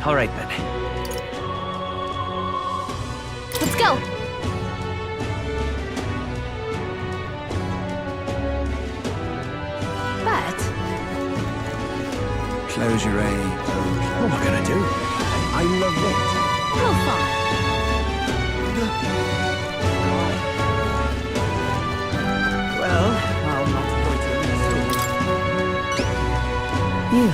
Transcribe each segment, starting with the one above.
All right then. Let's go! But... Close your eyes. What am I gonna do? I love it. How far? Well, I'll not go to the next You.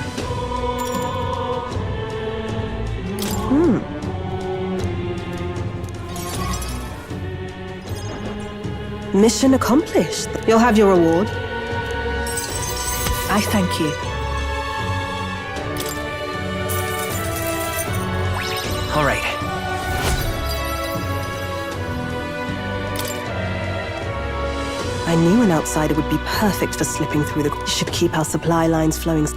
Mission accomplished. You'll have your reward. I thank you. All right. I knew an outsider would be perfect for slipping through the... Should keep our supply lines flowing.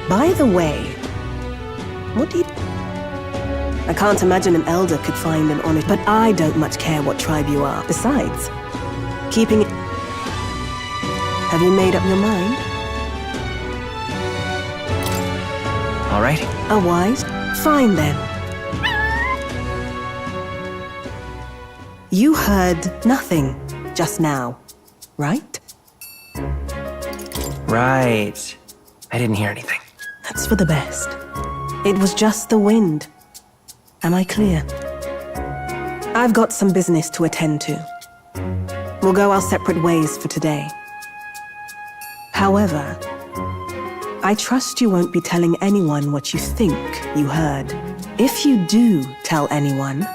By the way, what do you... I can't imagine an elder could find an honest... But I don't much care what tribe you are. Besides, keeping it... Have you made up your mind? All right. A wise? Fine then. You heard nothing just now, right? Right. I didn't hear anything. That's for the best. It was just the wind. Am I clear? I've got some business to attend to. We'll go our separate ways for today. However, I trust you won't be telling anyone what you think you heard. If you do tell anyone,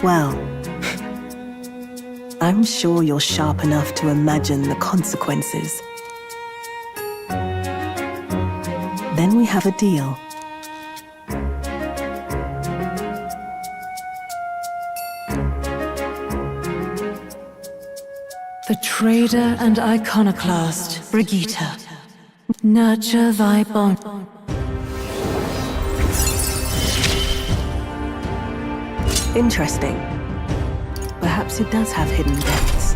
well, I'm sure you're sharp enough to imagine the consequences. Then we have a deal. The trader and iconoclast, Brigitte. Nurture thy bond. Interesting. Perhaps it does have hidden depths.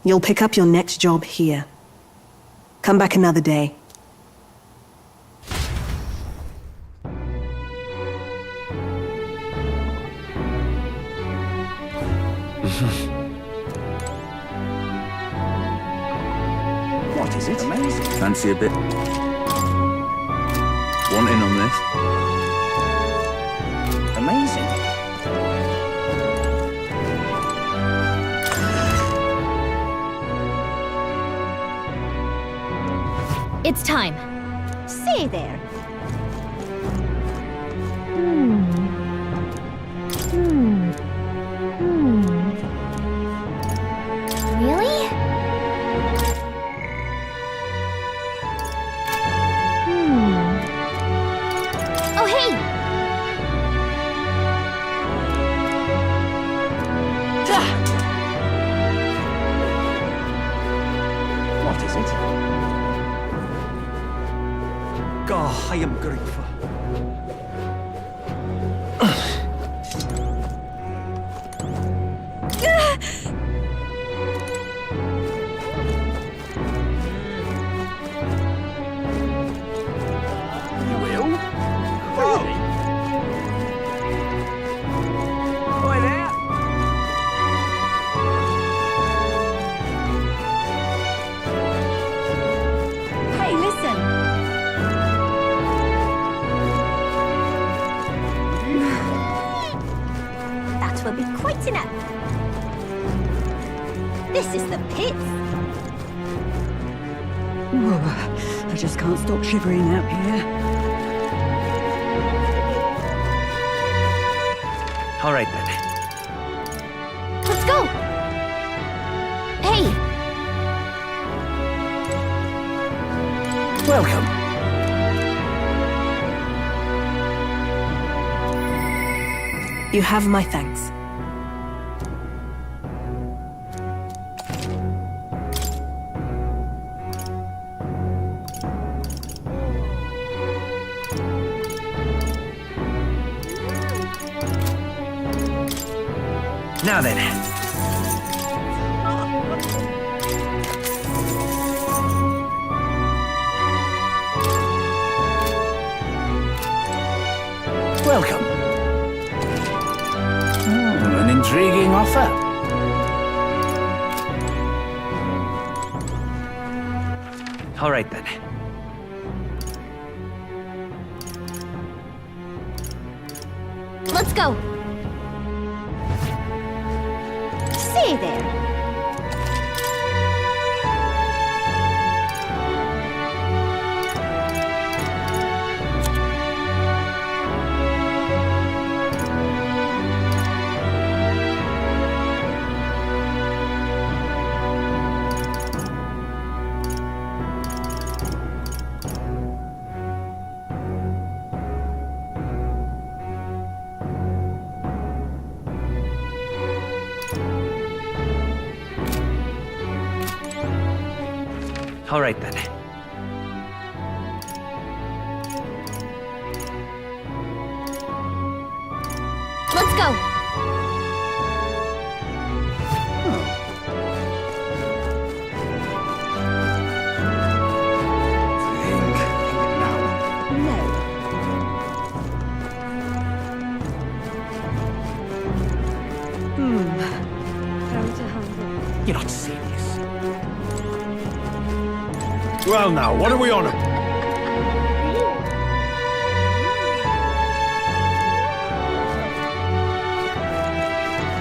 You'll pick up your next job here. Come back another day. What is it? Amazing. Fancy a bit? Want in on this? Amazing. It's time. Say there. Really? Oh, hey! What is it? Oh, I am grateful. You will? Really? Oi there! Hey, listen! That will be quite enough. This is the pits. I just can't stop shivering out here. All right then. Let's go! Hey! Welcome. You have my thanks. Now then. Welcome. An intriguing offer. All right then. Let's go. Say there. All right then. Let's go. Think now. You're not serious. Well now, what are we on about?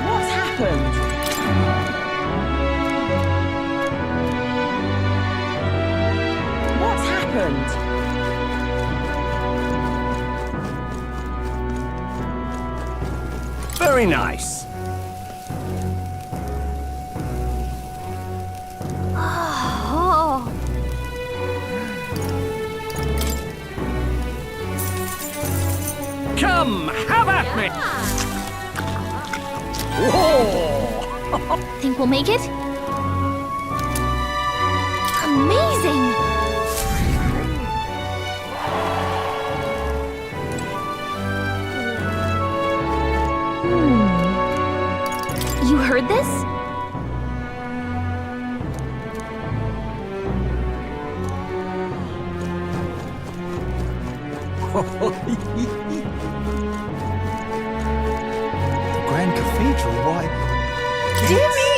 What's happened? What's happened? Very nice. Oh. Come, have at me! Whoa! Think we'll make it? Amazing! You heard this? Grand Cathedral, why? Dear me!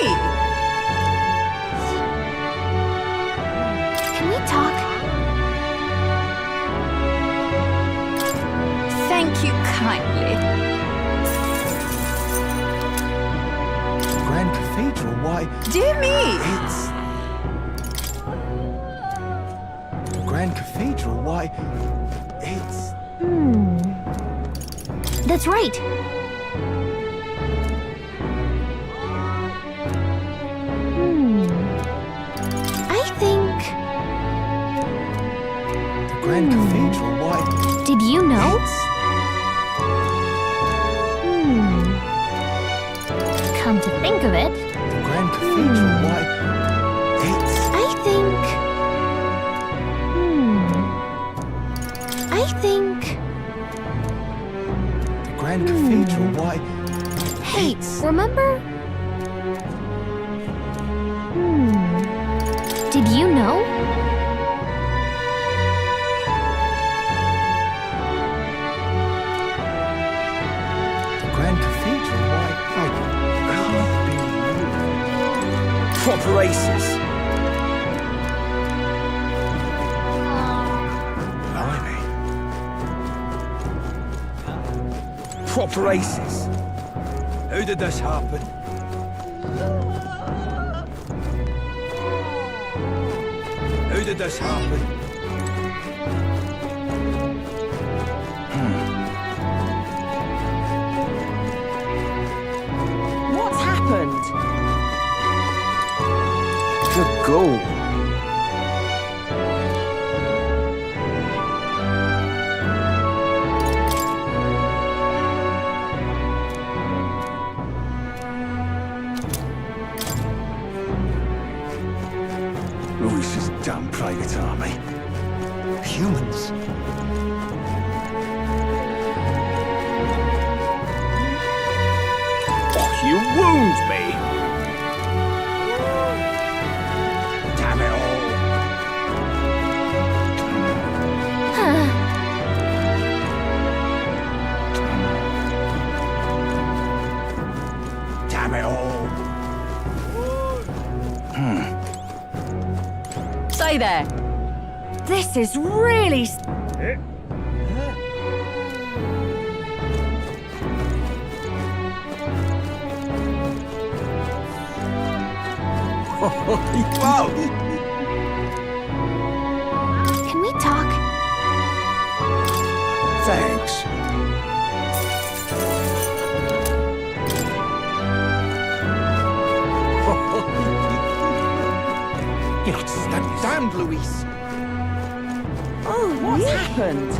Can we talk? Thank you kindly. Grand Cathedral, why? Dear me! It's... Grand Cathedral, why? It's... That's right. I think... Grand Cathedral, why? Did you know? Come to think of it, Grand Cathedral, why? It's... I think... Grand Cathedral, why? Hey, remember? Did you know? Grand Cathedral, why? I can't be... Prop races. Blimey. Prop races. How did this happen? How did this happen? What's happened? Good goal. Oh, this is damn private army. Humans. Oh, you won't! reminds me. Damn it all. Damn it all. Say there. This is really. Whoa! Can we talk? Thanks. It's that damned Luis. Oh, what's happened?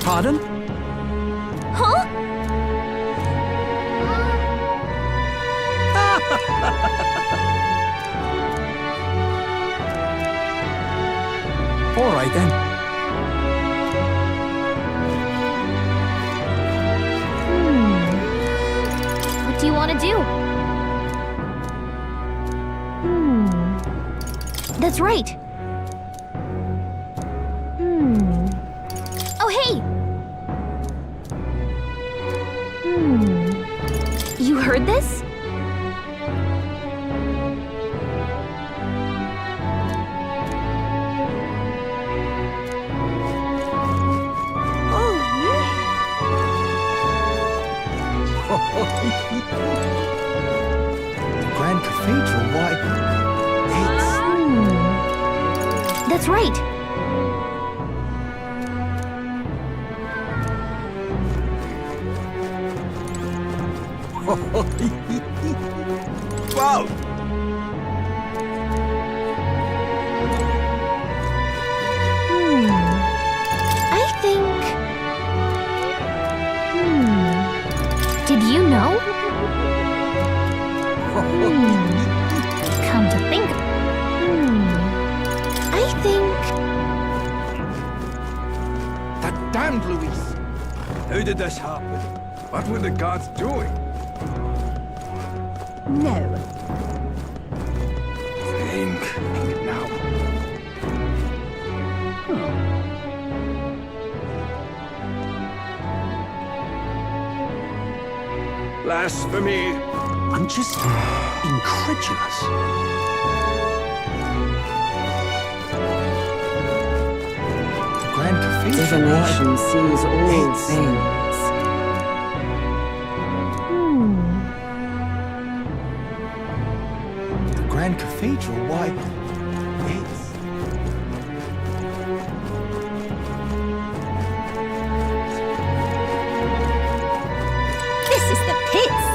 Pardon? Huh? All right then. What do you want to do? That's right. Oh, hey! You heard this? The Grand Cathedral, why? That's right. Whoa! I think... Did you know? Come to think of... I think... That damned Luis! How did this happen? What were the gods doing? No. Think now. Blasphemy! I'm just incredulous. The Grand Cathedral. Divination sees all It's- things. The Grand Cathedral, why? It's... This is the pits.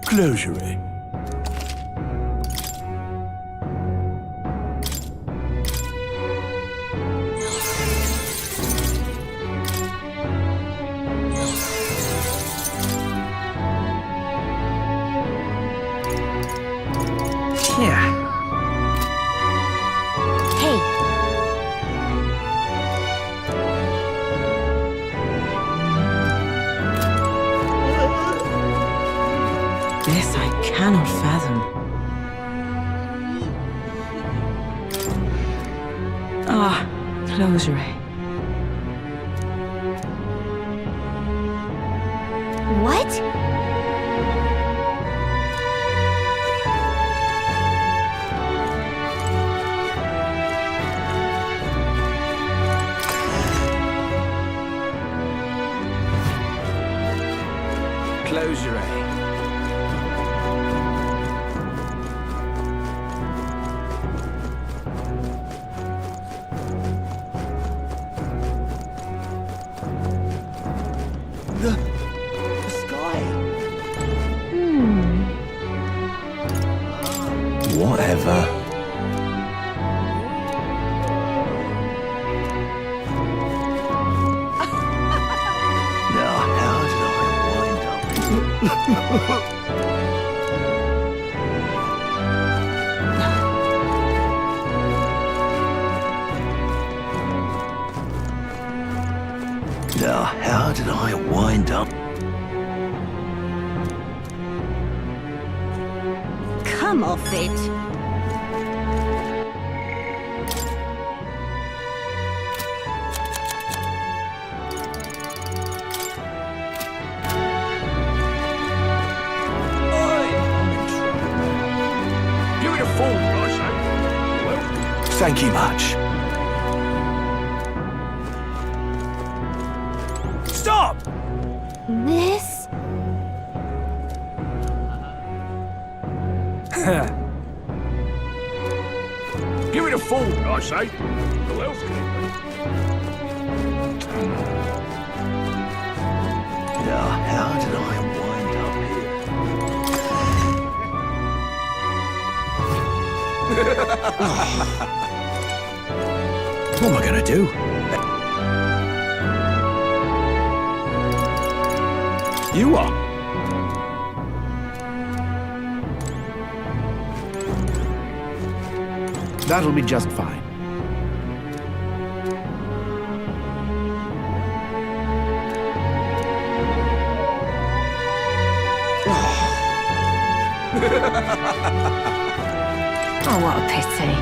Closure. Yeah. Hey, This I cannot fathom. Ah, closure. what? Closure. The sky. Whatever. Now, how did I wind up? Come off it. Give it a fall, I say. Well, Thank you much. Stop! This? give it a fall, I say. Who else can it Now, how did I wind up here? What am I gonna do? You are. That'll be just fine. Oh, what a pity.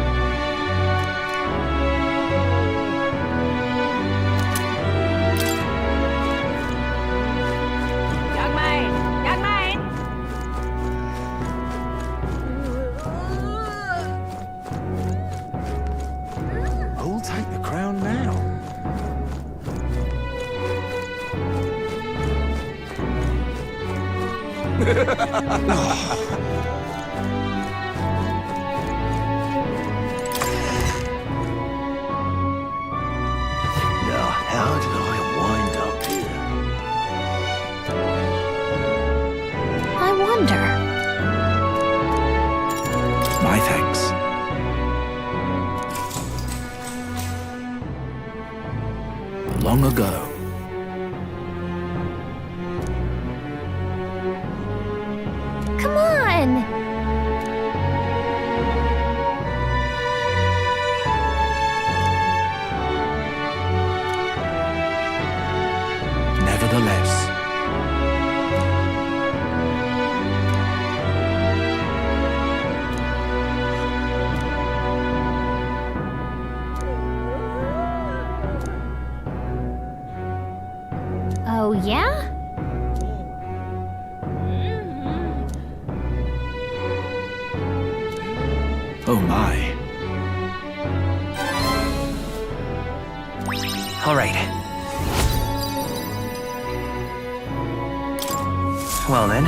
Who'll take the crown now? Now, how did I wind up here? I wonder. My thanks. Long ago. Come on! Nevertheless. Oh, yeah? Oh my. All right. Well then.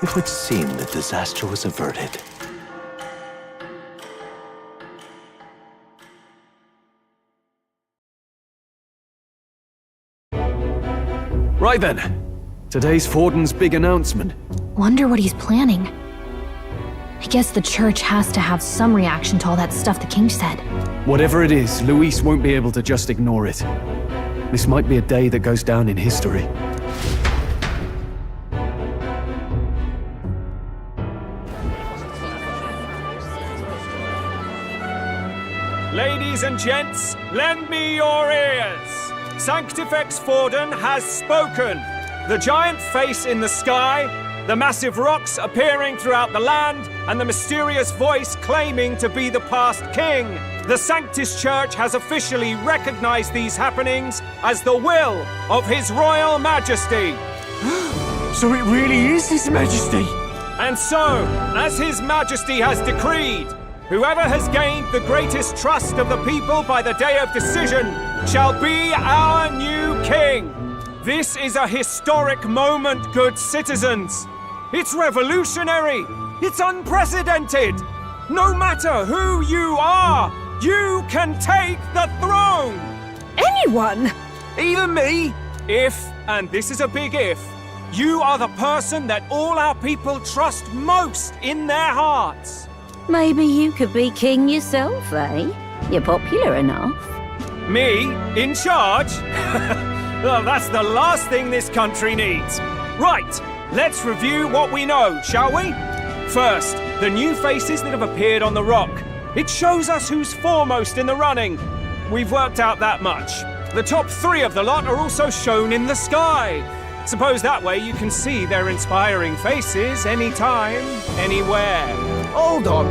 It would seem that disaster was averted. Right then. Today's Forden's big announcement. Wonder what he's planning. I guess the church has to have some reaction to all that stuff the king said. Whatever it is, Luis won't be able to just ignore it. This might be a day that goes down in history. Ladies and gents, lend me your ears. Sanctifex Forden has spoken. The giant face in the sky, the massive rocks appearing throughout the land, and the mysterious voice claiming to be the past king. The Sanctus Church has officially recognized these happenings as the will of His Royal Majesty. So it really is His Majesty. And so, as His Majesty has decreed, whoever has gained the greatest trust of the people by the day of decision shall be our new king. This is a historic moment, good citizens. It's revolutionary. It's unprecedented. No matter who you are, you can take the throne. Anyone? Even me. If, and this is a big if, you are the person that all our people trust most in their hearts. Maybe you could be king yourself, eh? You're popular enough. Me? In charge? Well, that's the last thing this country needs. Right, let's review what we know, shall we? First, the new faces that have appeared on the rock. It shows us who's foremost in the running. We've worked out that much. The top 3 of the lot are also shown in the sky. Suppose that way you can see their inspiring faces anytime, anywhere. Hold on.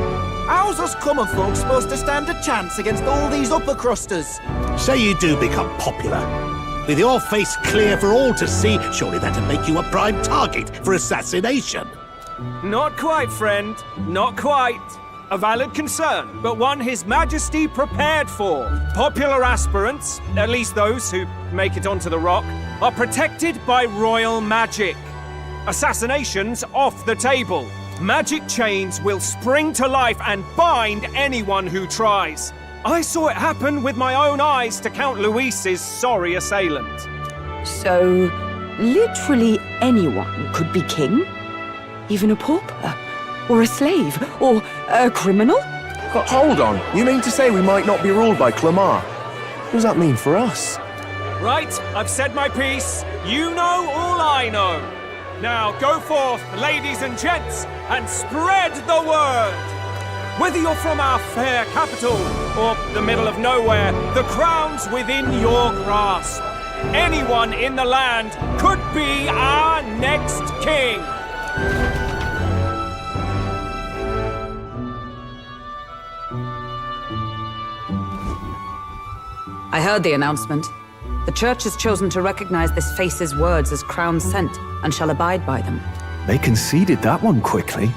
How's us common folk supposed to stand a chance against all these upper crusters? Say you do become popular. With your face clear for all to see, surely that'd make you a prime target for assassination. Not quite, friend. Not quite. A valid concern, but one His Majesty prepared for. Popular aspirants, at least those who make it onto the rock, are protected by royal magic. Assassinations off the table. Magic chains will spring to life and bind anyone who tries. I saw it happen with my own eyes to Count Luis's sorry assailant. So, literally anyone could be king? Even a pauper? Or a slave? Or a criminal? Hold on. You mean to say we might not be ruled by Clamar? What does that mean for us? Right, I've said my piece. You know all I know. Now go forth, ladies and gents, and spread the word. Whether you're from our fair capital or the middle of nowhere, the crown's within your grasp. Anyone in the land could be our next king. I heard the announcement. The Church has chosen to recognize this face's words as crown sent and shall abide by them. They conceded that one quickly.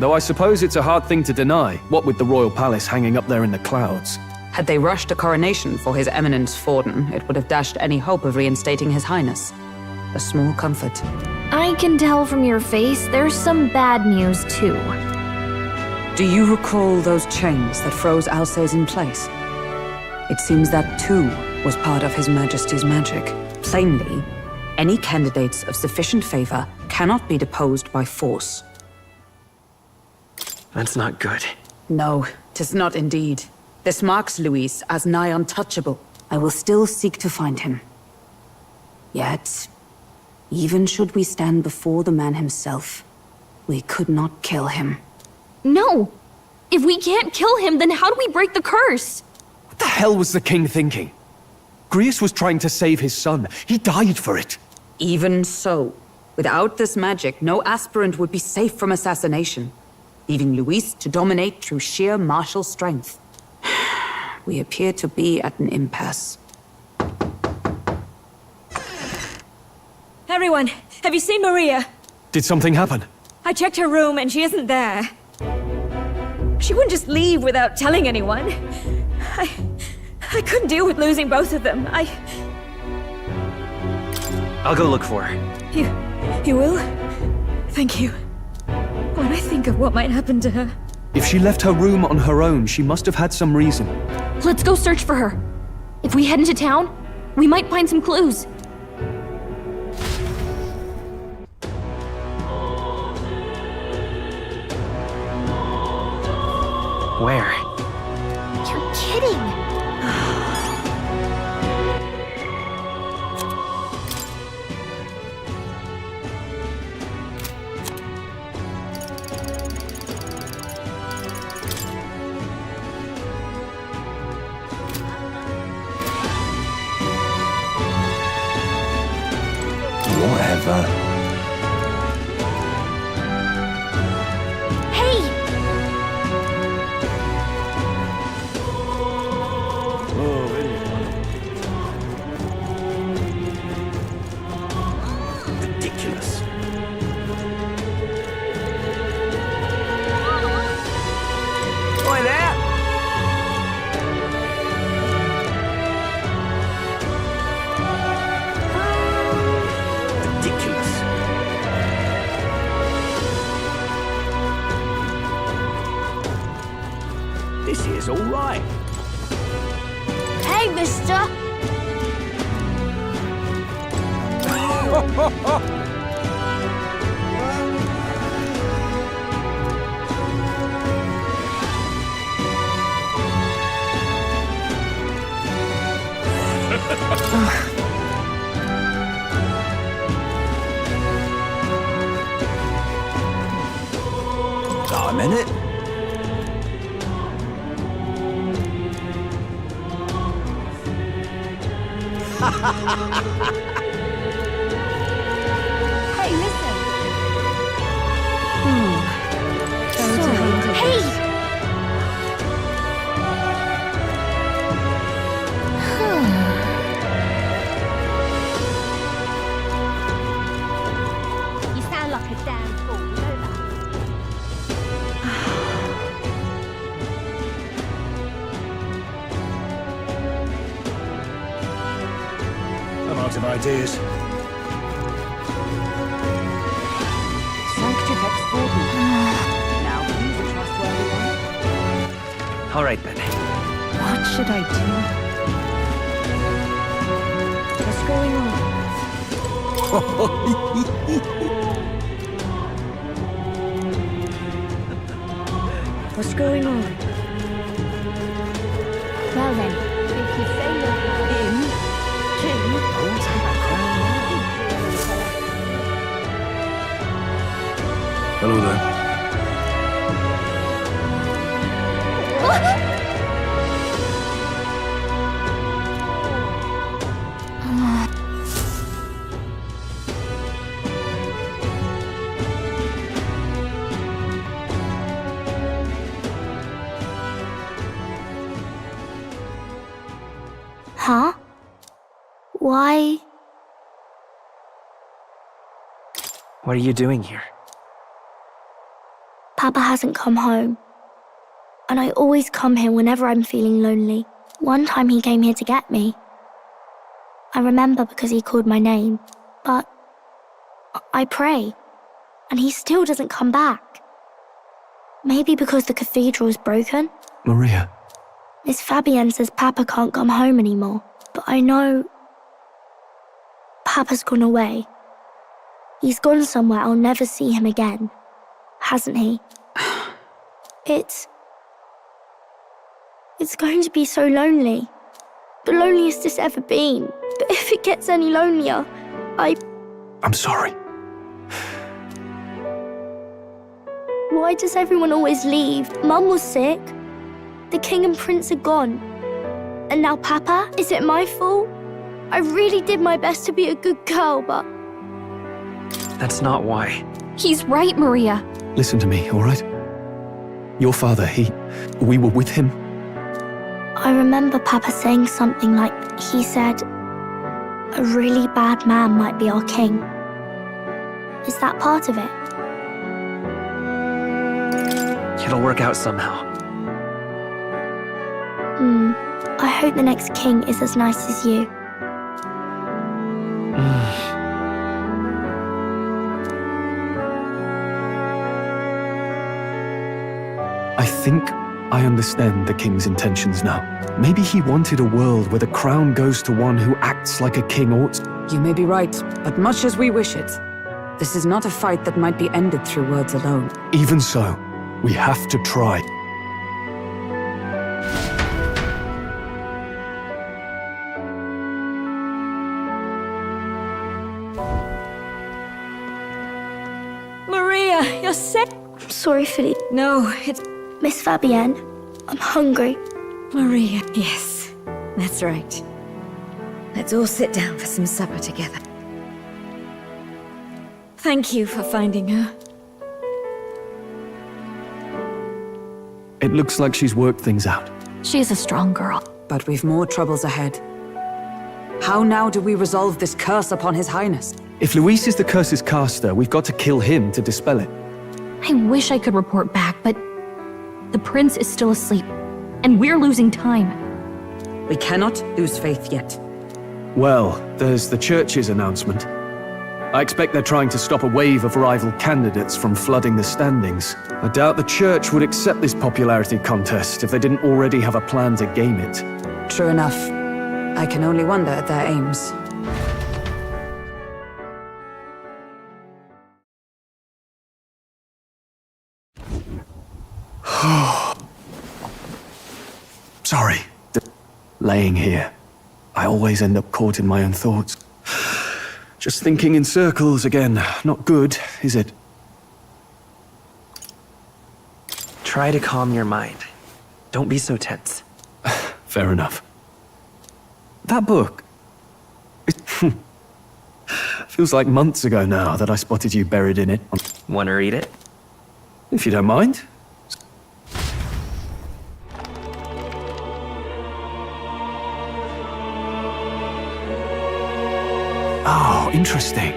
Though I suppose it's a hard thing to deny, what with the royal palace hanging up there in the clouds. Had they rushed a coronation for His Eminence Forden, it would have dashed any hope of reinstating His Highness. A small comfort. I can tell from your face there's some bad news, too. Do you recall those chains that froze Alsace in place? It seems that, too, was part of His Majesty's magic. Plainly, any candidates of sufficient favor cannot be deposed by force. That's not good. No, 'tis not indeed. This marks Luis as nigh untouchable. I will still seek to find him. Yet, even should we stand before the man himself, we could not kill him. No! If we can't kill him, then how do we break the curse? What the hell was the king thinking? Grius was trying to save his son. He died for it. Even so, without this magic, no aspirant would be safe from assassination, leaving Luis to dominate through sheer martial strength. We appear to be at an impasse. Everyone, have you seen Maria? Did something happen? I checked her room and she isn't there. She wouldn't just leave without telling anyone. I couldn't deal with losing both of them. I'll go look for her. You will? Thank you. When I think of what might happen to her... If she left her room on her own, she must have had some reason. Let's go search for her. If we head into town, we might find some clues. Where? You're kidding! Whatever. Hey! Ridiculous. Oi there! Ridiculous. This here's all right. Hey, mister! minute. Hey, listen. Hey! You sound like a damn fool, you know that? I'm out of ideas. Sanctifex Gordon. Now he's a trustworthy one. All right, then. What should I do? What's going on? What's going on? Well then, if you say you're King? Hello there. Huh? Why? What are you doing here? Papa hasn't come home. And I always come here whenever I'm feeling lonely. One time he came here to get me. I remember because he called my name. But I pray. And he still doesn't come back. Maybe because the cathedral's broken? Maria, Miss Fabienne says Papa can't come home anymore. But I know Papa's gone away. He's gone somewhere I'll never see him again. Hasn't he? It's going to be so lonely. The loneliest it's ever been. But if it gets any lonelier, I'm sorry. Why does everyone always leave? Mum was sick. The king and prince are gone. And now Papa? Is it my fault? I really did my best to be a good girl, but... That's not why. He's right, Maria. Listen to me, all right? Your father, we were with him. I remember Papa saying something like, he said, a really bad man might be our king. Is that part of it? It'll work out somehow. I hope the next king is as nice as you. I think I understand the king's intentions now. Maybe he wanted a world where the crown goes to one who acts like a king ought. You may be right, but much as we wish it, this is not a fight that might be ended through words alone. Even so, we have to try. Maria, you're sick. I'm sorry, Philippe. No, it's Miss Fabienne, I'm hungry. Maria. Yes, that's right. Let's all sit down for some supper together. Thank you for finding her. It looks like she's worked things out. She's a strong girl. But we've more troubles ahead. How now do we resolve this curse upon His Highness? If Luis is the curse's caster, we've got to kill him to dispel it. I wish I could report back, but the prince is still asleep, and we're losing time. We cannot lose faith yet. Well, there's the church's announcement. I expect they're trying to stop a wave of rival candidates from flooding the standings. I doubt the church would accept this popularity contest if they didn't already have a plan to game it. True enough. I can only wonder at their aims. Sorry. Laying here, I always end up caught in my own thoughts. Just thinking in circles again. Not good, is it? Try to calm your mind. Don't be so tense. Fair enough. That book... It feels like months ago now that I spotted you buried in it. Want to read it? If you don't mind. Oh, interesting.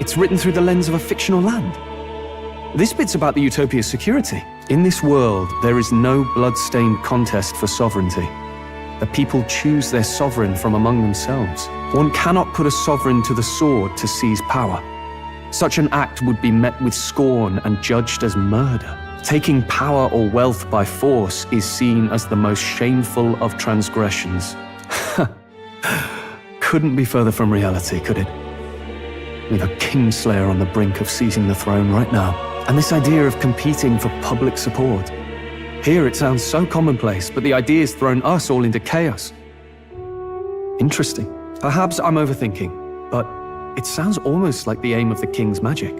It's written through the lens of a fictional land. This bit's about the Utopia's security. In this world, there is no blood-stained contest for sovereignty. The people choose their sovereign from among themselves. One cannot put a sovereign to the sword to seize power. Such an act would be met with scorn and judged as murder. Taking power or wealth by force is seen as the most shameful of transgressions. Couldn't be further from reality, could it? With a Kingslayer on the brink of seizing the throne right now. And this idea of competing for public support. Here it sounds so commonplace, but the idea's thrown us all into chaos. Interesting. Perhaps I'm overthinking, but it sounds almost like the aim of the king's magic.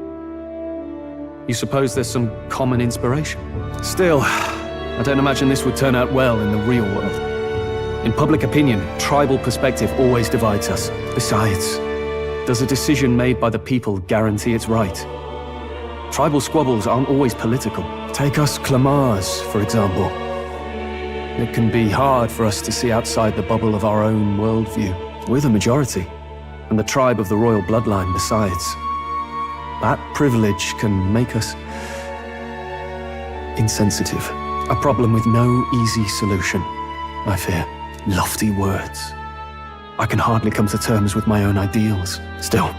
You suppose there's some common inspiration? Still, I don't imagine this would turn out well in the real world. In public opinion, tribal perspective always divides us. Besides, does a decision made by the people guarantee it's right? Tribal squabbles aren't always political. Take us Clamars, for example. It can be hard for us to see outside the bubble of our own worldview. We're the majority, and the tribe of the royal bloodline besides. That privilege can make us insensitive. A problem with no easy solution, I fear. Lofty words. I can hardly come to terms with my own ideals. Still,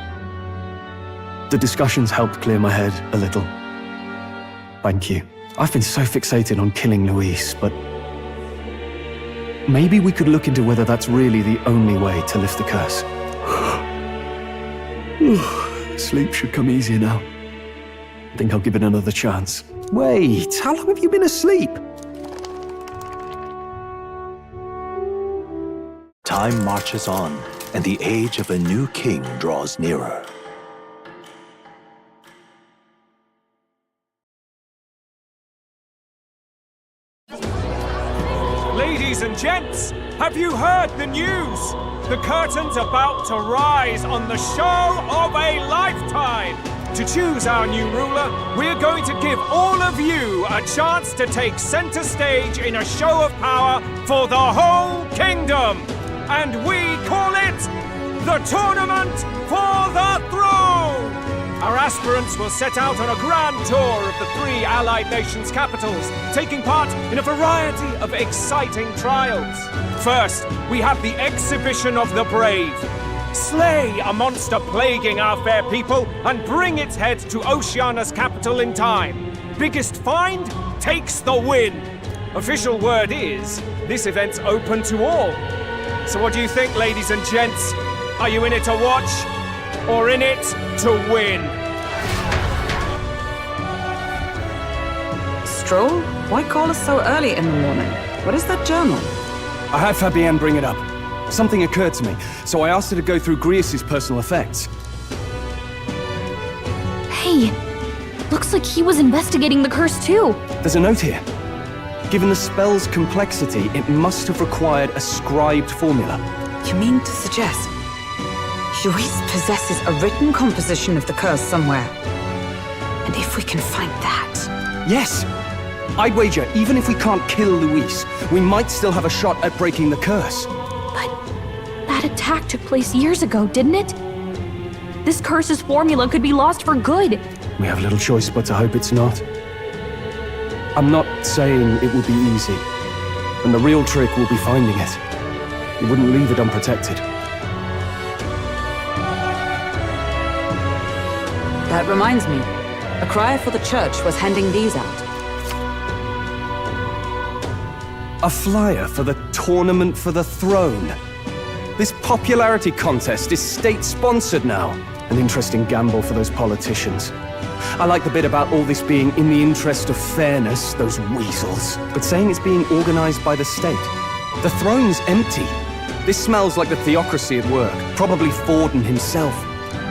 the discussions helped clear my head a little. Thank you. I've been so fixated on killing Luis, but maybe we could look into whether that's really the only way to lift the curse. Sleep should come easier now. I think I'll give it another chance. Wait, how long have you been asleep? Time marches on, and the age of a new king draws nearer. Ladies and gents, have you heard the news? The curtain's about to rise on the show of a lifetime. To choose our new ruler, we're going to give all of you a chance to take center stage in a show of power for the whole kingdom. And we call it the Tournament for the Throne! Our aspirants will set out on a grand tour of the 3 allied nations' capitals, taking part in a variety of exciting trials. First, we have the Exhibition of the Brave. Slay a monster plaguing our fair people and bring its head to Oceania's capital in time. Biggest find takes the win. Official word is, this event's open to all. So what do you think, ladies and gents? Are you in it to watch, or in it to win? Stroll? Why call us so early in the morning? What is that journal? I had Fabienne bring it up. Something occurred to me, so I asked her to go through Grius' personal effects. Hey, looks like he was investigating the curse too. There's a note here. Given the spell's complexity, it must have required a scribed formula. You mean to suggest Luis possesses a written composition of the curse somewhere? And if we can find that... Yes! I'd wager, even if we can't kill Luis, we might still have a shot at breaking the curse. But that attack took place years ago, didn't it? This curse's formula could be lost for good. We have little choice but to hope it's not. I'm not saying it will be easy, and the real trick will be finding it. We wouldn't leave it unprotected. That reminds me. A crier for the church was handing these out. A flyer for the Tournament for the Throne. This popularity contest is state-sponsored now. An interesting gamble for those politicians. I like the bit about all this being in the interest of fairness, those weasels. But saying it's being organized by the state. The throne's empty. This smells like the theocracy at work. Probably Forden himself.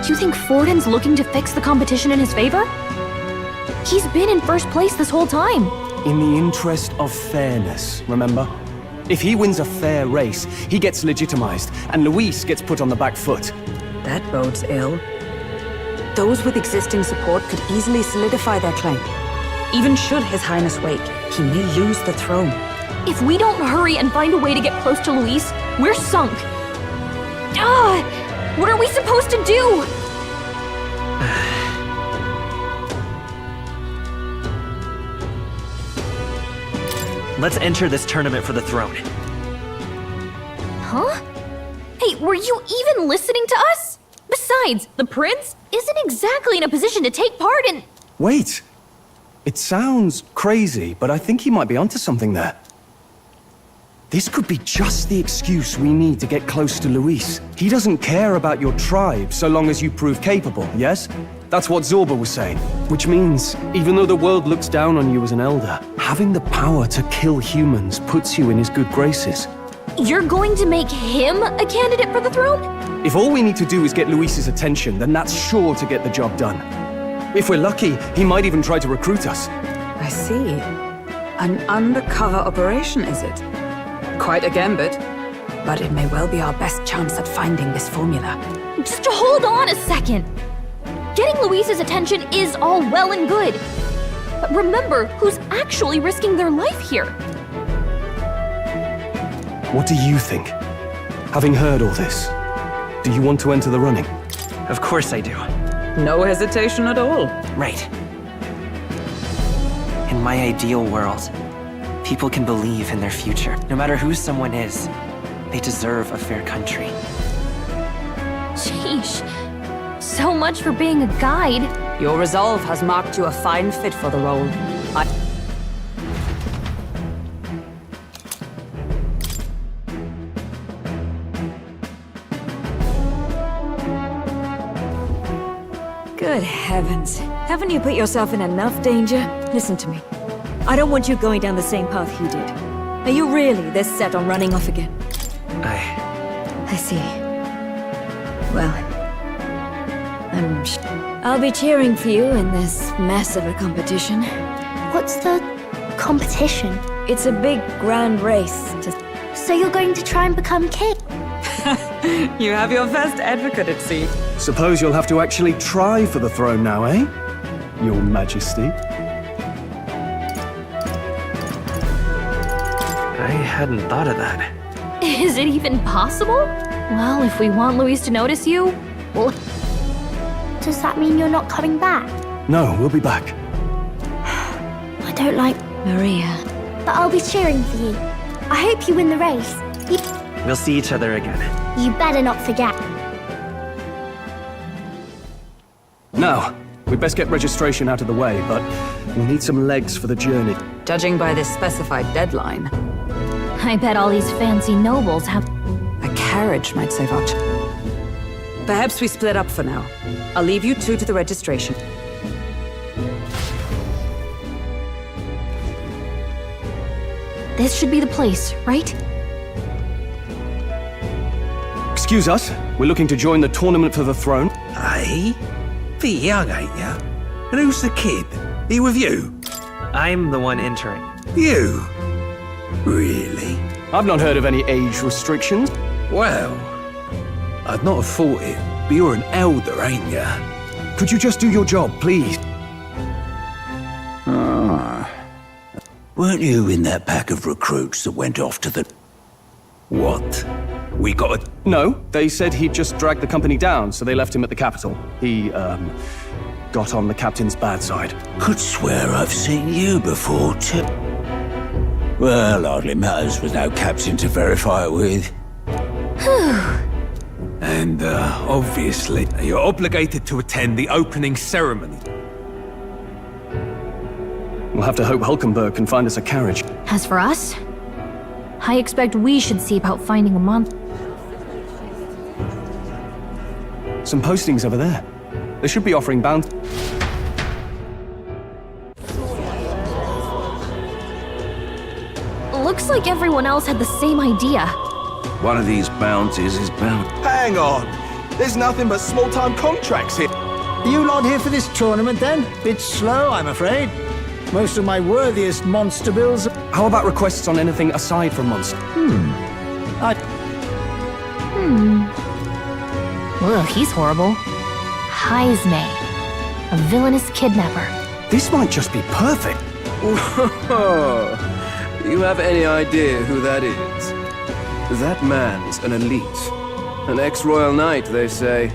You think Forden's looking to fix the competition in his favor? He's been in first place this whole time. In the interest of fairness, remember? If he wins a fair race, he gets legitimized, and Luis gets put on the back foot. That bodes ill. Those with existing support could easily solidify their claim. Even should His Highness wake, he may lose the throne. If we don't hurry and find a way to get close to Luis, we're sunk. What are we supposed to do? Let's enter this tournament for the throne. Huh? Hey, were you even listening to us? Besides, the prince isn't exactly in a position to take part in... Wait. It sounds crazy, but I think he might be onto something there. This could be just the excuse we need to get close to Luis. He doesn't care about your tribe so long as you prove capable, yes? That's what Zorba was saying. Which means, even though the world looks down on you as an elder, having the power to kill humans puts you in his good graces. You're going to make him a candidate for the throne? If all we need to do is get Luis's attention, then that's sure to get the job done. If we're lucky, he might even try to recruit us. I see. An undercover operation, is it? Quite a gambit. But it may well be our best chance at finding this formula. Just hold on a second. Getting Luis's attention is all well and good. But remember who's actually risking their life here. What do you think? Having heard all this, do you want to enter the running? Of course I do. No hesitation at all. Right. In my ideal world, people can believe in their future. No matter who someone is, they deserve a fair country. Sheesh. So much for being a guide. Your resolve has marked you a fine fit for the role. Good heavens. Haven't you put yourself in enough danger? Listen to me. I don't want you going down the same path he did. Are you really this set on running off again? I see. Well, I'll be cheering for you in this mess of a competition. What's the competition? It's a big, grand race to... So you're going to try and become king? You have your first advocate at sea. Suppose you'll have to actually try for the throne now, eh? Your Majesty. I hadn't thought of that. Is it even possible? Well, if we want Luis to notice you, well... Does that mean you're not coming back? No, we'll be back. I don't like Maria. But I'll be cheering for you. I hope you win the race. We'll see each other again. You better not forget. Now, we'd best get registration out of the way, but we'll need some legs for the journey. Judging by this specified deadline, I bet all these fancy nobles have... a carriage might save our... Perhaps we split up for now. I'll leave you two to the registration. This should be the place, right? Excuse us, we're looking to join the tournament for the throne. Aye? Pretty young, ain't ya? And who's the kid? He with you? I'm the one entering. You? Really? I've not heard of any age restrictions. Well, I'd not have thought it, but you're an elder, ain't ya? Could you just do your job, please? Weren't you in that pack of recruits that went off to the... What? We got a... No, they said he'd just dragged the company down, so they left him at the capital. He, got on the captain's bad side. Could swear I've seen you before, too. Well, hardly matters with no captain to verify it with. And, obviously, you're obligated to attend the opening ceremony. We'll have to hope Hulkenberg can find us a carriage. As for us, I expect we should see about finding a month. Some postings over there. They should be offering bounty. Looks like everyone else had the same idea. One of these bounties is bound... Hang on. There's nothing but small-time contracts here. You lot here for this tournament then? Bit slow, I'm afraid. Most of my worthiest monster builds... How about requests on anything aside from monster? Ugh, he's horrible. Heisme, a villainous kidnapper. This might just be perfect. Whoa. You have any idea who that is? That man's an elite. An ex-royal knight, they say.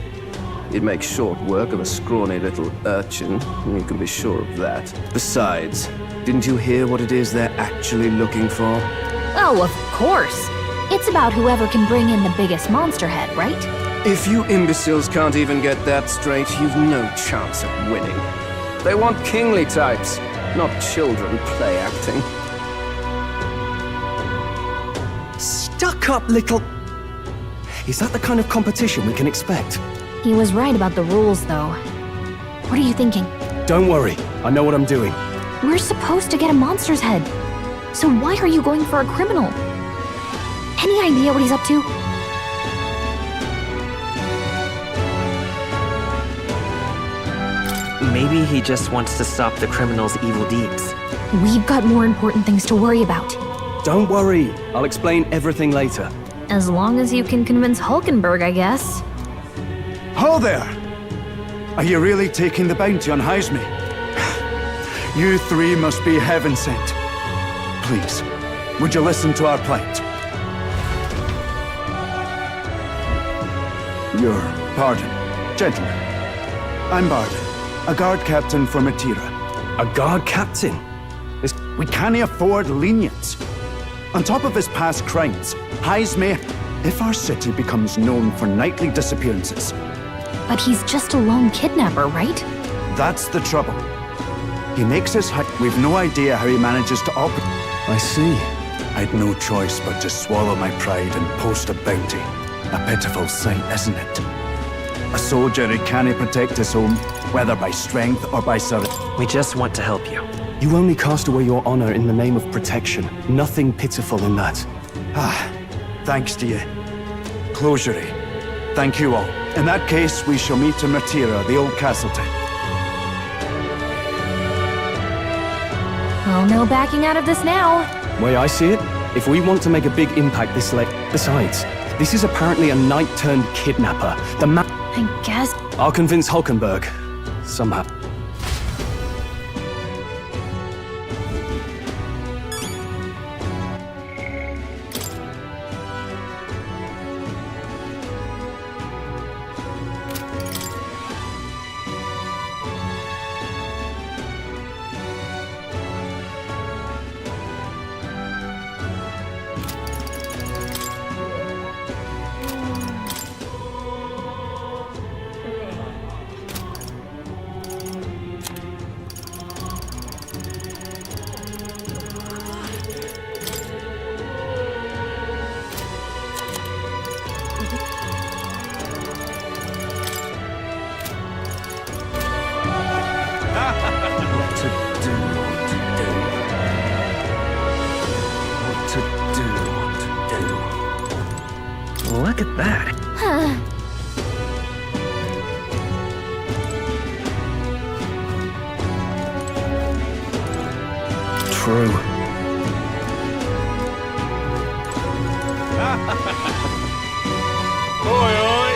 He'd make short work of a scrawny little urchin, you can be sure of that. Besides, didn't you hear what it is they're actually looking for? Oh, of course. It's about whoever can bring in the biggest monster head, right? If you imbeciles can't even get that straight, you've no chance at winning. They want kingly types, not children play acting. Stuck-up little... Is that the kind of competition we can expect? He was right about the rules, though. What are you thinking? Don't worry, I know what I'm doing. We're supposed to get a monster's head. So why are you going for a criminal? Any idea what he's up to? Maybe he just wants to stop the criminal's evil deeds. We've got more important things to worry about. Don't worry, I'll explain everything later. As long as you can convince Hulkenberg, I guess. Ho there! Are you really taking the bounty on Heisme? You three must be heaven sent. Please, would you listen to our plight? Your pardon, gentlemen. I'm Barden, a guard captain for Matira. A guard captain? We can't afford lenience. On top of his past crimes, Heisme, if our city becomes known for nightly disappearances... But he's just a lone kidnapper, right? That's the trouble. He makes his hut. We've no idea how he manages to operate. I see. I'd no choice but to swallow my pride and post a bounty. A pitiful sight, isn't it? A soldier who can't protect his home, whether by strength or by service. We just want to help you. You only cast away your honor in the name of protection. Nothing pitiful in that. Thanks to you. Closure. Thank you all. In that case, we shall meet in Matira, the old castle town. Well, no backing out of this now. Way I see it, if we want to make a big impact this late... Besides, this is apparently a knight-turned-kidnapper. I guess... I'll convince Hulkenberg. Somehow. Look at that. True. Oi, oi!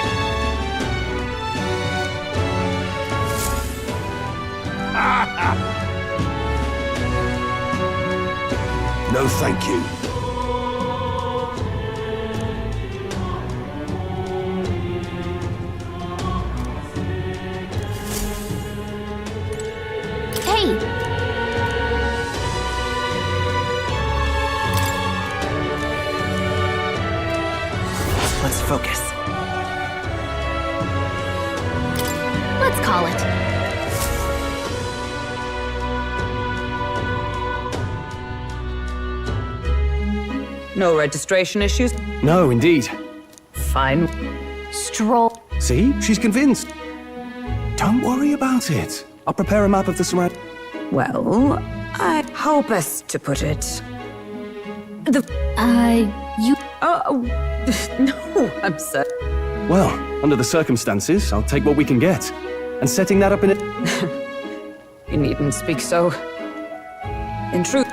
No, thank you. Hey! Let's focus. Let's call it. No registration issues? No, indeed. Fine. Stroll. See? She's convinced. Don't worry about it. I'll prepare a map of the surround... Well, how best to put it? You... Oh, no, I'm sorry. Well, under the circumstances, I'll take what we can get. And setting that up in it... You needn't speak so. In truth,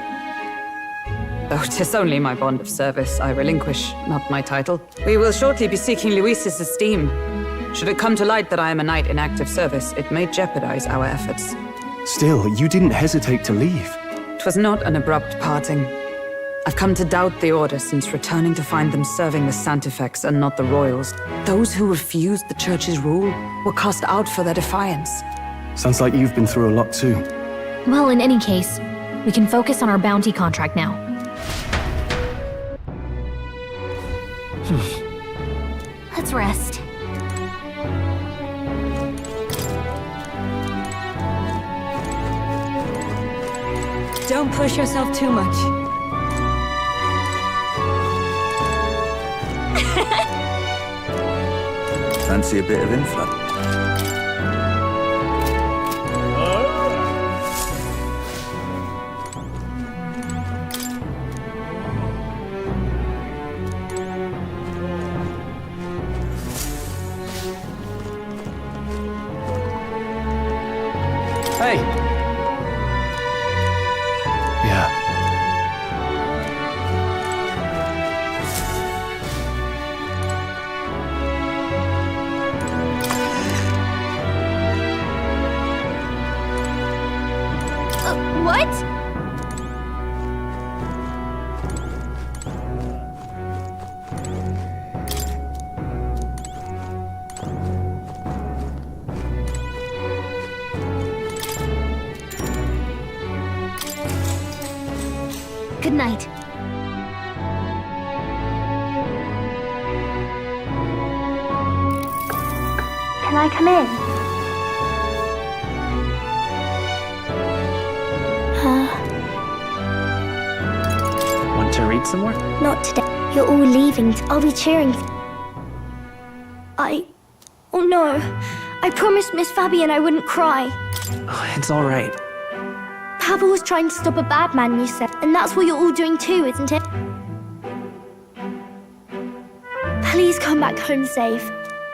though 'tis only my bond of service I relinquish, not my title, we will shortly be seeking Luis's esteem. Should it come to light that I am a knight in active service, it may jeopardize our efforts. Still, you didn't hesitate to leave. 'Twas not an abrupt parting. I've come to doubt the Order since returning to find them serving the Santifex and not the Royals. Those who refused the Church's rule were cast out for their defiance. Sounds like you've been through a lot too. Well, in any case, we can focus on our bounty contract now. Let's rest. Don't push yourself too much. Fancy a bit of influx? Hey! Yeah. What? Good night. Can I come in? Want to read some more? Not today. You're all leaving. I'll be cheering. Oh no. I promised Miss Fabian I wouldn't cry. Oh, it's all right. Papa was trying to stop a bad man, you said. And that's what you're all doing too, isn't it? Please come back home safe.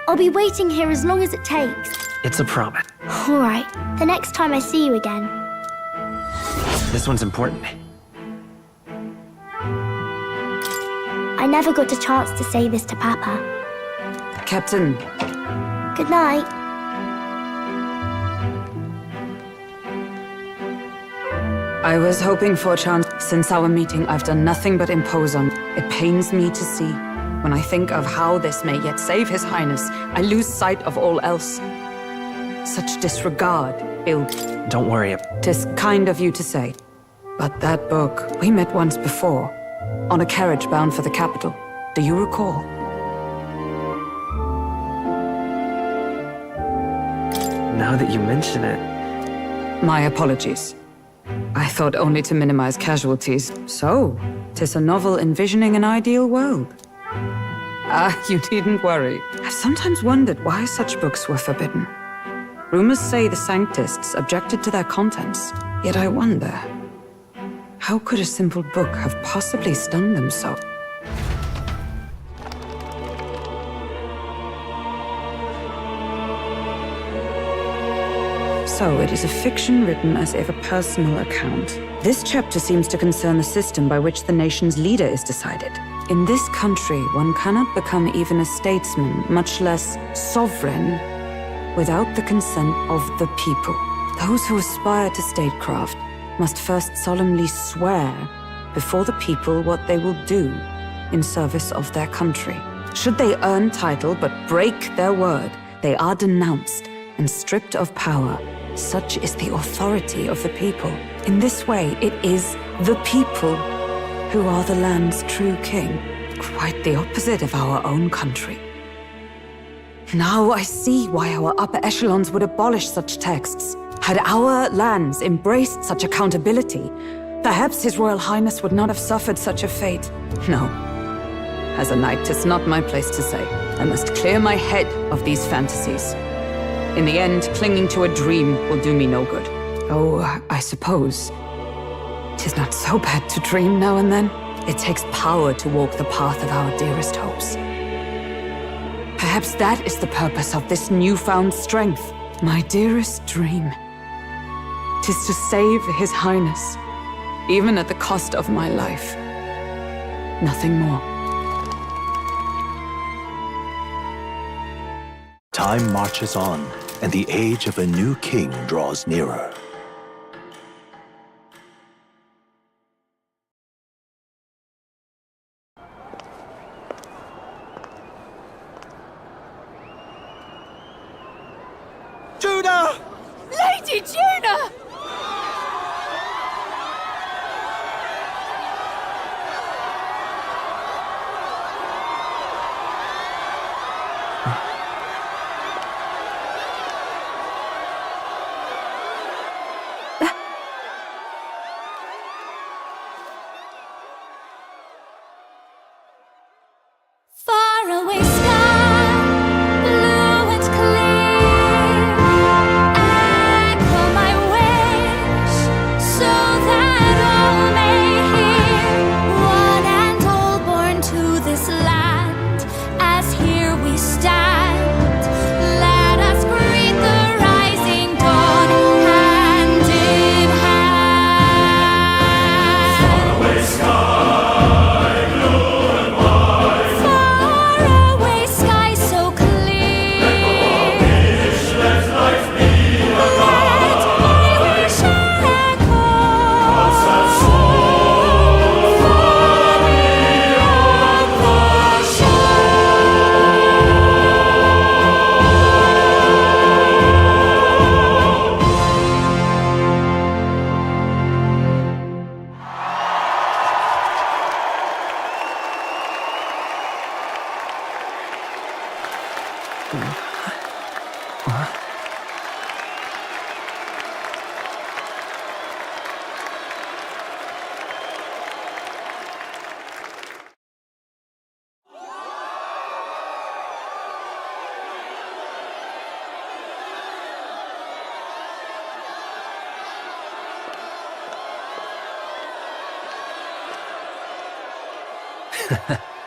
I'll be waiting here as long as it takes. It's a promise. All right. The next time I see you again. This one's important. I never got a chance to say this to Papa. Captain, Good night. I was hoping for a chance. Since our meeting, I've done nothing but impose on. It pains me to see. When I think of how this may yet save His Highness, I lose sight of all else. Such disregard, ill. Don't worry. 'Tis kind of you to say. But that book, we met once before, on a carriage bound for the capital. Do you recall? Now that you mention it. My apologies. I thought only to minimize casualties. So, 'tis a novel envisioning an ideal world. Ah, you needn't worry. I've sometimes wondered why such books were forbidden. Rumors say the Sanctists objected to their contents. Yet I wonder, how could a simple book have possibly stung them so? So it is a fiction written as if a personal account. This chapter seems to concern the system by which the nation's leader is decided. In this country, one cannot become even a statesman, much less sovereign, without the consent of the people. Those who aspire to statecraft must first solemnly swear before the people what they will do in service of their country. Should they earn title but break their word, they are denounced and stripped of power. Such is the authority of the people. In this way, it is the people who are the land's true king. Quite the opposite of our own country. Now I see why our upper echelons would abolish such texts. Had our lands embraced such accountability, perhaps His Royal Highness would not have suffered such a fate. No. As a knight, 'tis not my place to say. I must clear my head of these fantasies. In the end, clinging to a dream will do me no good. Oh, I suppose 'tis not so bad to dream now and then. It takes power to walk the path of our dearest hopes. Perhaps that is the purpose of this newfound strength. My dearest dream 'tis to save His Highness even at the cost of my life. Nothing more. Time marches on, and the age of a new king draws nearer. Juna! Lady Juna! Faraway sky, blue and clear. Echo my wish, so that all may hear. One and all born to this land, as here we stand. Let us greet the rising dawn, hand in hand. Faraway sky, blue and white. Faraway sky so clear. Let life be alive. Let my wish echo. Far beyond the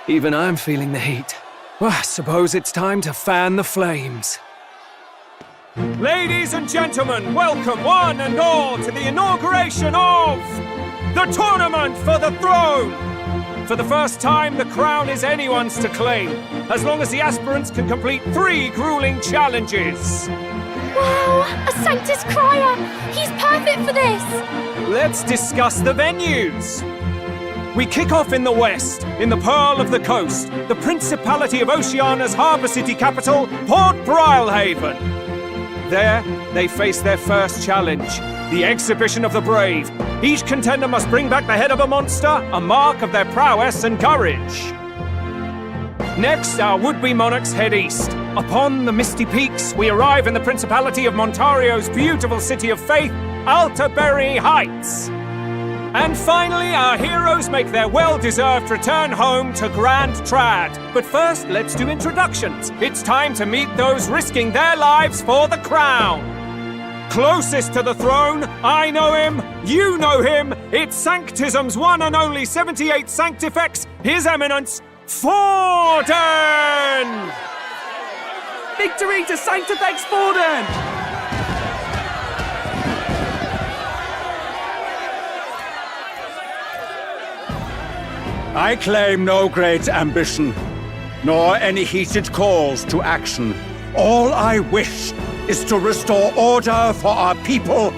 Even I'm feeling the heat. Well, I suppose it's time to fan the flames. Ladies and gentlemen, welcome one and all to the inauguration of the Tournament for the Throne! For the first time, the crown is anyone's to claim, as long as the aspirants can complete 3 grueling challenges. Wow, a Sanctus Crier! He's perfect for this! Let's discuss the venues. We kick off in the west, in the Pearl of the Coast, the Principality of Oceania's harbour city capital, Port Brilehaven. There, they face their first challenge, the Exhibition of the Brave. Each contender must bring back the head of a monster, a mark of their prowess and courage. Next, our would-be monarchs head east. Upon the misty peaks, we arrive in the Principality of Montario's beautiful city of faith, Altaberry Heights. And finally, our heroes make their well-deserved return home to Grand Trad. But first, let's do introductions. It's time to meet those risking their lives for the crown. Closest to the throne, I know him, you know him. It's Sanctism's one and only 78 Sanctifex, His Eminence, Forden! Victory to Sanctifex Forden! I claim no great ambition, nor any heated calls to action. All I wish is to restore order for our people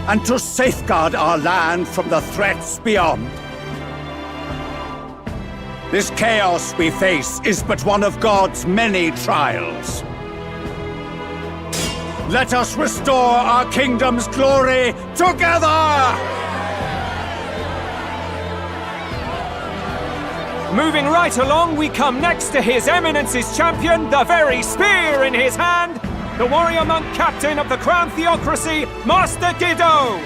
and to safeguard our land from the threats beyond. This chaos we face is but one of God's many trials. Let us restore our kingdom's glory together! Moving right along, we come next to His Eminence's champion, the very spear in his hand, the warrior monk captain of the Crown Theocracy, Master Giddo!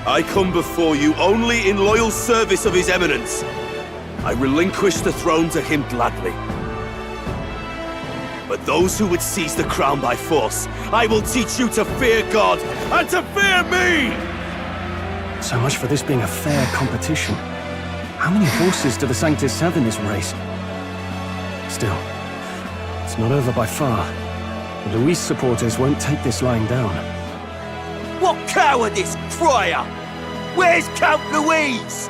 I come before you only in loyal service of His Eminence. I relinquish the throne to him gladly. But those who would seize the crown by force, I will teach you to fear God and to fear me! So much for this being a fair competition. How many horses do the Sanctus have in this race? Still, it's not over by far. The Luis supporters won't take this lying down. What cowardice, Crier! Where's Count Louise?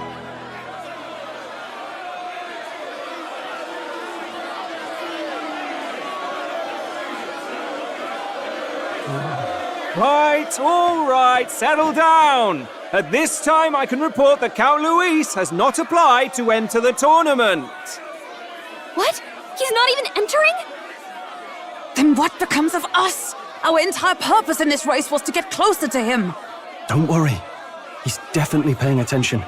Right, all right, settle down. At this time, I can report that Count Luis has not applied to enter the tournament. What? He's not even entering? Then what becomes of us? Our entire purpose in this race was to get closer to him. Don't worry. He's definitely paying attention.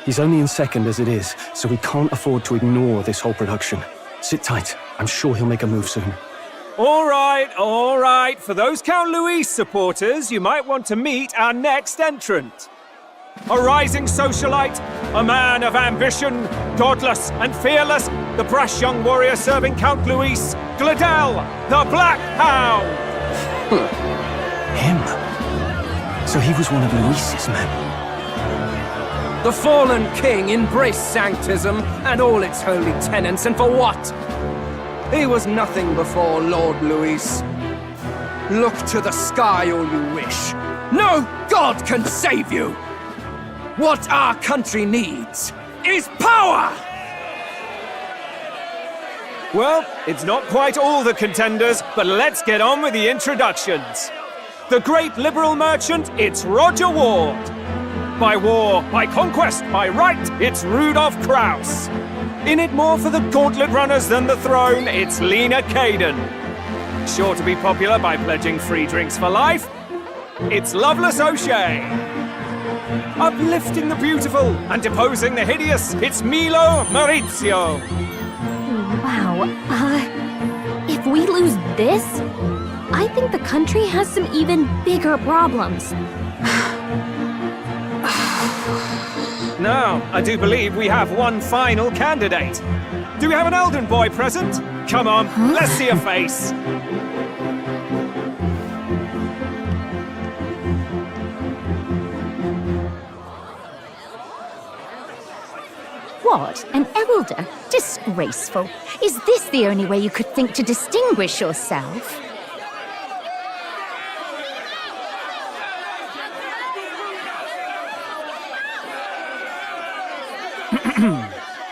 He's only in second as it is, so we can't afford to ignore this whole production. Sit tight. I'm sure he'll make a move soon. All right, all right. For those Count Luis supporters, you might want to meet our next entrant. A rising socialite, a man of ambition, godless and fearless, the brash young warrior serving Count Luis, Gladel, the Black Hound. Him? So he was one of Luis's men. The fallen king embraced sanctism and all its holy tenets, and for what? He was nothing before Lord Luis. Look to the sky all you wish. No god can save you! What our country needs is power! Well, it's not quite all the contenders, but let's get on with the introductions. The great liberal merchant, it's Roger Ward. By war, by conquest, by right, it's Rudolph Kraus. In it more for the gauntlet runners than the throne, it's Lena Caden. Sure to be popular by pledging free drinks for life, it's Loveless O'Shea. Uplifting the beautiful and deposing the hideous, it's Milo Maurizio. Wow. If we lose this, I think the country has some even bigger problems. Now, I do believe we have one final candidate. Do we have an Elden boy present? Come on, let's see a face. What? An elder? Disgraceful. Is this the only way you could think to distinguish yourself?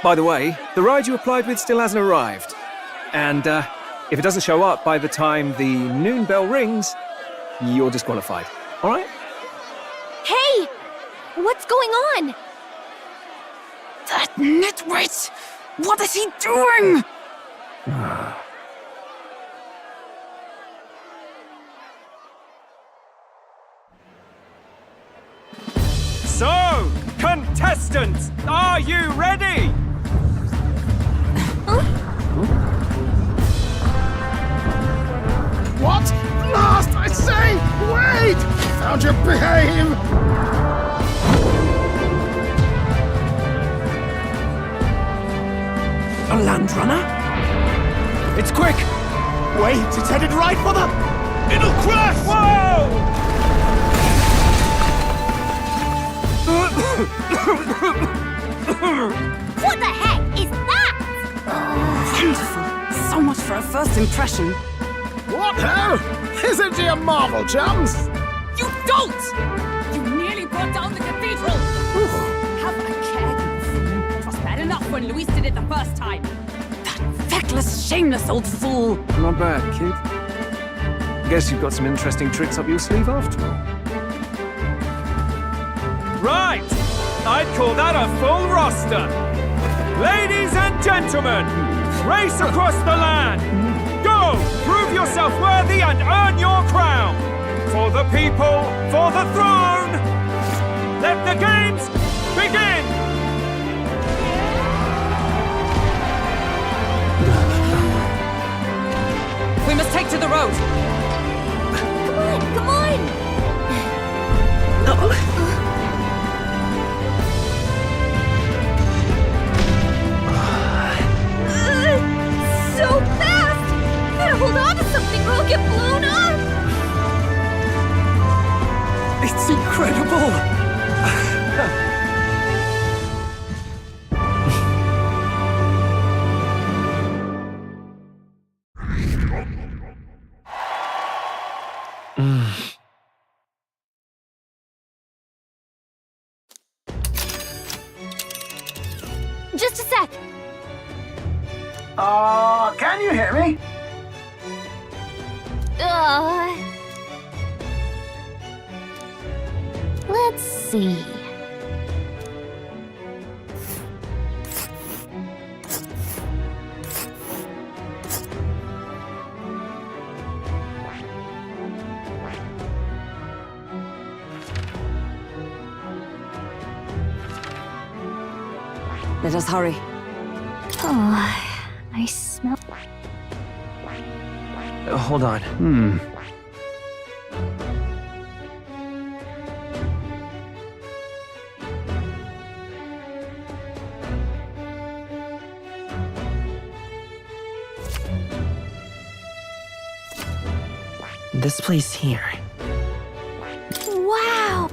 By the way, the ride you applied with still hasn't arrived. And if it doesn't show up by the time the noon bell rings, you're disqualified. All right? Hey! What's going on? That nitwit! What is he doing? So, contestants, are you ready? What? Last, I say! Wait! Found your behave! A land runner? It's quick! Wait, it's headed right for the... It'll crash! Whoa! What the heck is that? Wonderful. So much for a first impression. What hell? Isn't he a marvel, chums? You dolt! You nearly brought down the cathedral! Have a care, you fool. It was bad enough when Luis did it the first time. That feckless, shameless old fool. Not bad, kid. Guess you've got some interesting tricks up your sleeve after all. Right! I'd call that a full roster. Ladies and gentlemen, race across the land. Go! Prove yourself worthy and earn your crown. For the people, for the throne. Let the games begin! We must take to the road. Come on, come on! So fast! Gotta hold on to something or I'll get blown up! It's incredible! Just a sec. Can you hear me? Let's see. Let us hurry. Oh, I smell... Hold on. This place here. Wow!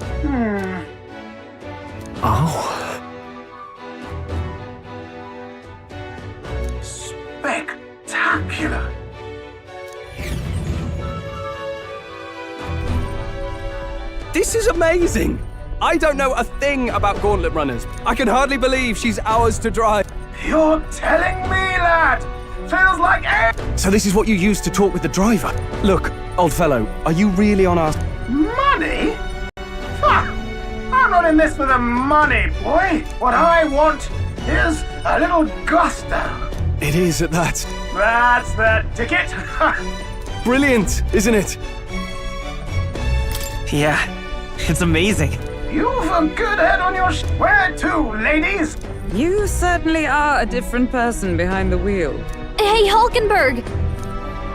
Oh. Spectacular! This is amazing! I don't know a thing about gauntlet runners. I can hardly believe she's ours to drive. You're telling me, lad! Feels like So this is what you use to talk with the driver? Look, old fellow, are you really on our... money? Ha! I'm not in this for the money, boy. What I want is a little gusto. It is at that. That's the ticket. Brilliant, isn't it? Yeah, it's amazing. You've a good head on your Where to, ladies? You certainly are a different person behind the wheel. Hey, Hulkenberg!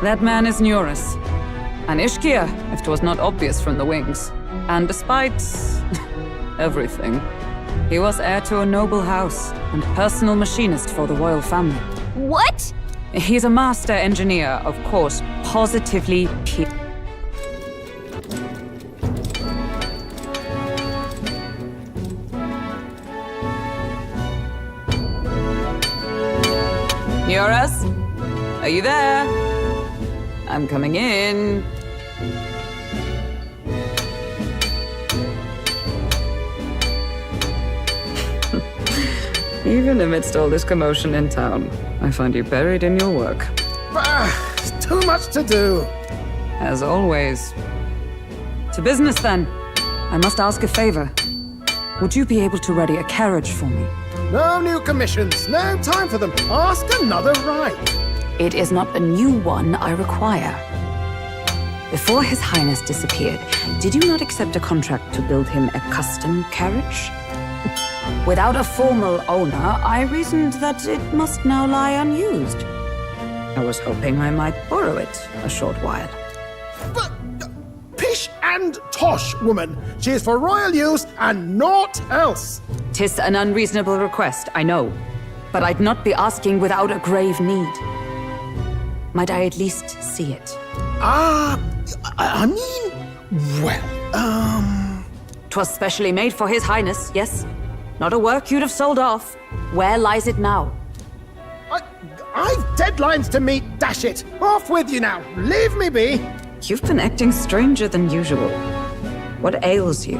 That man is Nuris. An Ishkia, if 'twas not obvious from the wings. And despite everything, he was heir to a noble house and personal machinist for the royal family. What? He's a master engineer, of course, positively Nuris? Are you there? I'm coming in. Even amidst all this commotion in town, I find you buried in your work. Too much to do. As always. To business, then. I must ask a favor. Would you be able to ready a carriage for me? No new commissions. No time for them. Ask another right. It is not a new one I require. Before His Highness disappeared, did you not accept a contract to build him a custom carriage? Without a formal owner, I reasoned that it must now lie unused. I was hoping I might borrow it a short while. But pish and tosh, woman. She is for royal use and naught else. 'Tis an unreasonable request, I know. But I'd not be asking without a grave need. Might I at least see it? I mean, well, 'Twas specially made for His Highness, yes? Not a work you'd have sold off. Where lies it now? I've deadlines to meet, dash it. Off with you now. Leave me be. You've been acting stranger than usual. What ails you?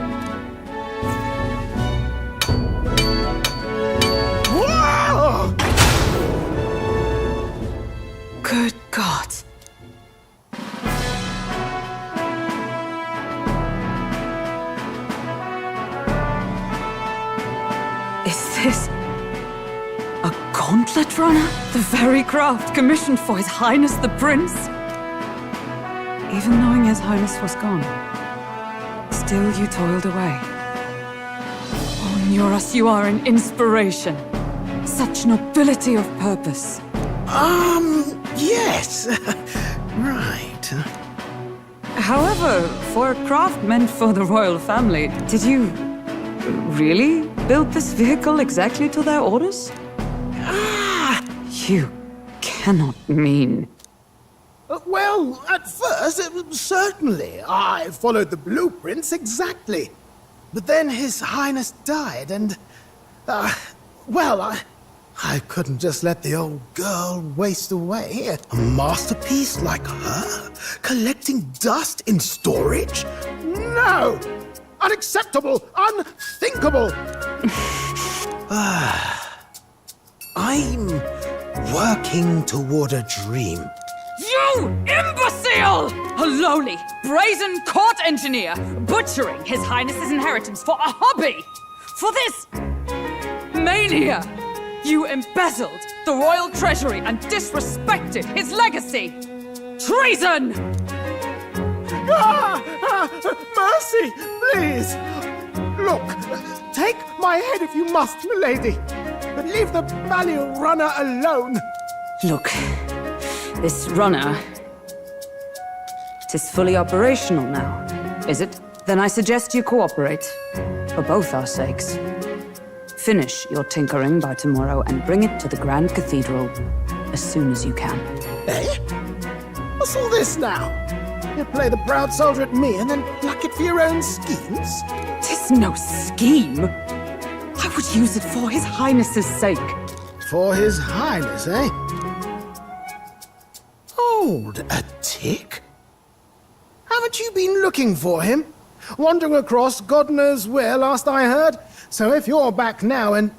Whoa! Good God. Is this a gauntlet runner? The very craft commissioned for His Highness the Prince? Even knowing His Highness was gone, still you toiled away. Oh, Nuris, you are an inspiration. Such nobility of purpose. Yes. Right. However, for a craft meant for the royal family, did you really build this vehicle exactly to their orders? You cannot mean... Well, at first, certainly. I followed the blueprints exactly. But then His Highness died, and... I couldn't just let the old girl waste away. A masterpiece like her? Collecting dust in storage? No! Unacceptable! Unthinkable! I'm working toward a dream. You imbecile! A lowly, brazen court engineer, butchering His Highness's inheritance for a hobby! For this mania! You embezzled the royal treasury and disrespected his legacy! Treason! Mercy, please! Look, take my head if you must, milady, but leave the Balliol runner alone. Look, this runner... Tis fully operational now, is it? Then I suggest you cooperate, for both our sakes. Finish your tinkering by tomorrow and bring it to the Grand Cathedral as soon as you can. Eh? What's all this now? You play the proud soldier at me and then pluck it for your own schemes? 'Tis no scheme. I would use it for His Highness's sake. For His Highness, eh? Hold a tick. Haven't you been looking for him? Wandering across God knows where, last I heard. So if you're back now and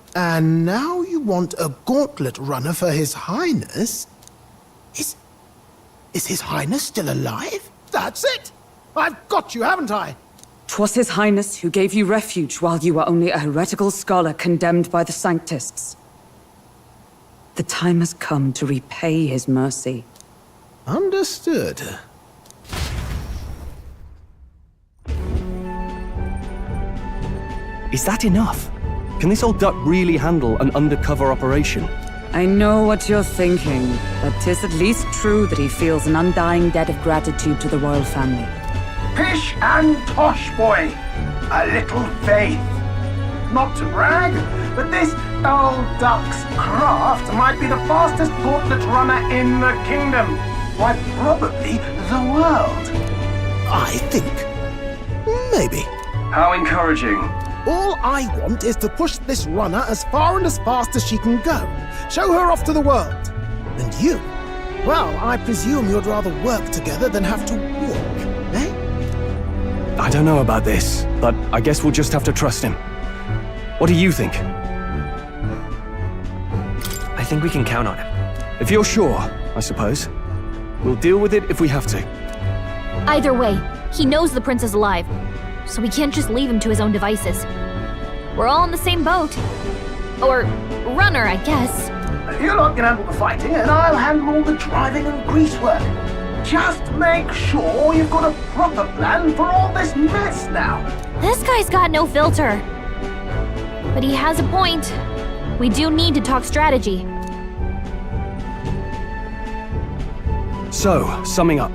now you want a gauntlet runner for His Highness? Is His Highness still alive? That's it! I've got you, haven't I? 'Twas His Highness who gave you refuge while you were only a heretical scholar condemned by the Sanctists. The time has come to repay his mercy. Understood. Is that enough? Can this old duck really handle an undercover operation? I know what you're thinking, but 'tis at least true that he feels an undying debt of gratitude to the royal family. Pish and tosh, boy. A little faith. Not to brag, but this old duck's craft might be the fastest gauntlet runner in the kingdom. Why, probably the world. I think. Maybe. How encouraging. All I want is to push this runner as far and as fast as she can go. Show her off to the world. And you? Well, I presume you'd rather work together than have to walk, eh? I don't know about this, but I guess we'll just have to trust him. What do you think? I think we can count on him. If you're sure, I suppose. We'll deal with it if we have to. Either way, he knows the prince is alive, so we can't just leave him to his own devices. We're all in the same boat. Or runner, I guess. You lot can handle the fighting, and I'll handle all the driving and greasework. Just make sure you've got a proper plan for all this mess now. This guy's got no filter. But he has a point. We do need to talk strategy. So, summing up.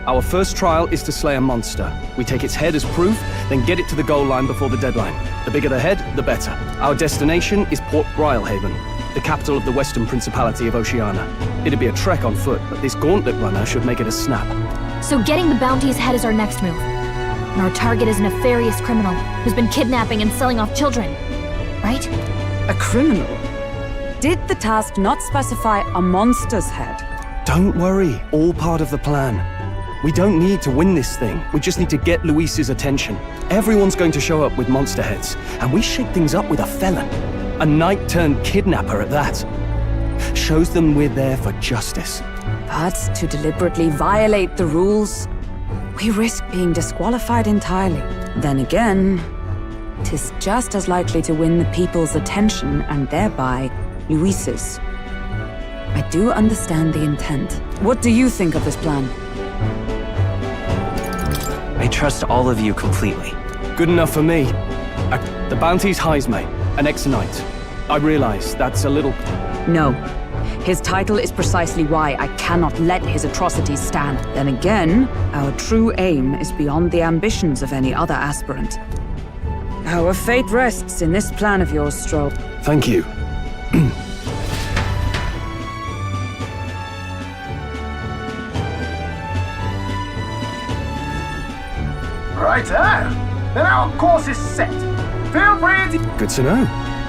Our first trial is to slay a monster. We take its head as proof, then get it to the goal line before the deadline. The bigger the head, the better. Our destination is Port Brilehaven, the capital of the Western Principality of Oceania. It'd be a trek on foot, but this gauntlet runner should make it a snap. So getting the bounty's head is our next move. And our target is a nefarious criminal who's been kidnapping and selling off children. Right? A criminal? Did the task not specify a monster's head? Don't worry, all part of the plan. We don't need to win this thing. We just need to get Luis's attention. Everyone's going to show up with monster heads, and we shake things up with a felon. A knight-turned-kidnapper at that. Shows them we're there for justice. But to deliberately violate the rules, we risk being disqualified entirely. Then again, 'tis just as likely to win the people's attention and thereby Luis's. I do understand the intent. What do you think of this plan? I trust all of you completely. Good enough for me. The bounty's Heisme, an ex-knight. I realize that's a little... No. His title is precisely why I cannot let his atrocities stand. Then again, our true aim is beyond the ambitions of any other aspirant. Our fate rests in this plan of yours, Stroll. Thank you. Righto. Then our course is set. Feel free to... Good to know.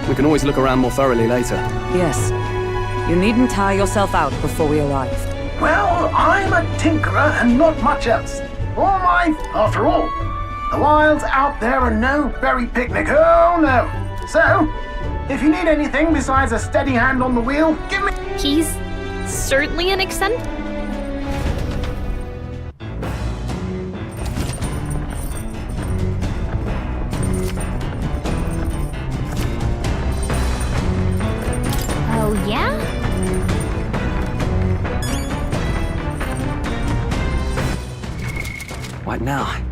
We can always look around more thoroughly later. Yes. You needn't tire yourself out before we arrive. Well, I'm a tinkerer and not much else. All mine, after all. The wilds out there are no berry picnic, oh no. So, if you need anything besides a steady hand on the wheel, give me... He's certainly an eccentric. Oh, yeah? What now?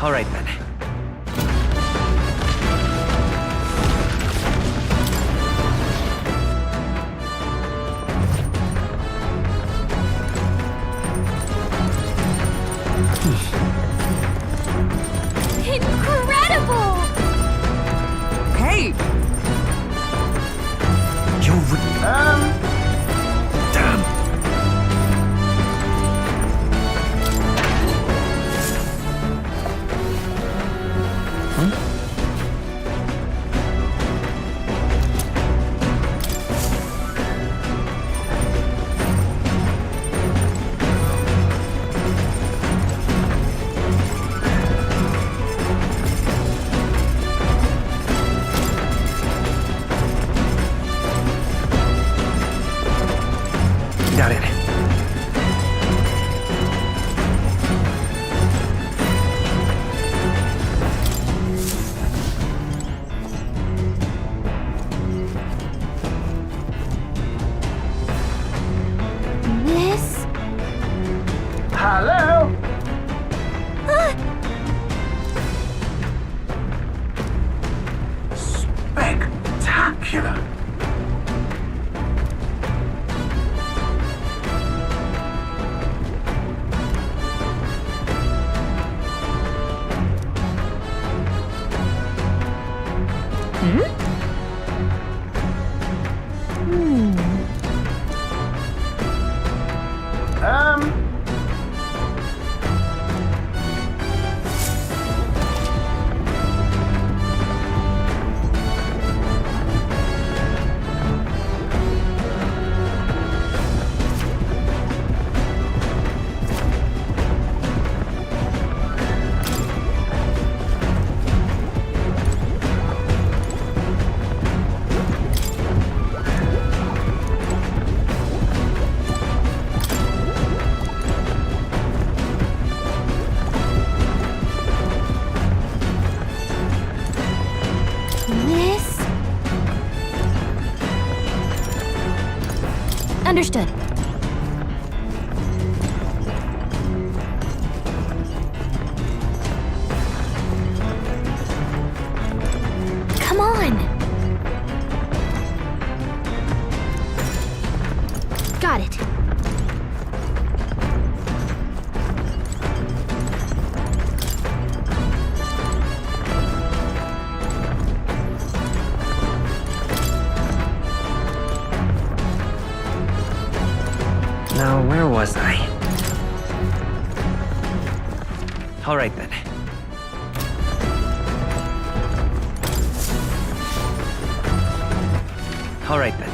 All right, then. Incredible! Hey! Damn. Got it. This? Hello? Spectacular. This? Understood. Come on! Got it. Now, where was I? All right, then. All right, then.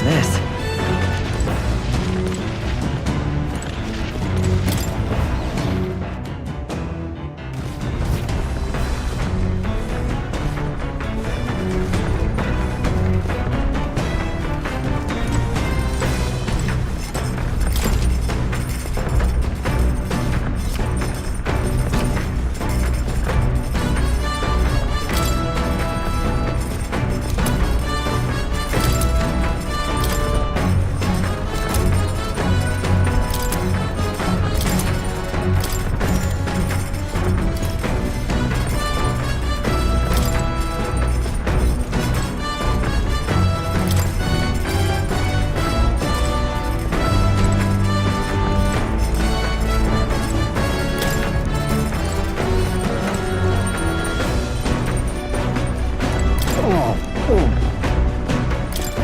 this?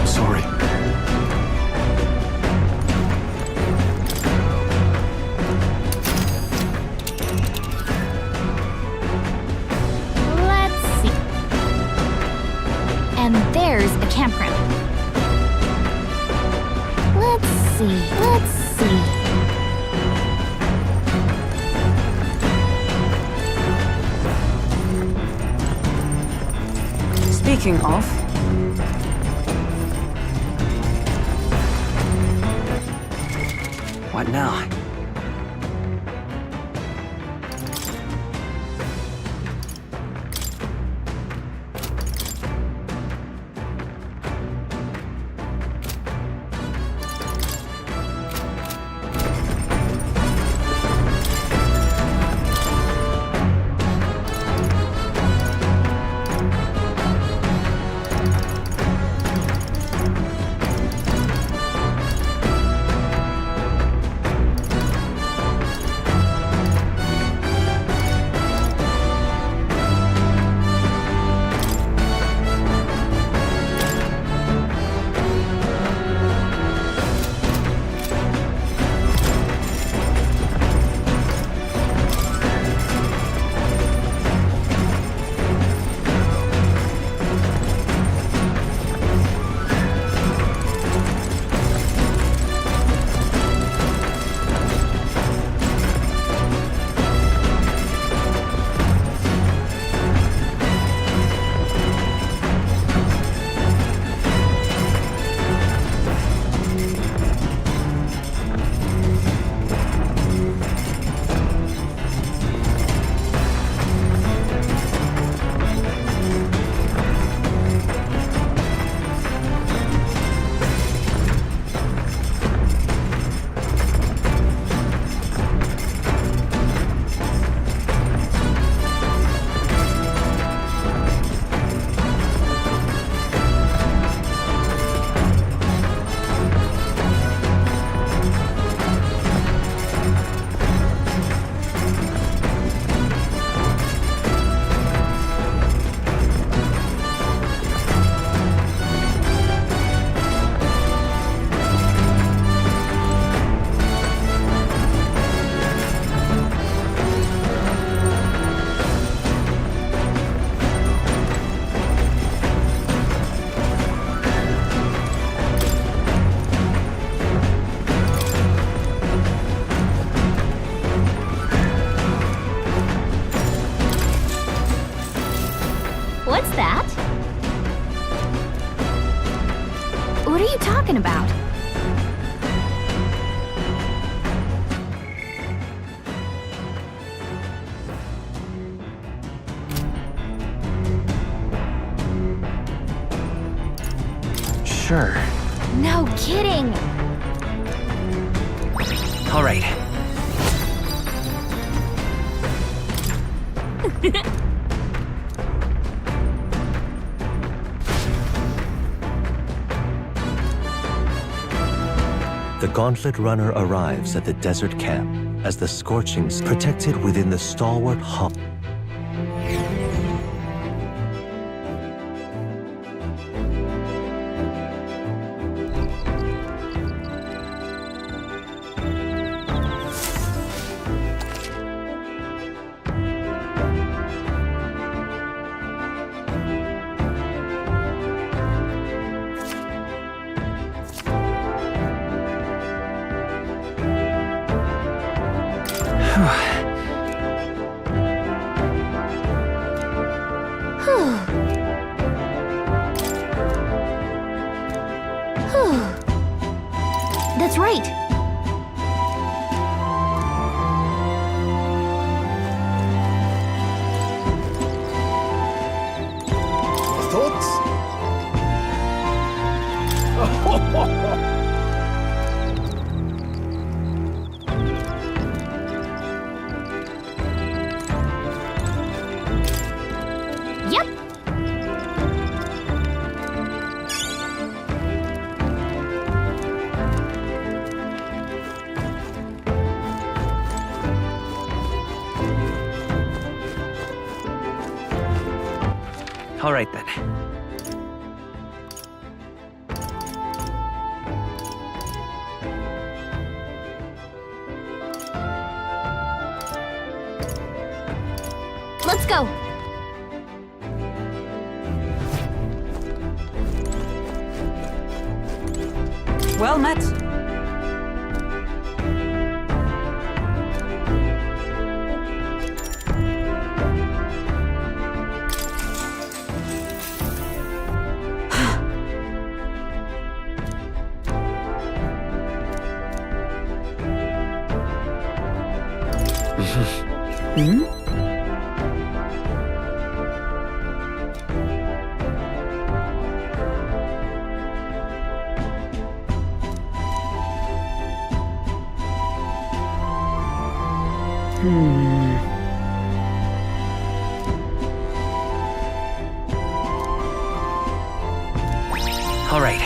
Sorry. Let's see. And there's a campground. Let's see. Speaking of, What now? What's that? What are you talking about? Sure. No kidding! All right. The Gauntlet Runner arrives at the desert camp as the Scorchings protected within the stalwart hall. That's right. Thoughts? Yep. All right then. Let's go. Well met. Hmm? All right.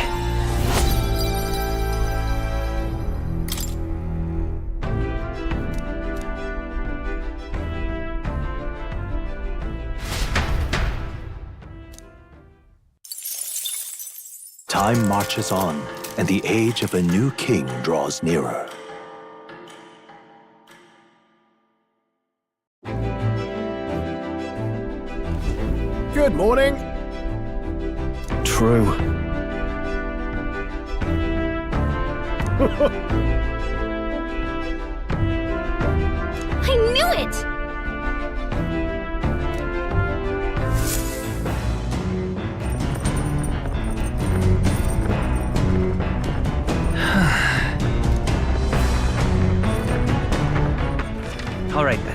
Time marches on, and the age of a new king draws nearer. Good morning. True. I knew it! All right then.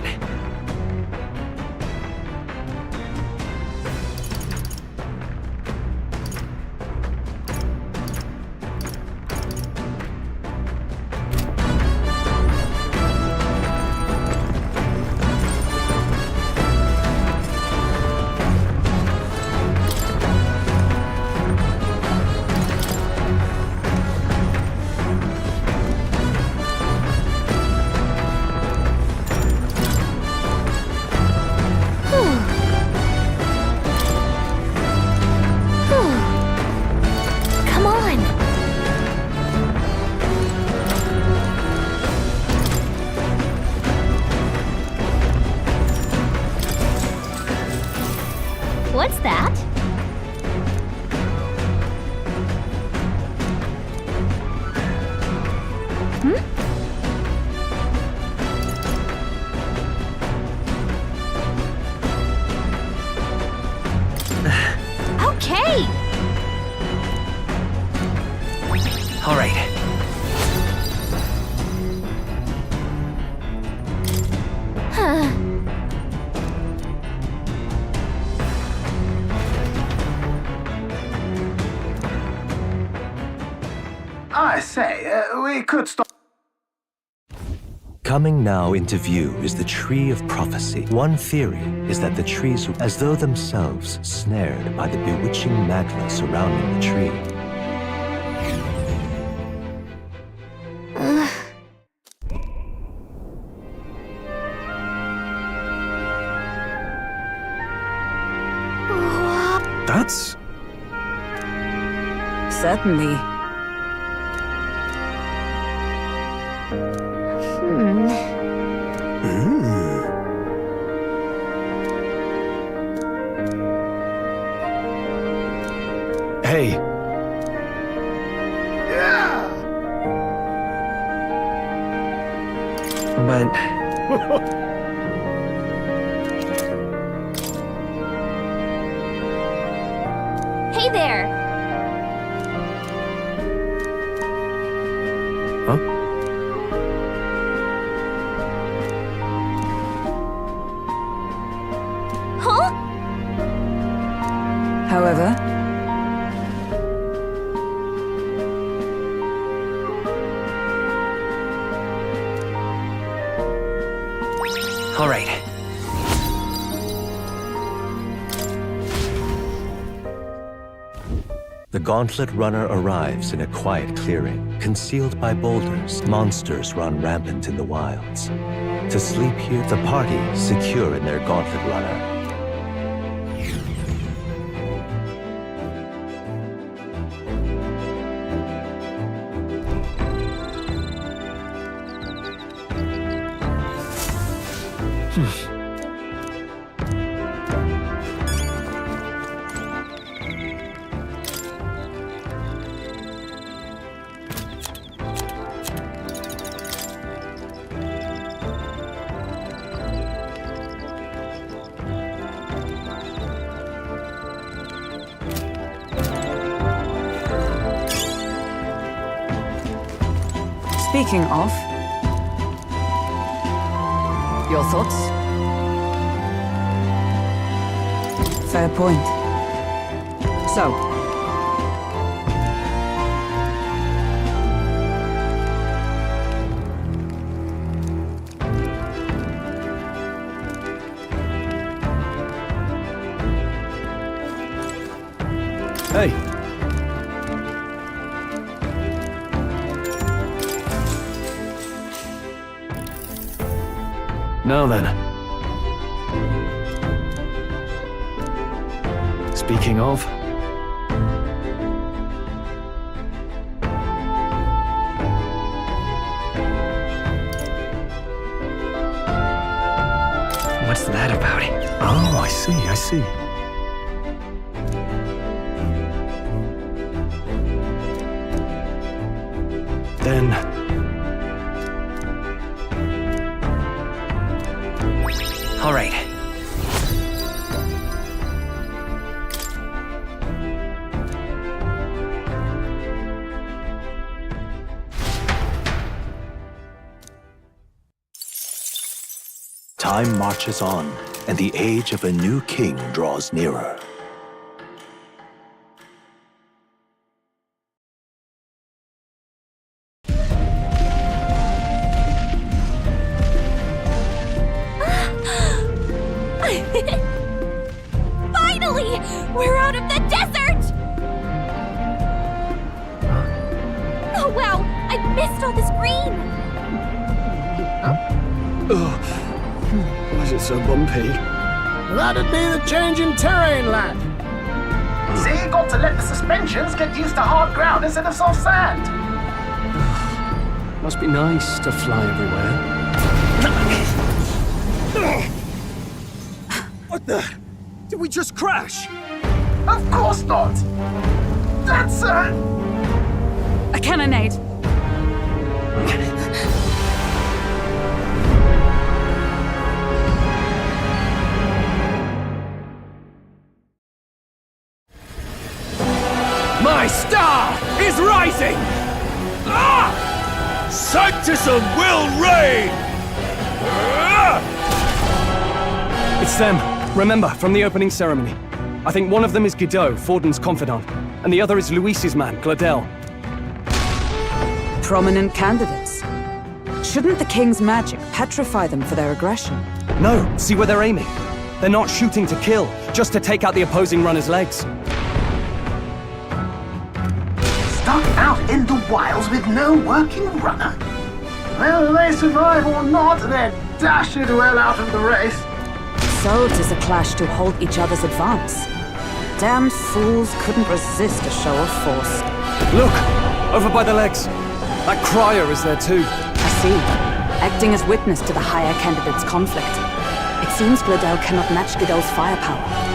Come on. What's that? Okay. All right. Huh. I say, we could stop. Coming now into view is the Tree of Prophecy. One theory is that the trees, as though themselves snared by the bewitching madness surrounding the tree. That's... Certainly. Hey, But Hey there! Huh? Huh? However, All right. The Gauntlet Runner arrives in a quiet clearing. Concealed by boulders, monsters run rampant in the wilds. To sleep here, the party, secure in their Gauntlet Runner. speaking of, your thoughts? Fair point. So, hey. Now then. Speaking of... What's that about? Oh, I see. Then... All right. Time marches on, and the age of a new king draws nearer. Finally! We're out of the desert! Oh wow, I missed all this green! Why is it so bumpy? That'd be the change in terrain, lad. See, you got to let the suspensions get used to hard ground instead of soft sand. Must be nice to fly everywhere. What the? Did we just crash? Of course not. That's a cannonade. My star is rising! Ah! Sanctism will reign! Ah! It's them. Remember, from the opening ceremony. I think one of them is Guido, Forden's confidant, and the other is Luis's man, Gladel. Prominent candidates. Shouldn't the king's magic petrify them for their aggression? No, see where they're aiming. They're not shooting to kill, just to take out the opposing runner's legs. stuck out in the wilds with no working runner. Whether they survive or not, they're dashed well out of the race. So 'tis a clash to hold each other's advance. Damned fools couldn't resist a show of force. Look! Over by the legs. That crier is there too. I see. Acting as witness to the higher candidate's conflict. It seems Gladel cannot match Guido's firepower.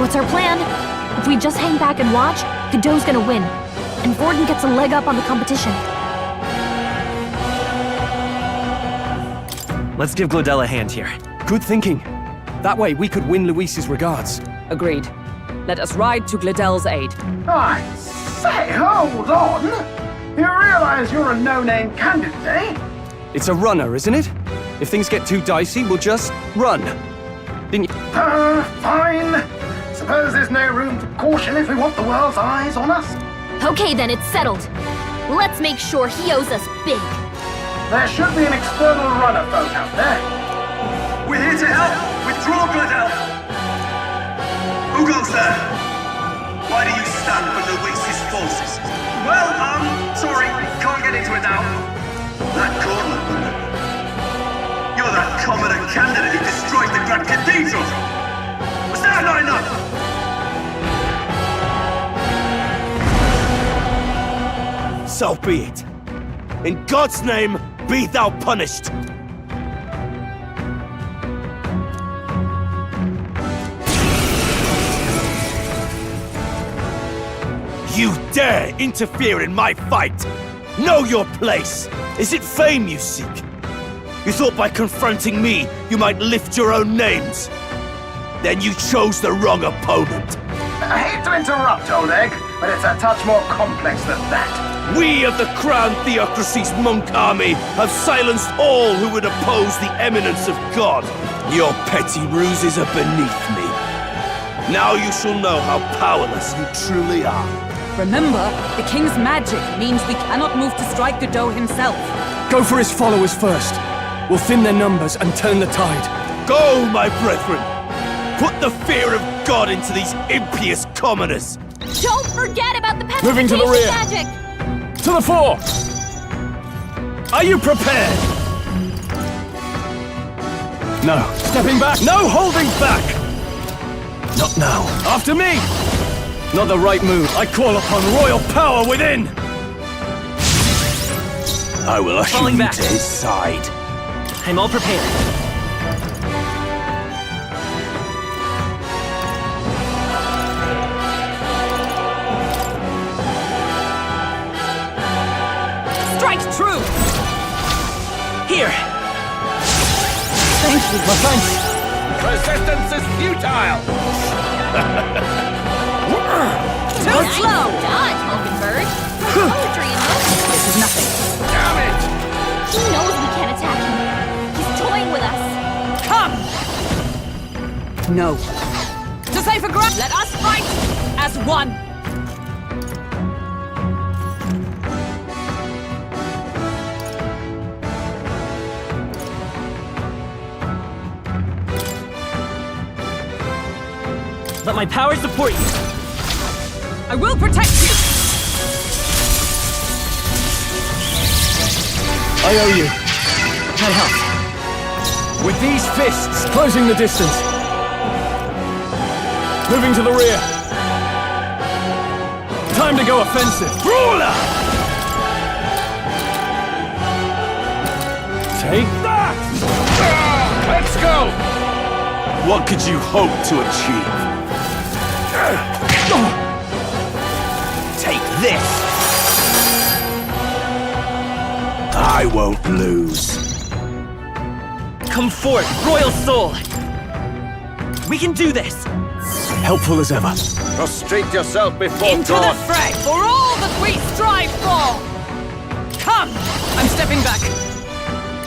What's our plan? If we just hang back and watch, Godot's gonna win. and Vorden gets a leg up on the competition. Let's give Glodell a hand here. Good thinking. That way we could win Luis's regards. Agreed. Let us ride to Glodell's aid. I say, hold on! You realize you're a no-name candidate, eh? It's a runner, isn't it? If things get too dicey, we'll just run. Didn't you? Fine. Suppose there's no room for caution if we want the world's eyes on us. Okay then, it's settled. Let's make sure he owes us big. There should be an external runner boat out there. We're here to help! Withdraw, Glodell! Who goes there? Why do you stand for Luis's forces? Well, sorry, can't get into it now. That corner runner. You're that commoner candidate who destroyed the Grand Cathedral! Was that not enough? So be it. In God's name, be thou punished! You dare interfere in my fight! Know your place! Is it fame you seek? You thought by confronting me, you might lift your own names? Then you chose the wrong opponent. I hate to interrupt, old egg, but it's a touch more complex than that. We of the Crown Theocracy's monk army have silenced all who would oppose the eminence of God. Your petty ruses are beneath me. Now you shall know how powerless you truly are. Remember, the king's magic means we cannot move to strike Godot himself. Go for his followers first. We'll thin their numbers and turn the tide. Go, my brethren! Put the fear of God into these impious commoners! Don't forget about the Moving to the rear. magic! To the fore! Are you prepared? No. Stepping back! No holding back! Not now. After me! Not the right move. I call upon royal power within! I will usher Falling you back. to his side. I'm all prepared. Strike true! Here! Thank you. My thanks. Resistance is futile! Too slow! Dodge, Mockingbird. Poetry and motion. This is nothing. Damn it! He knows we can't attack him. He's toying with us. Come! No. To safer ground, let us fight as one! Let my power support you. I will protect you! I owe you. That helps. With these fists, closing the distance. Moving to the rear. Time to go offensive. Brawler! Take that! Let's go! What could you hope to achieve? Take this! I won't lose. Come forth, Royal Soul! We can do this! Helpful as ever. Prostrate yourself before Into God. the fray for all that we strive for! Come! I'm stepping back.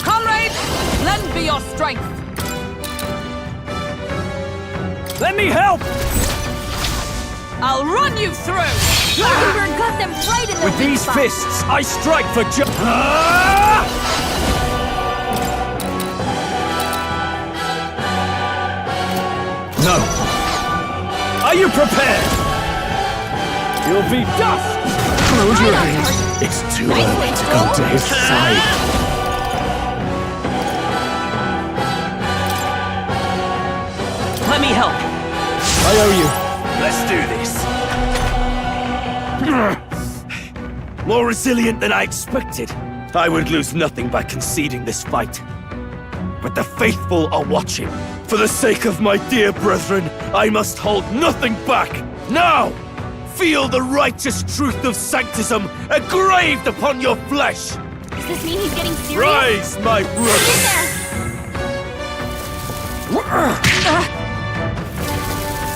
Comrade, lend me your strength. Let me help! I'll run you through! Mockingbird got them right in the With weak these spot. fists, I strike for No. Are you prepared? You'll be dust! Close your eyes. It's too early to go to his side. Let me help. I owe you. Let's do this. More resilient than I expected. I would lose nothing by conceding this fight. But the faithful are watching. For the sake of my dear brethren, I must hold nothing back. Now! Feel the righteous truth of sanctism engraved upon your flesh! Does this mean he's getting serious? Rise, my brother!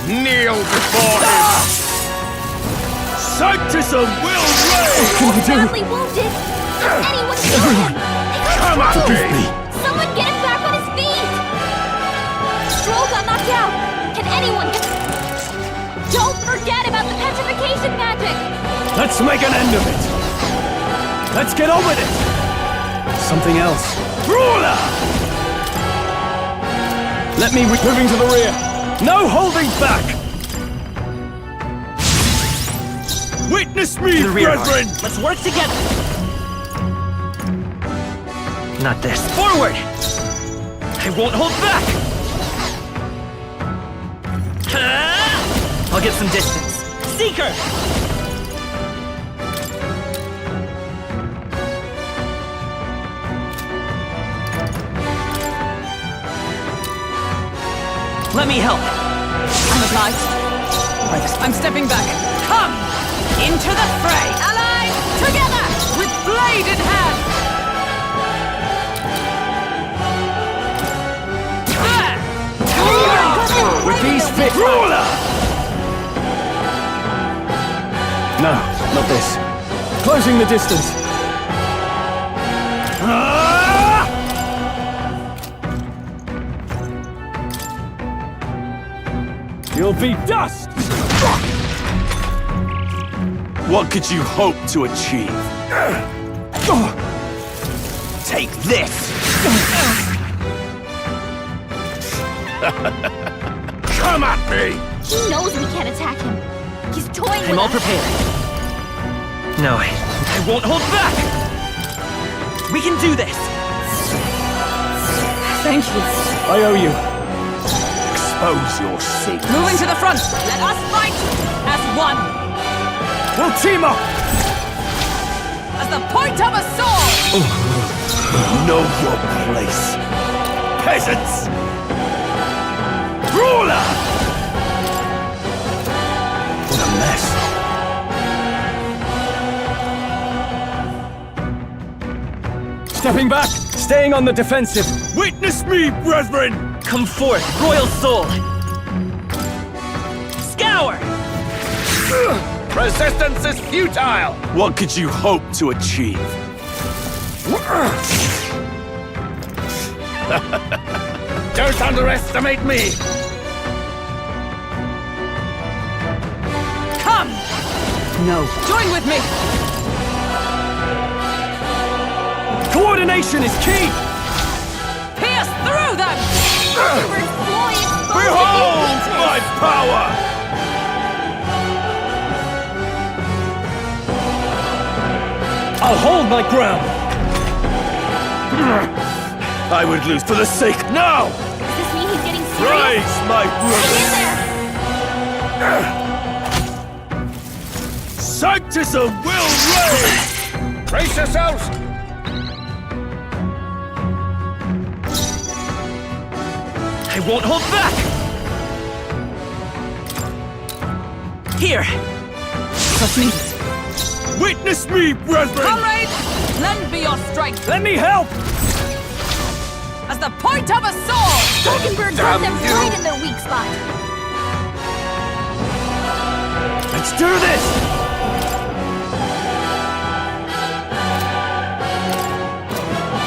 Kneel before him! Sanctism will reign! He's badly wounded! Anyone kill him! Come at me! Someone get him back on his feet! Stroll got knocked out! Can anyone get... Don't forget about the petrification magic! Let's make an end of it! Let's get on with it! Something else. Ruler! Let me moving to the rear! No holding back! Witness me, the rear, brethren! Let's work together! Not this. Forward! I won't hold back! I'll get some distance. Seeker! Let me help. I'm obliged. I'm stepping back. Come! Into the fray! Allies! Together! With blade in hand! There! With these fit... Ruler! No, not this. Closing the distance. You'll be dust! What could you hope to achieve? Take this! Come at me! He knows we can't attack him. He's toying with I'm all us. prepared. No, I won't hold back! We can do this! Thank you. I owe you. Expose your secrets. Moving to the front. Let us fight as one. We'll team up! As the point of a sword. Know your place. Peasants! Ruler! What a mess. Stepping back, staying on the defensive. Witness me, brethren! Come forth, royal soul! Scour! Resistance is futile! What could you hope to achieve? Don't underestimate me! Come! No. Join with me! Coordination is key! Pierce through them! Behold my power! I'll hold my ground! I would lose for the sake now! Does this mean he's getting serious? Rise, my brother! Sanctism will reign! Brace yourselves! I won't hold back! Here! Trust me. Witness me, brethren! Comrades, lend me your strength. Let me help! As the point of a sword! Falkenberg got them right in their weak spot. Let's do this!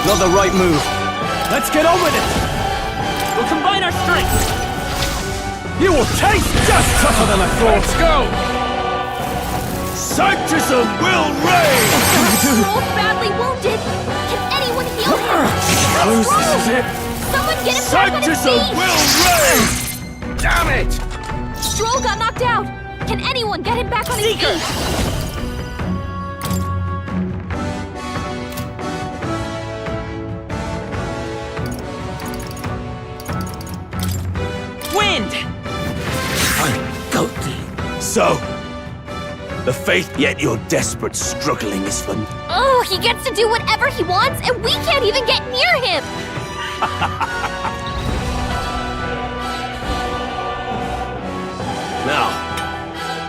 Not the right move. Let's get on with it! We'll combine our strength! You will taste just tougher than I thought! Let's go! Sanctism will reign! Stroll's badly wounded. Can anyone heal him? Close, this is it! Someone get him back on his Sanctism feet! will reign! Damn it! Stroll got knocked out. Can anyone get him back on his feet? Wind! So, the faith yet your desperate struggling is for... Oh, he gets to do whatever he wants, and we can't even get near him! Now,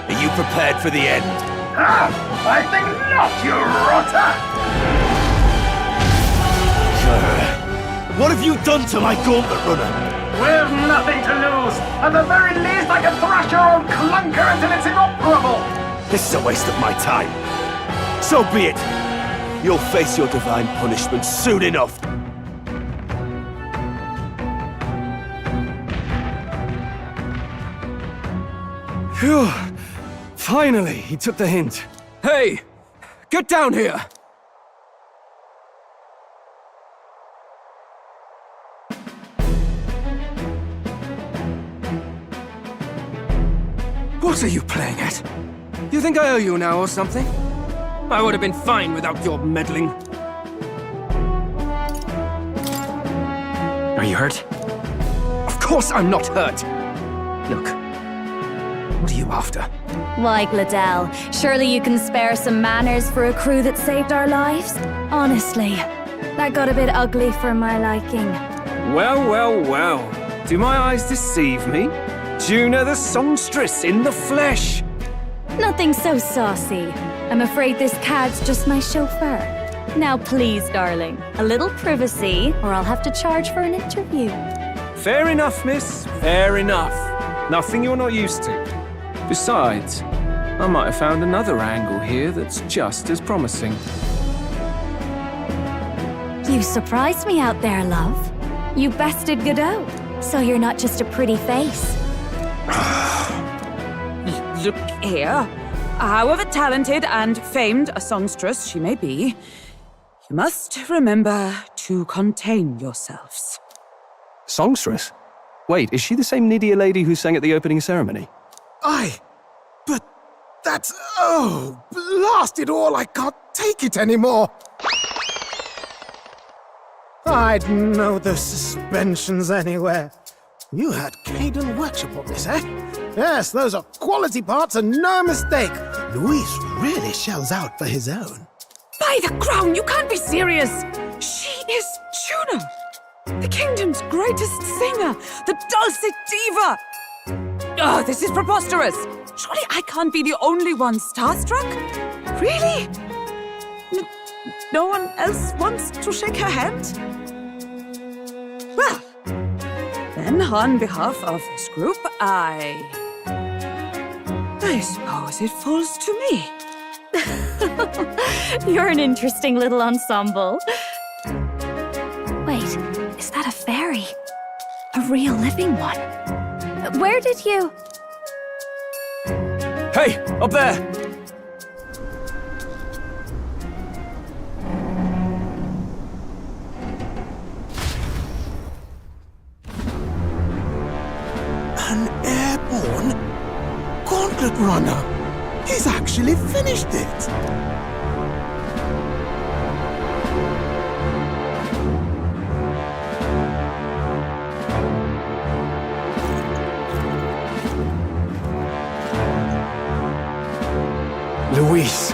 are you prepared for the end? Ah, I think not, you rotter! What have you done to my gauntlet runner? We've nothing to lose. At the very least, I can thrash your old clunker until it's inoperable. This is a waste of my time. So be it. You'll face your divine punishment soon enough. Phew. Finally, he took the hint. Hey! Get down here! What are you playing at? You think I owe you now or something? I would have been fine without your meddling. Are you hurt? Of course I'm not hurt! Look, what are you after? Why, Gladell, surely you can spare some manners for a crew that saved our lives? Honestly, that got a bit ugly for my liking. Well, well, well. Do my eyes deceive me? Juna the songstress in the flesh! Nothing so saucy. I'm afraid this cad's just my chauffeur. Now please, darling, a little privacy, or I'll have to charge for an interview. Fair enough, miss. Fair enough. Nothing you're not used to. Besides, I might have found another angle here that's just as promising. You surprised me out there, love. You bested Godot, so you're not just a pretty face. Look here. However talented and famed a songstress she may be, you must remember to contain yourselves. Songstress? Wait, is she the same Nydia lady who sang at the opening ceremony? Aye, but that's... Oh, blast it all, I can't take it anymore. I'd know the suspensions anywhere. You had Caden workshop on this, eh? Yes, those are quality parts and no mistake. Luis really shells out for his own. By the crown, you can't be serious! She is Juna, the kingdom's greatest singer, the dulcet diva! Oh, this is preposterous! Surely I can't be the only one starstruck? Really? No one else wants to shake her hand? Well, then on behalf of this group, I suppose it falls to me. You're an interesting little ensemble. Wait, is that a fairy? A real living one? Where did you... Hey, up there! An airborne gauntlet runner. He's actually finished it. Luis.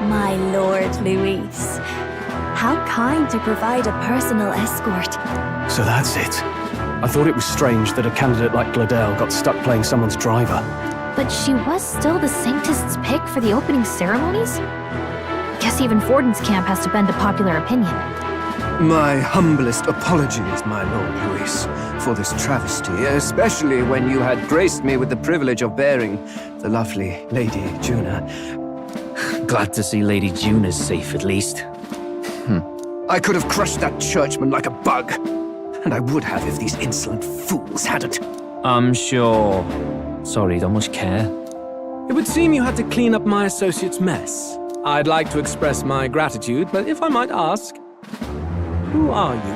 My lord, Luis. How kind to provide a personal escort. So that's it. I thought it was strange that a candidate like Gladell got stuck playing someone's driver. But she was still the Sanctist's pick for the opening ceremonies? Guess even Forden's camp has to bend to popular opinion. My humblest apologies, my Lord Luis, for this travesty, especially when you had graced me with the privilege of bearing the lovely Lady Juna. Glad to see Lady Juna's safe, at least. I could have crushed that churchman like a bug. And I would have if these insolent fools hadn't. I'm sure. Sorry, don't much care. It would seem you had to clean up my associate's mess. I'd like to express my gratitude, but if I might ask, who are you?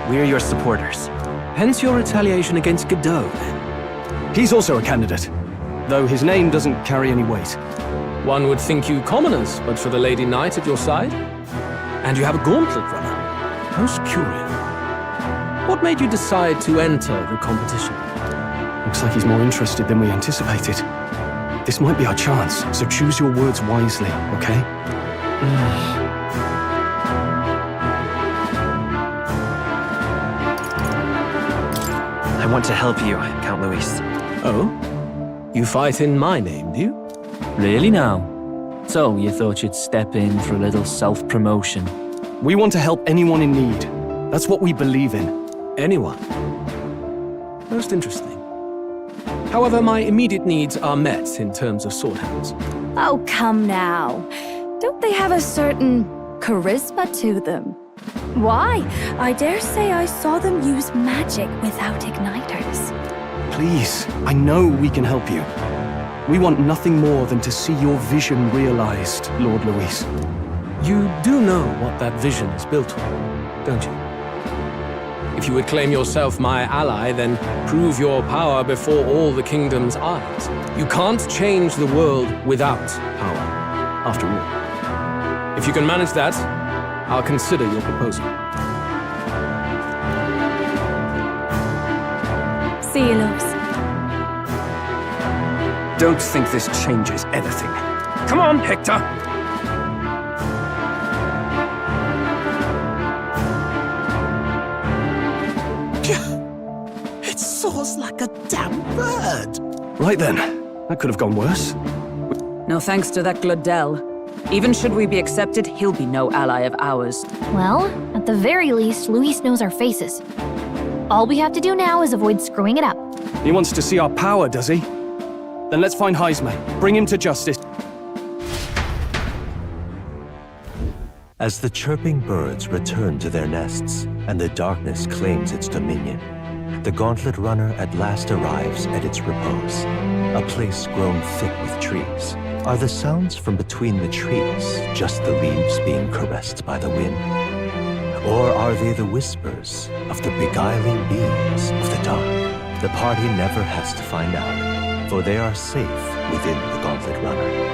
We're your supporters. Hence your retaliation against Godot, then? He's also a candidate, though his name doesn't carry any weight. One would think you commoners, but for the Lady Knight at your side. And you have a gauntlet runner. Most curious. What made you decide to enter the competition? Looks like he's more interested than we anticipated. This might be our chance, so choose your words wisely, okay? want to help you, Count Luis. Oh? You fight in my name, do you? Really now? So, you thought you'd step in for a little self-promotion? We want to help anyone in need. That's what we believe in. Anyone? Most interesting. However, my immediate needs are met in terms of swordhands. Oh, come now. Don't they have a certain charisma to them? Why? I dare say I saw them use magic without igniters. Please, I know we can help you. We want nothing more than to see your vision realized, Lord Luis. You do know what that vision is built on, don't you? If you would claim yourself my ally, then prove your power before all the kingdom's eyes. You can't change the world without power, after all. If you can manage that, I'll consider your proposal. See you, loves. Don't think this changes anything. Come on, Hector! It soars like a damn bird. Right then, that could have gone worse. No thanks to that Glodell. Even should we be accepted, he'll be no ally of ours. Well, at the very least, Luis knows our faces. All we have to do now is avoid screwing it up. He wants to see our power, does he? Then let's find Heisman. Bring him to justice. As the chirping birds return to their nests and the darkness claims its dominion, the Gauntlet Runner at last arrives at its repose, a place grown thick with trees. Are the sounds from between the trees just the leaves being caressed by the wind? Or are they the whispers of the beguiling beams of the dark? The party never has to find out, for they are safe within the Gauntlet Runner.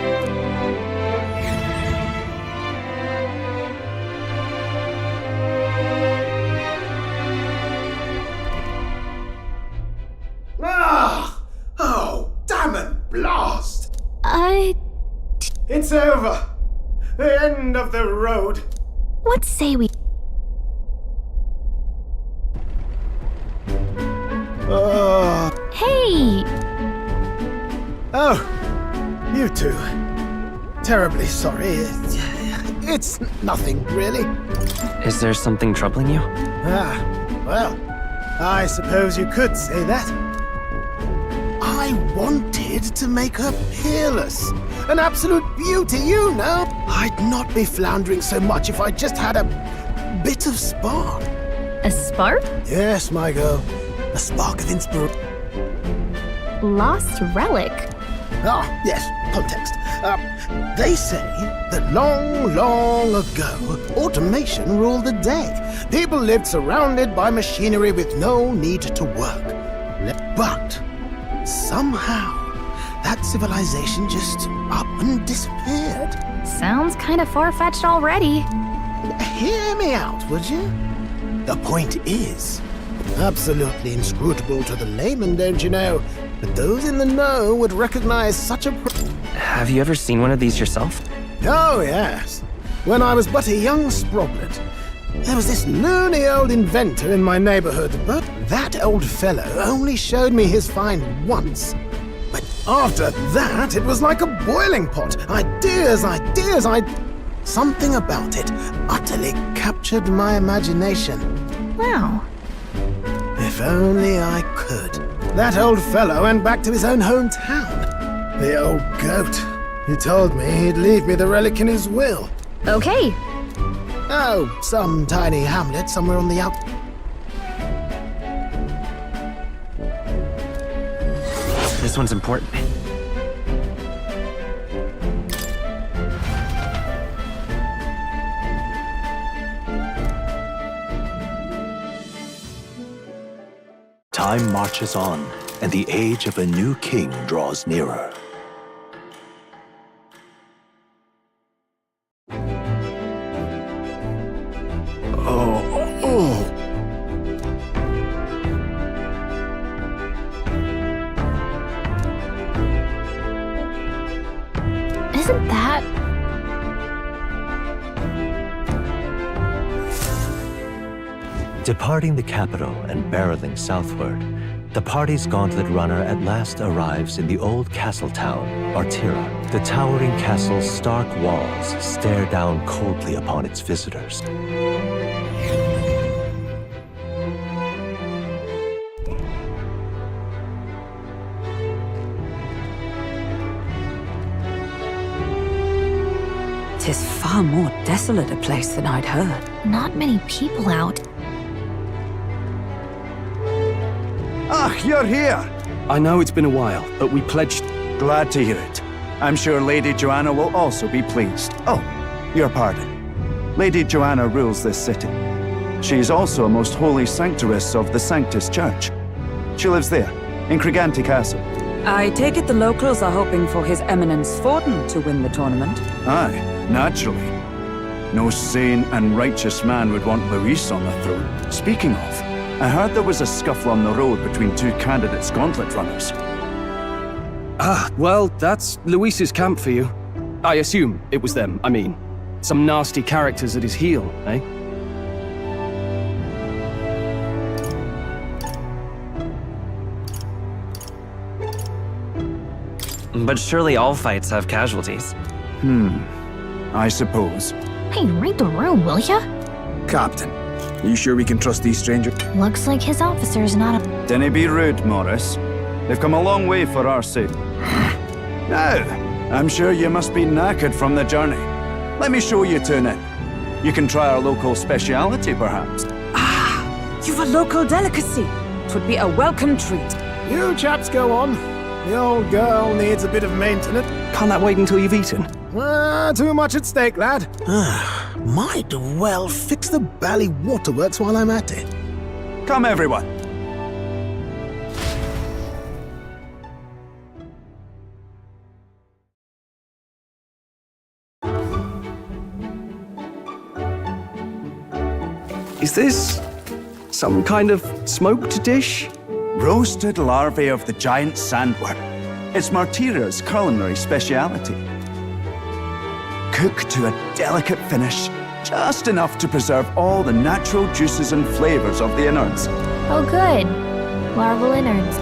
Oh, damn it, blast! It's over. The end of the road. What say we... Hey! Oh, you two. Terribly sorry. It's nothing, really. Is there something troubling you? Well, I suppose you could say that. I wanted to make her peerless. An absolute beauty, you know. I'd not be floundering so much if I just had a bit of spark. A spark? Yes, my girl. A spark of inspiration. Lost relic? Ah, yes, context. They say that long, long ago, automation ruled the day. People lived surrounded by machinery with no need to work. But somehow, that civilization just up and disappeared. Sounds kind of far-fetched already. Hear me out, would you? The point is, absolutely inscrutable to the layman, don't you know? But those in the know would recognize such a... Have you ever seen one of these yourself? Oh, yes. When I was but a young sproglet, there was this loony old inventor in my neighborhood, but that old fellow only showed me his find once. But after that, it was like a boiling pot. Ideas. Something about it utterly captured my imagination. Wow. If only I could. That old fellow went back to his own hometown. The old goat. He told me he'd leave me the relic in his will. Okay. Oh, some tiny hamlet somewhere on the out... This one's important. Time marches on, and the age of a new king draws nearer. Isn't that... Departing the capital and barreling southward, the party's gauntlet runner at last arrives in the old castle town, Artira. The towering castle's stark walls stare down coldly upon its visitors. Tis far more desolate a place than I'd heard. Not many people out. Ah, you're here! I know it's been a while, but we pledged... Glad to hear it. I'm sure Lady Joanna will also be pleased. Oh, your pardon. Lady Joanna rules this city. She is also a most holy sanctoress of the Sanctus Church. She lives there, in Criganti Castle. I take it the locals are hoping for His Eminence Forden to win the tournament. Aye, naturally. No sane and righteous man would want Luis on the throne. Speaking of, I heard there was a scuffle on the road between two candidates' gauntlet runners. Ah, well, that's Luis's camp for you. I assume it was them, I mean. Some nasty characters at his heel, eh? But surely all fights have casualties. I suppose. Hey, read the room, will ya? Captain, are you sure we can trust these strangers? Looks like his officer's not a... Dinna be rude, Morris. They've come a long way for our sake. Now, I'm sure you must be knackered from the journey. Let me show you to an inn. You can try our local speciality, perhaps. You've a local delicacy. 'Twould be a welcome treat. You chaps go on. The old girl needs a bit of maintenance. Can't that wait until you've eaten? Too much at stake, lad. Might well fix the bally waterworks while I'm at it. Come, everyone. Is this some kind of smoked dish? Roasted larvae of the giant sandworm. It's Martira's culinary speciality. Cooked to a delicate finish, just enough to preserve all the natural juices and flavors of the innards. Oh good. Larval innards.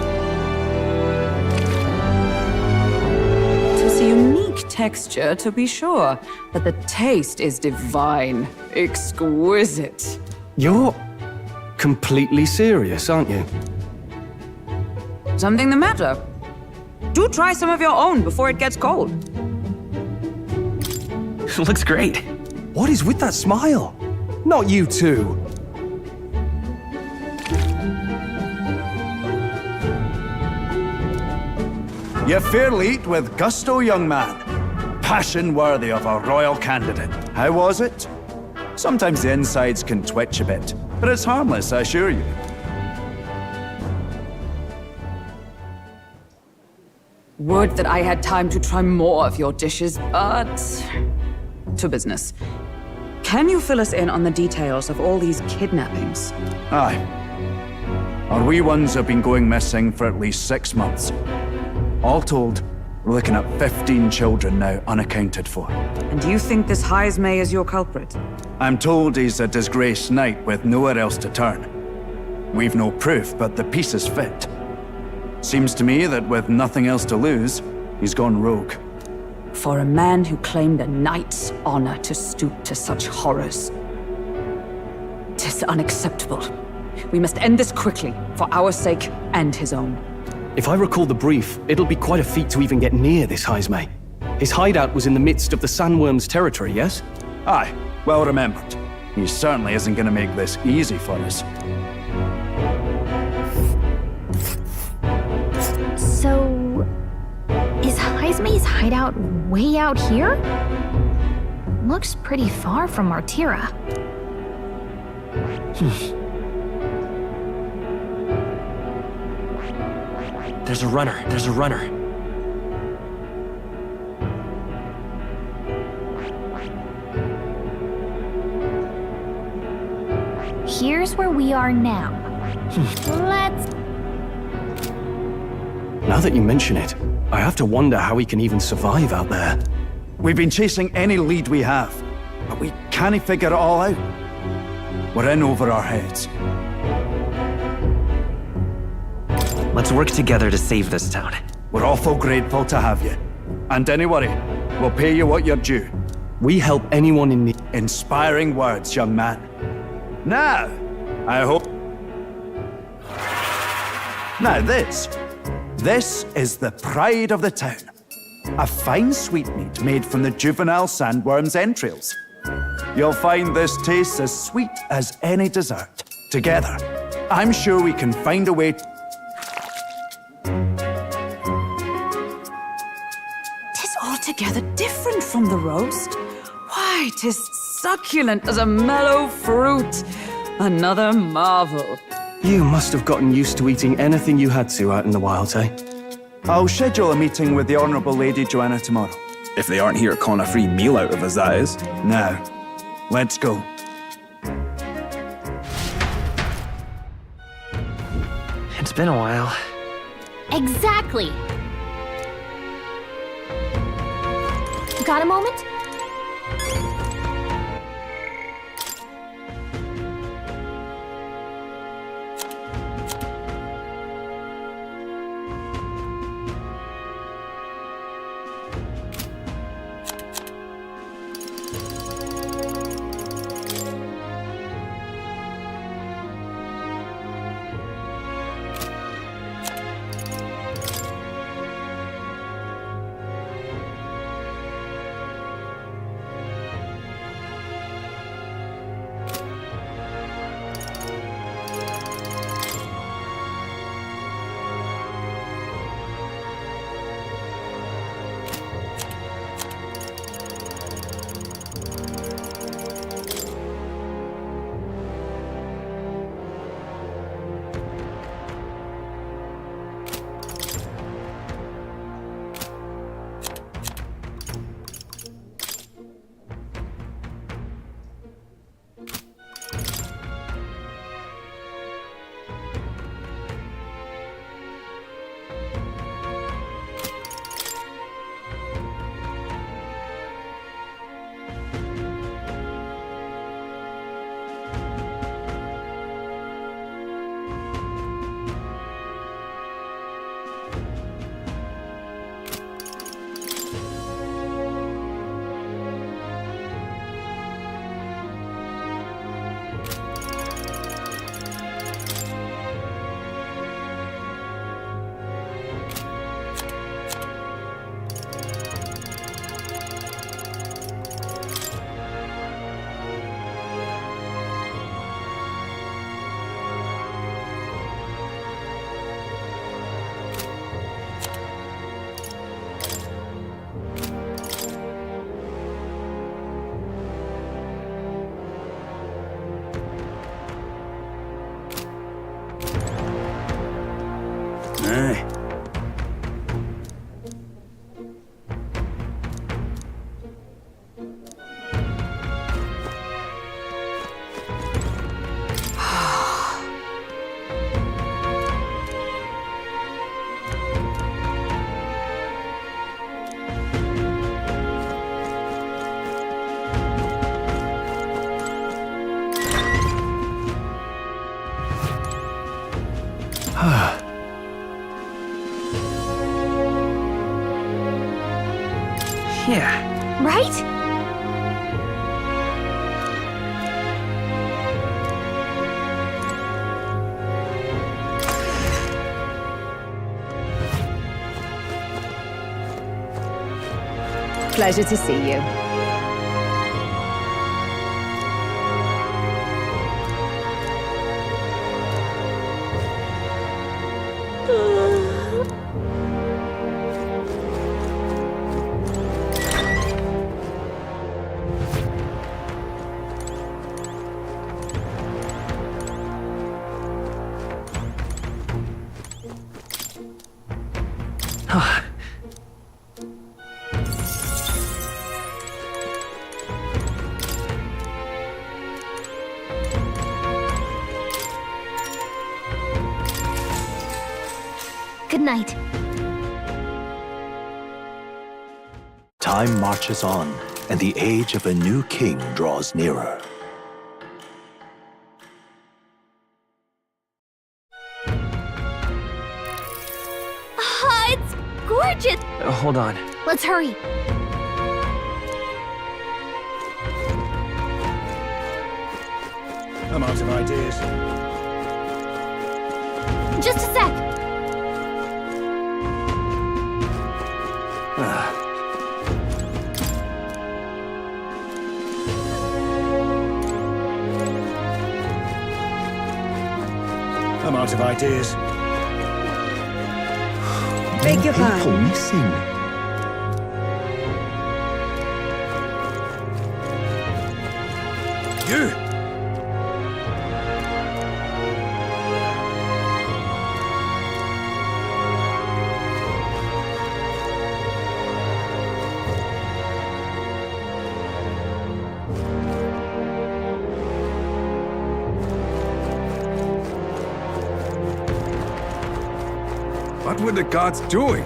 Tis a unique texture, to be sure, but the taste is divine. Exquisite. You're completely serious, aren't you? Something the matter? Do try some of your own before it gets cold. Looks great. What is with that smile? Not you two. You fairly eat with gusto, young man. Passion worthy of a royal candidate. How was it? Sometimes the insides can twitch a bit, but it's harmless, I assure you. Would that I had time to try more of your dishes, but... to business. Can you fill us in on the details of all these kidnappings? Aye. Our wee ones have been going missing for at least 6 months. All told, we're looking at 15 children now unaccounted for. And you think this Heismay is your culprit? I'm told he's a disgraced knight with nowhere else to turn. We've no proof, but the pieces fit. Seems to me that with nothing else to lose, he's gone rogue. For a man who claimed a knight's honor to stoop to such horrors. 'Tis unacceptable. We must end this quickly, for our sake and his own. If I recall the brief, it'll be quite a feat to even get near this Heismay. His hideout was in the midst of the Sandworm's territory, yes? Aye, well remembered. He certainly isn't going to make this easy for us. So... is Heismay's hideout way out here? Looks pretty far from Artira. There's a runner. There's a runner. Here's where we are now. Let's... Now that you mention it, I have to wonder how he can even survive out there. We've been chasing any lead we have, but we can't figure it all out. We're in over our heads. Let's work together to save this town. We're awful grateful to have you. And don't worry, we'll pay you what you're due. We help anyone in need. Inspiring words, young man. Now, I hope... Now this is the pride of the town. A fine sweetmeat made from the juvenile sandworm's entrails. You'll find this tastes as sweet as any dessert. Together, I'm sure we can find a way to... Tis altogether different from the roast. Why, 'tis succulent as a mellow fruit. Another marvel. You must have gotten used to eating anything you had to out in the wilds, eh? I'll schedule a meeting with the Honourable Lady Joanna tomorrow. If they aren't here to con a free meal out of us, that is. Now, let's go. It's been a while. Exactly! Got a moment? Yeah. Right? Pleasure to see you. Good night. Time marches on, and the age of a new king draws nearer. hold on. Let's hurry. I'm out of ideas. Just a sec. I'm out of ideas. Beg your People pardon. missing. You! What were the gods doing?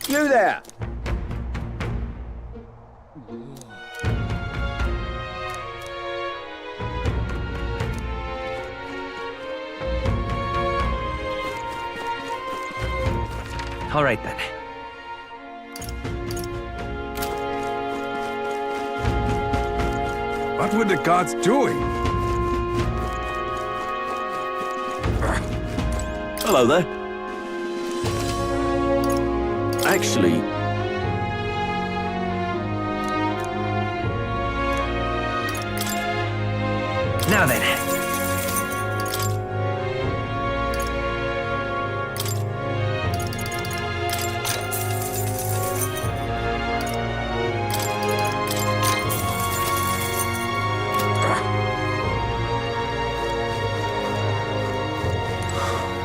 You there! All right then. What were the gods doing? Hello there. Actually... Now then.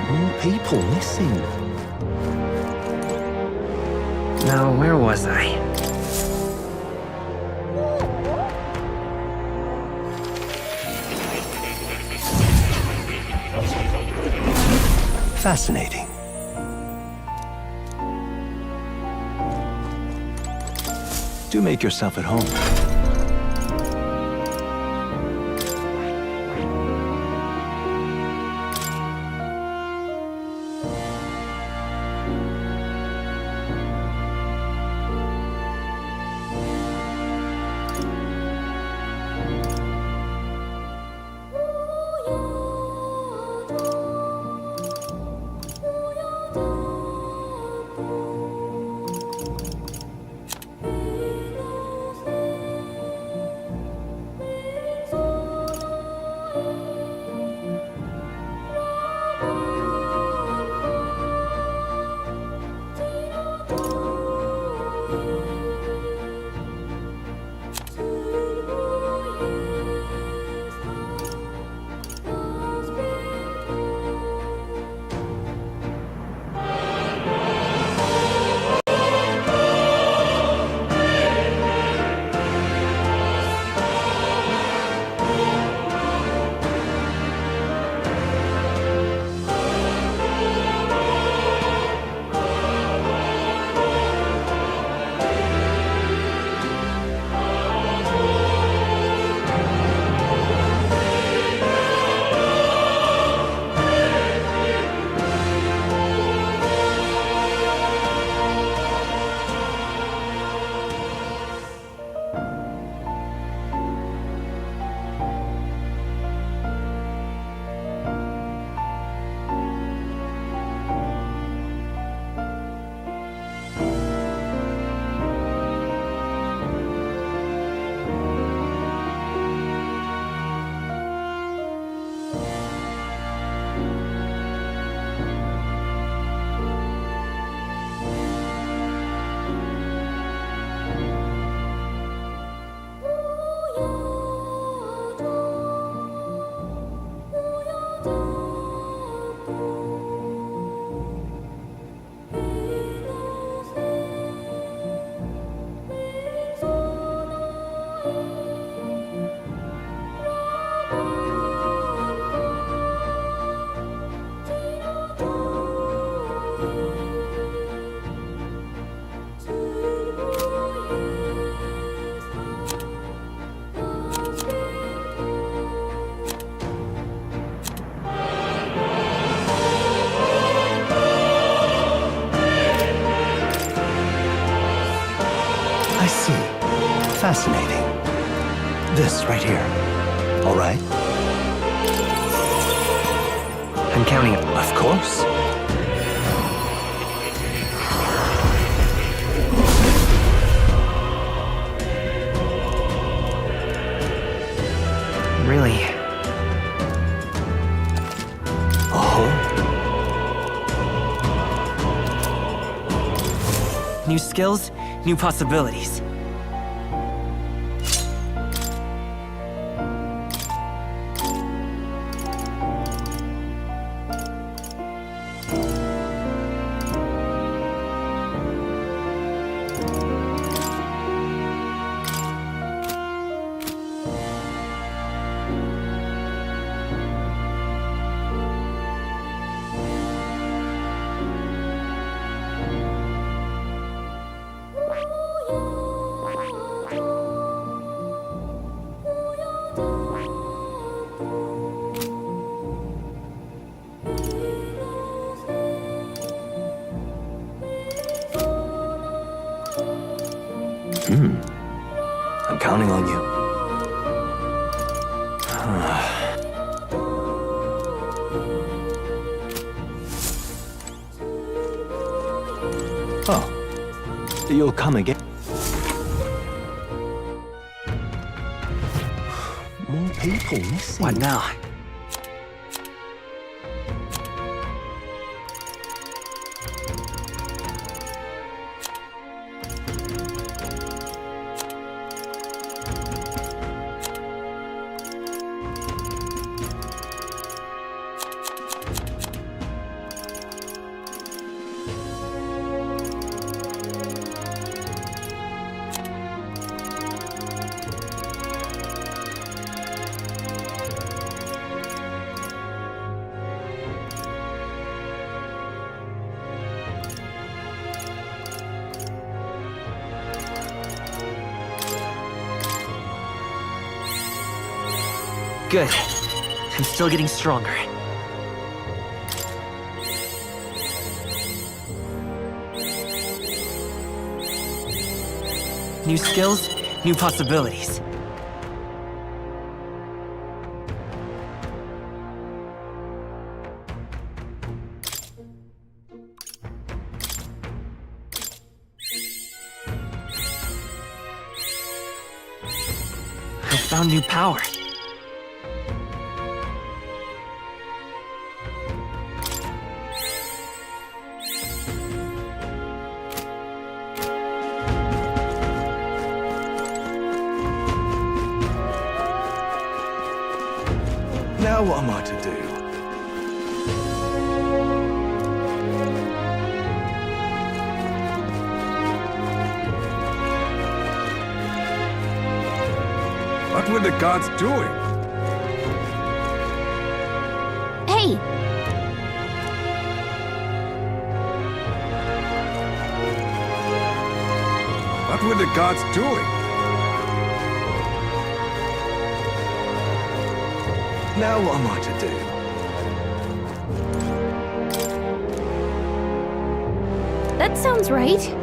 More people missing. Now, where was I? Fascinating. Do make yourself at home. Fascinating. This right here. All right? I'm counting it. Of course. Really? Oh? New skills, new possibilities. I'm counting on you. Oh, you'll come again. More people missing. What now? Good. I'm still getting stronger. New skills, new possibilities. I found new power. Now what am I to do? What were the gods doing? Hey! What were the gods doing? Now what am I to do? That sounds right.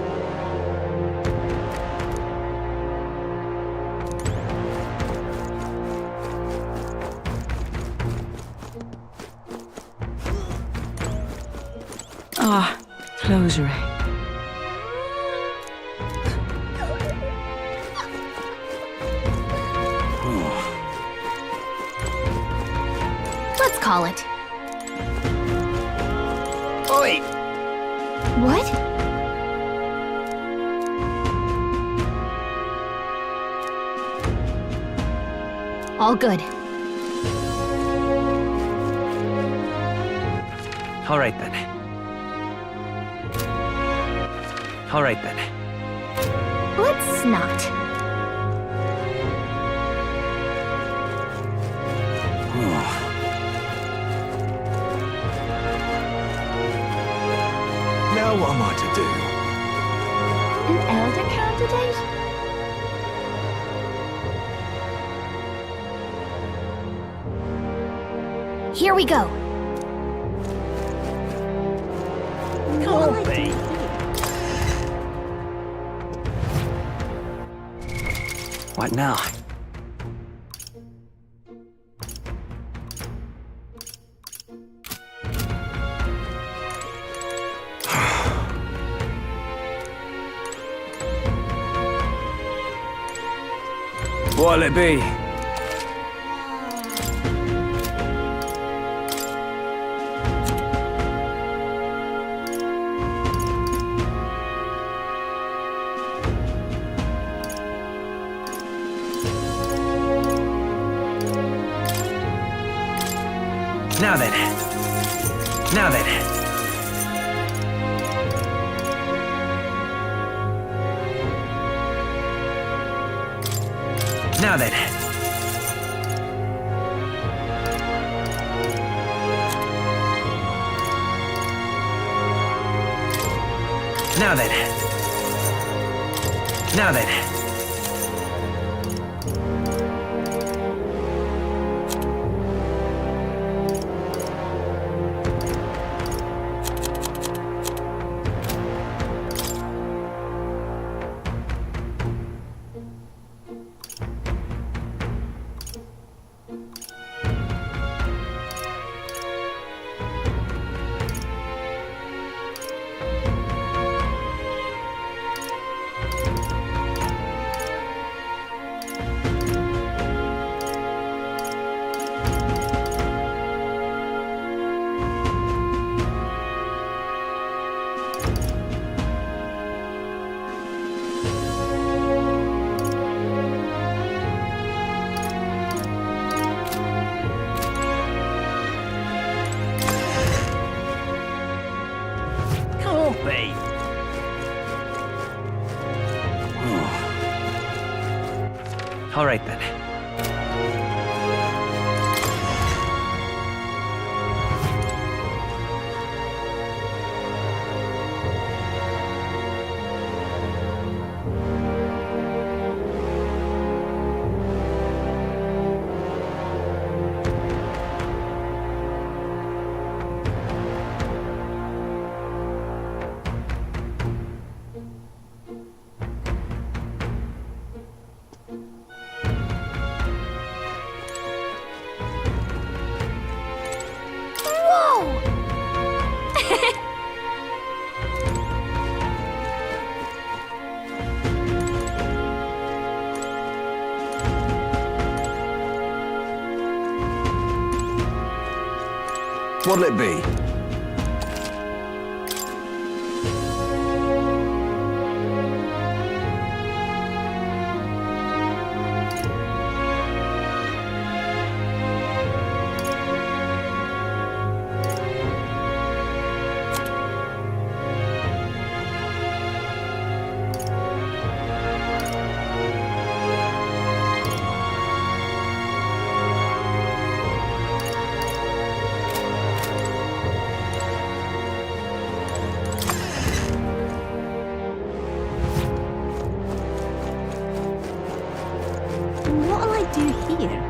Ah, closure. Let's call it. Oi! What? All good. All right then. All right then. Let's not. Now what am I to do? An elder candidate? Here we go. What now? What'll it be? Now then. Now then. Now then. Now then. Now then. All right then. What'll it be? What'll I do here?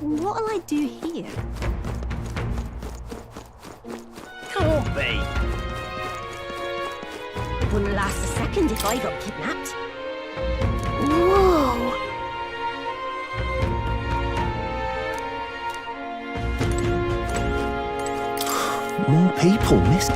What'll I do here? Can't be. Wouldn't last a second if I got kidnapped. Whoa! More people missed.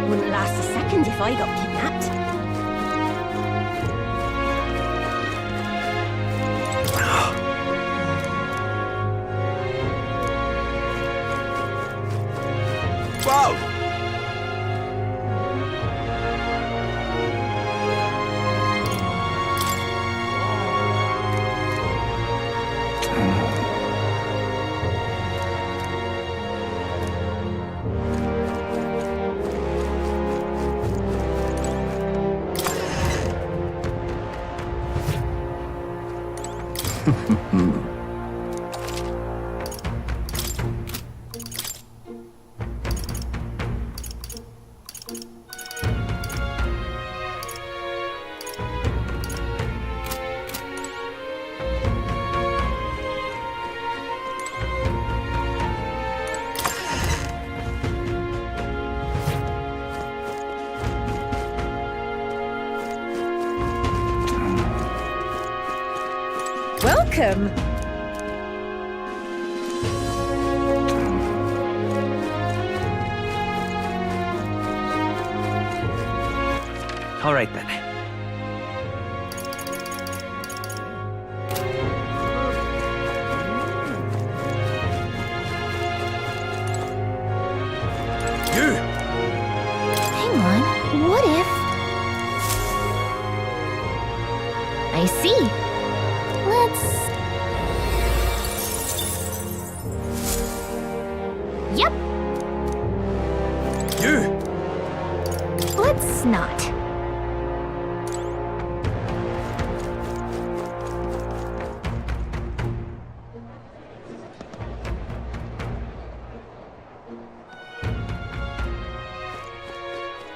Wouldn't last a second if I got kidnapped. Whoa! welcome. All right then. Hang on, what if... I see. Let's... Yep. Let's not.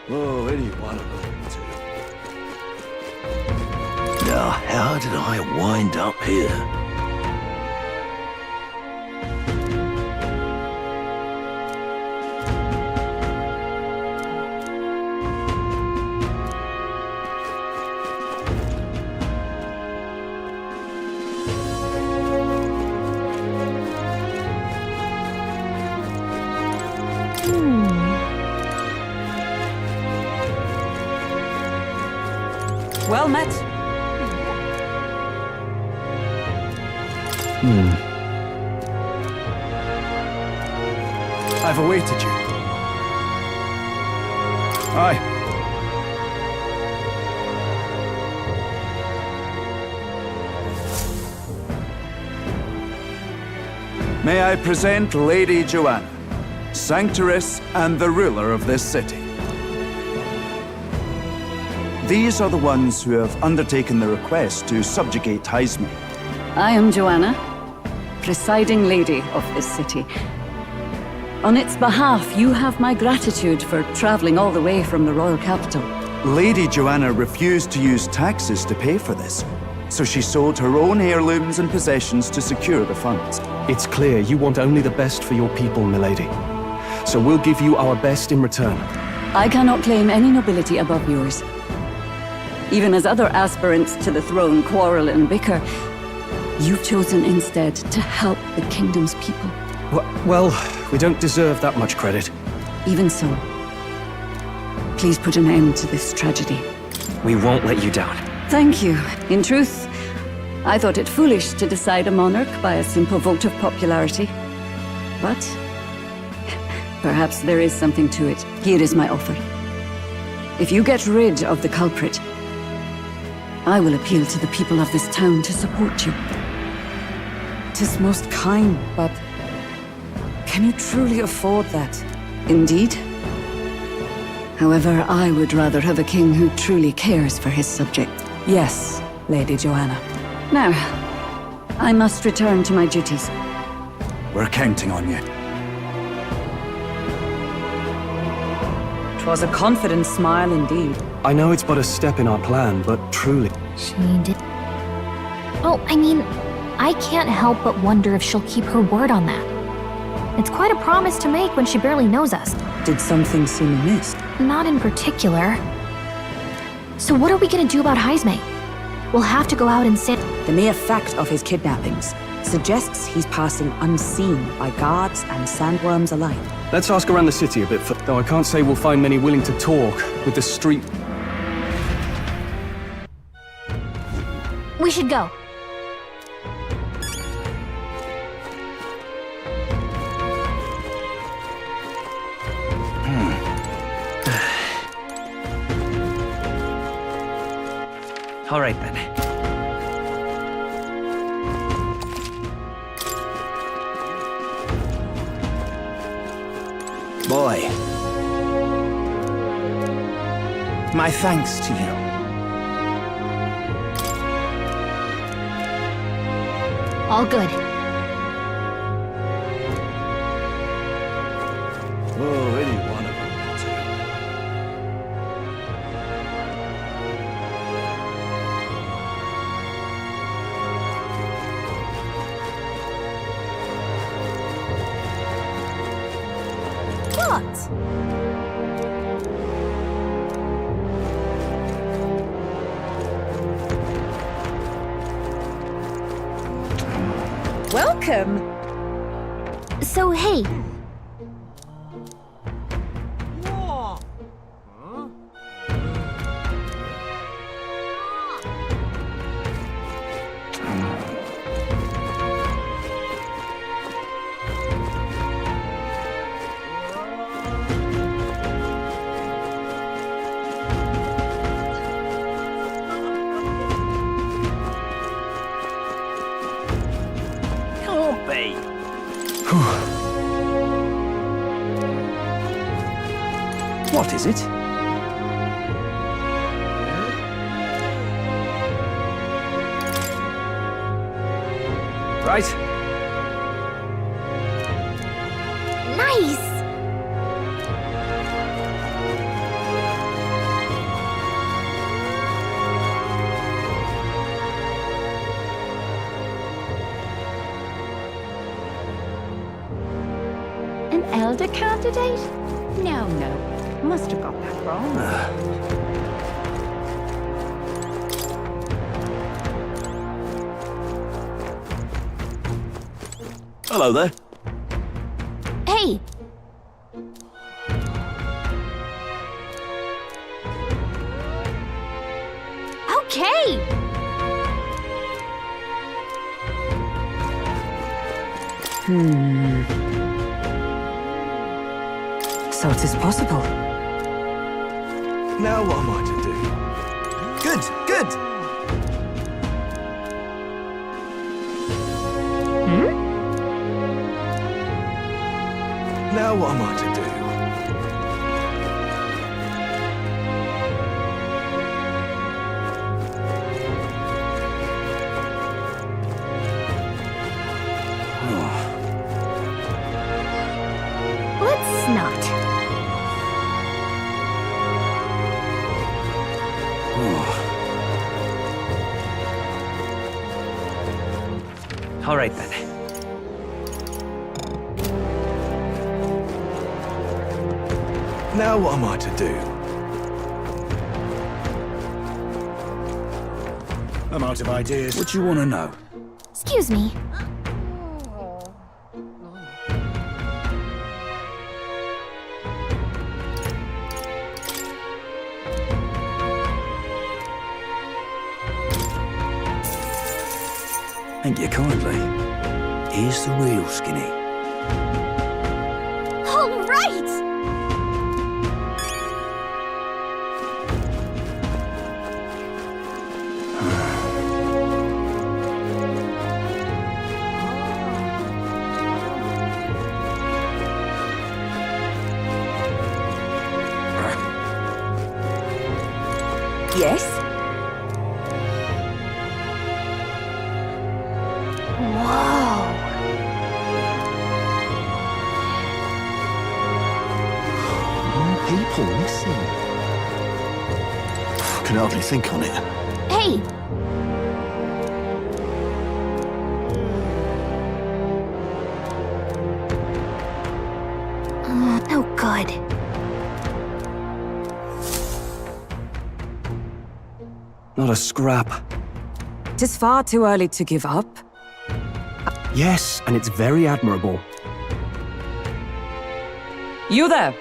Oh, where do you want to go to? Now, how did I wind up here? Well met. I've awaited you. Aye. May I present Lady Joanna, Sanctress and the ruler of this city. These are the ones who have undertaken the request to subjugate Heisme. I am Joanna, presiding lady of this city. On its behalf, you have my gratitude for traveling all the way from the royal capital. Lady Joanna refused to use taxes to pay for this, so she sold her own heirlooms and possessions to secure the funds. It's clear you want only the best for your people, milady. So we'll give you our best in return. I cannot claim any nobility above yours. Even as other aspirants to the throne quarrel and bicker, you've chosen instead to help the kingdom's people. Well, we don't deserve that much credit. Even so, please put an end to this tragedy. We won't let you down. Thank you. In truth, I thought it foolish to decide a monarch by a simple vote of popularity. But perhaps there is something to it. Here is my offer. If you get rid of the culprit, I will appeal to the people of this town to support you. 'Tis most kind, but can you truly afford that? Indeed. However, I would rather have a king who truly cares for his subject. Yes, Lady Joanna. Now, I must return to my duties. We're counting on you. 'Twas a confident smile indeed. I know it's but a step in our plan, but truly... She did... Oh, I mean, I can't help but wonder if she'll keep her word on that. It's quite a promise to make when she barely knows us. Did something seem amiss? Not in particular. So what are we gonna do about Heisme? We'll have to go out and sit... The mere fact of his kidnappings suggests he's passing unseen by guards and sandworms alike. Let's ask around the city a bit, though I can't say we'll find many willing to talk with the street... We should go. All right then. Boy. My thanks to you. All good. Oh, where do you want to go to? What? welcome. So, hey. Can't be. What is it? Right. Nice! An elder candidate? No. Must have got that wrong. Hello there. Hey! Okay! So it is possible. Now what am I to do? Good! Now what am I to do? Let's not. All right then. Now what am I to do? I'm out of ideas. What do you want to know? Excuse me. Thank you kindly. Here's the real skinny. All right! Yes? Whoa! More people missing. Can hardly think on it. Hey! Oh, good. Not a scrap. It is far too early to give up. Yes, and it's very admirable. You there!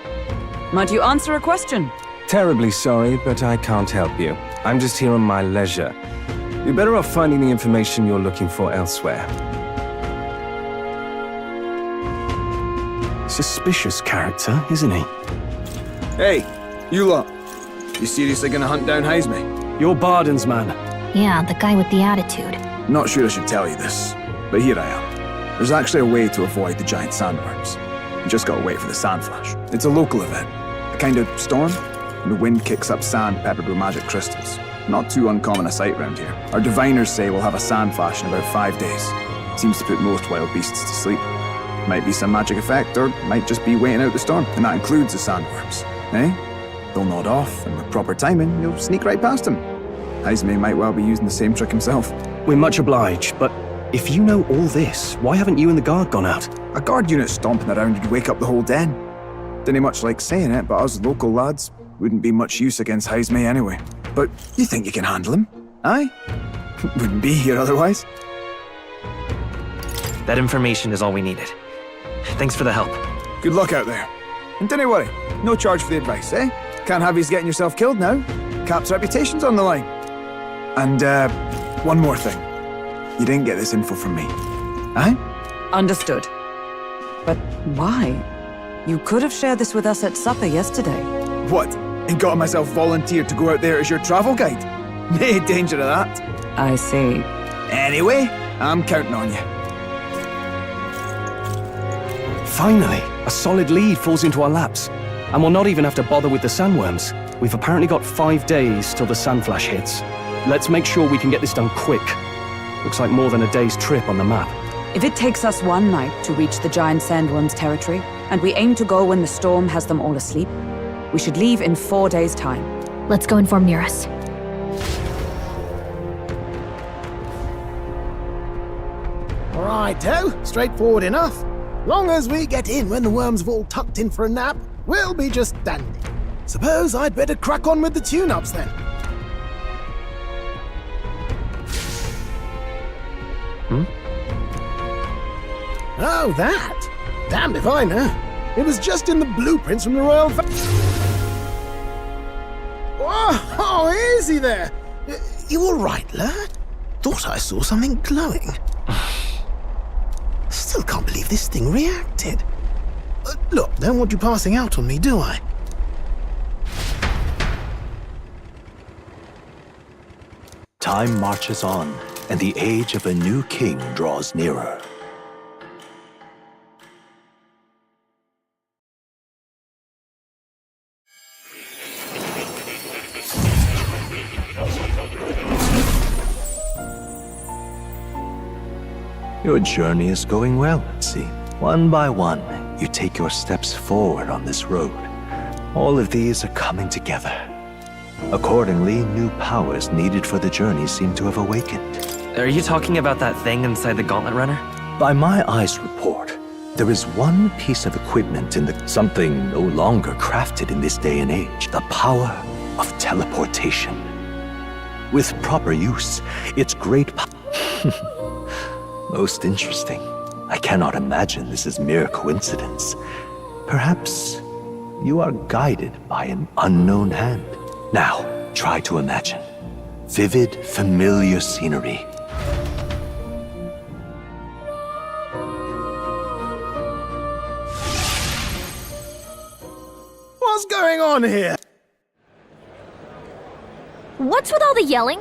Might you answer a question? Terribly sorry, but I can't help you. I'm just here on my leisure. You're better off finding the information you're looking for elsewhere. Suspicious character, isn't he? Hey, you lot. You seriously gonna hunt down Heisme? You're Barden's man. Yeah, the guy with the attitude. Not sure I should tell you this, but here I am. There's actually a way to avoid the giant sandworms. You just gotta wait for the sand flash. It's a local event, a kind of storm, and the wind kicks up sand peppered with magic crystals. Not too uncommon a sight round here. Our diviners say we'll have a sand flash in about 5 days. Seems to put most wild beasts to sleep. Might be some magic effect, or might just be waiting out the storm, and that includes the sandworms. Eh? They'll nod off, and with proper timing, you'll sneak right past them. Heisme might well be using the same trick himself. We're much obliged, but if you know all this, why haven't you and the guard gone out? A guard unit stomping around would wake up the whole den. Didn't much like saying it, but us local lads wouldn't be much use against Heisme anyway. But you think you can handle him? Aye? Wouldn't be here otherwise. That information is all we needed. Thanks for the help. Good luck out there. And don't worry, no charge for the advice, eh? Can't have you getting yourself killed now. Cap's reputation's on the line. And, one more thing. You didn't get this info from me. Eh? Understood. But why? You could have shared this with us at supper yesterday. What? And got myself volunteered to go out there as your travel guide? No danger of that. I see. Anyway, I'm counting on you. Finally, a solid lead falls into our laps. And we'll not even have to bother with the sandworms. We've apparently got 5 days till the sandflash hits. Let's make sure we can get this done quick. Looks like more than a day's trip on the map. If it takes us one night to reach the giant sandworm's territory, and we aim to go when the storm has them all asleep, we should leave in 4 days' time. Let's go inform Nearest. Righto, straightforward enough. Long as we get in when the worms have all tucked in for a nap, we'll be just dandy. Suppose I'd better crack on with the tune-ups then. Oh, that? Damned if I know. It was just in the blueprints from the royal Oh, easy there. You all right, lad? Thought I saw something glowing. Still can't believe this thing reacted. Look, don't want you passing out on me, do I? Time marches on, and the age of a new king draws nearer. Your journey is going well, it seems. One by one, you take your steps forward on this road. All of these are coming together. Accordingly, new powers needed for the journey seem to have awakened. Are you talking about that thing inside the Gauntlet Runner? By my eyes report, there is one piece of equipment in the something no longer crafted in this day and age. The power of teleportation. With proper use, its great Most interesting. I cannot imagine this is mere coincidence. Perhaps you are guided by an unknown hand. Now, try to imagine. Vivid, familiar scenery. What's going on here? What's with all the yelling?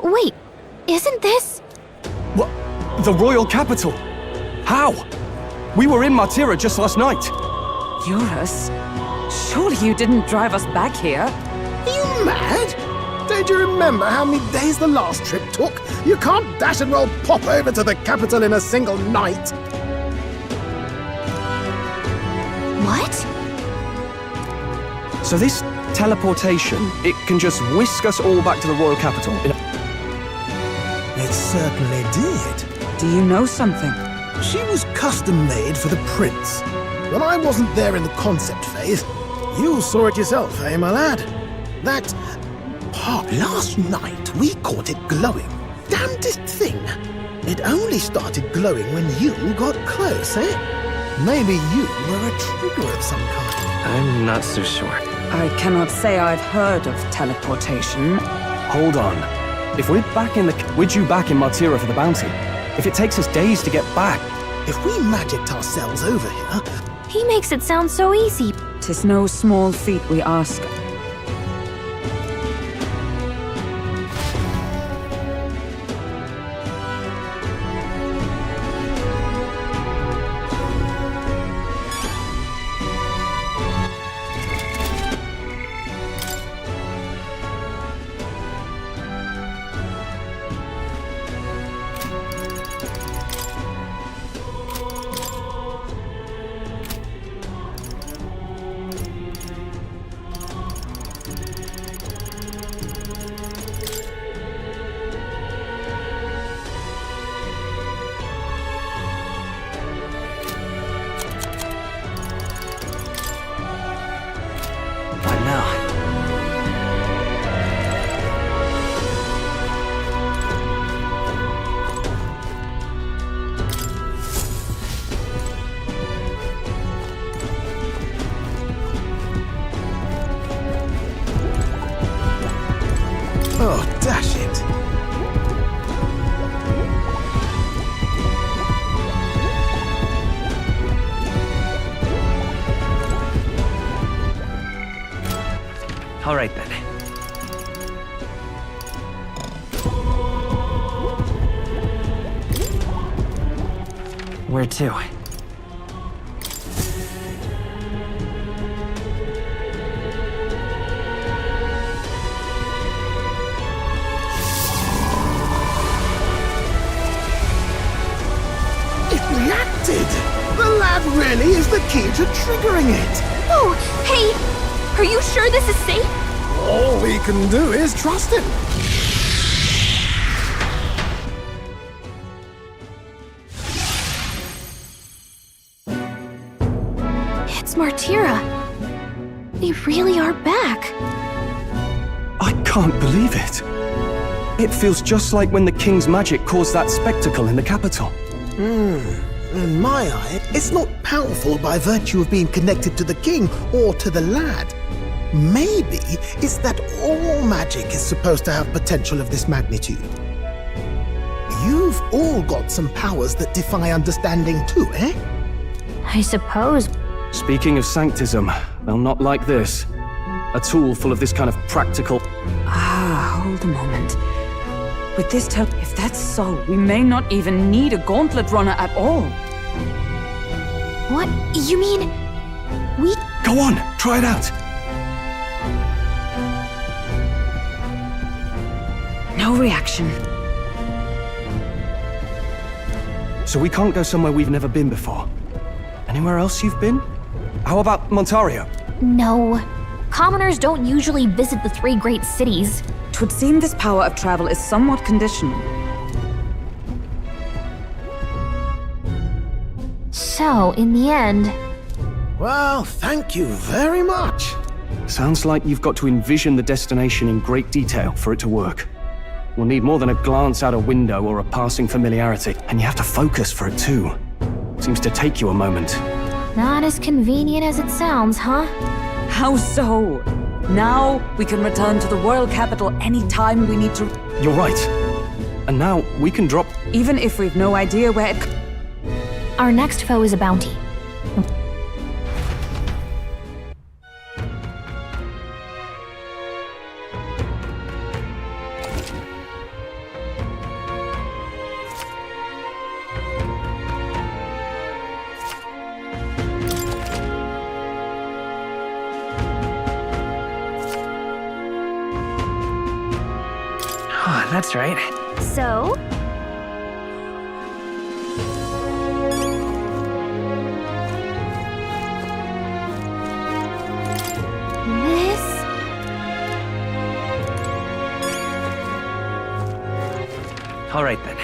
Wait, isn't this... What? The royal capital? How? We were in Martira just last night. Eurus? Surely you didn't drive us back here? Are you mad? Don't you remember how many days the last trip took? You can't dash and roll pop over to the capital in a single night. What? So this teleportation, it can just whisk us all back to the royal capital. It certainly did. Do you know something? She was custom-made for the prince. When I wasn't there in the concept phase, you saw it yourself, eh, my lad? That part last night, we caught it glowing. Damnedest thing. It only started glowing when you got close, eh? Maybe you were a trigger of some kind. I'm not so sure. I cannot say I've heard of teleportation. Hold on. If we're due back in Martira for the bounty. If it takes us days to get back. If we magicked ourselves over here... He makes it sound so easy. 'Tis no small feat we ask. Oh, dash it. All right then. Where to? It reacted! The lad really is the key to triggering it! Oh, hey! Are you sure this is safe? All we can do is trust him. It's Martyra. They really are back. I can't believe it. It feels just like when the king's magic caused that spectacle in the capital. In my eye, it's not powerful by virtue of being connected to the king or to the lad. Maybe it's that all magic is supposed to have potential of this magnitude. You've all got some powers that defy understanding too, eh? I suppose. Speaking of sanctism, they'll not like this. A tool full of this kind of practical... Hold a moment. With this if that's so, we may not even need a gauntlet runner at all. What? You mean... we... Go on, try it out. No reaction. So we can't go somewhere we've never been before. Anywhere else you've been? How about Montario? No. Commoners don't usually visit the three great cities. 'Twould seem this power of travel is somewhat conditional. So, in the end... Well, thank you very much. Sounds like you've got to envision the destination in great detail for it to work. We'll need more than a glance out a window or a passing familiarity, and you have to focus for it too. Seems to take you a moment. Not as convenient as it sounds, huh? How so? Now we can return to the royal capital anytime we need to... You're right. And now we can drop... Even if we've no idea where it... Our next foe is a bounty. Oh, that's right. So? This? All right then.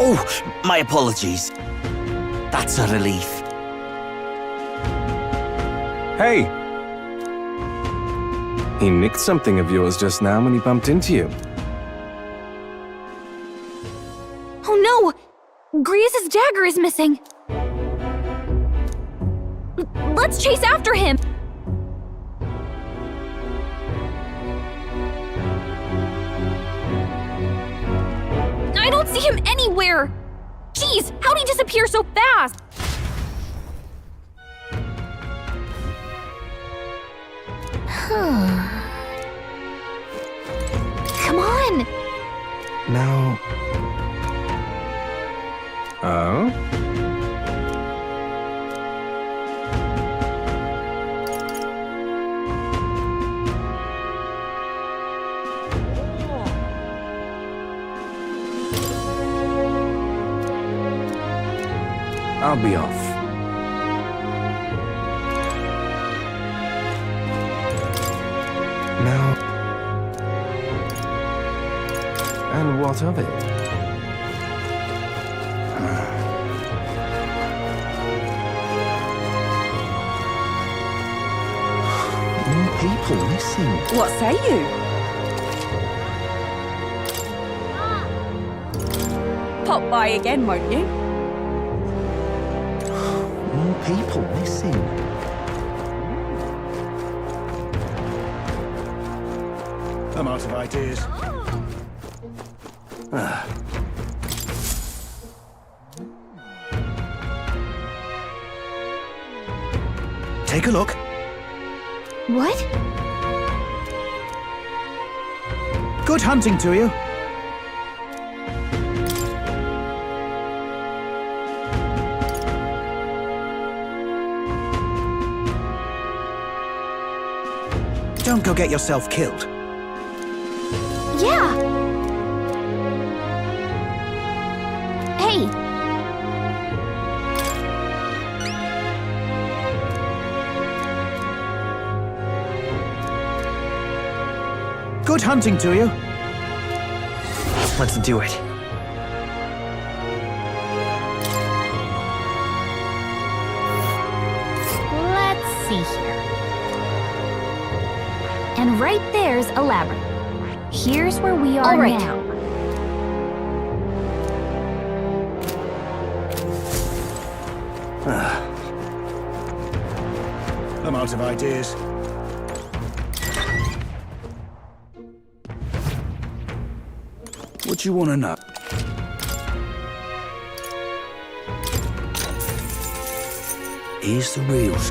Oh, my apologies. That's a relief. Hey! He nicked something of yours just now when he bumped into you. Oh no! Griez's dagger is missing! Let's chase after him! I don't see him anywhere! Jeez, how'd he disappear so fast? Come on! Now... Oh? I'll be off. Now... And what of it? More people missing. What say you? Pop by again, won't you? More people missing. I'm out of ideas. Take a look. What? Good hunting to you. Don't go get yourself killed. Yeah! Hey! Good hunting to you. Let's do it. Let's see here. And right there's a labyrinth. Here's where we are now. I'm out of ideas. What you want to know? Here's the reels.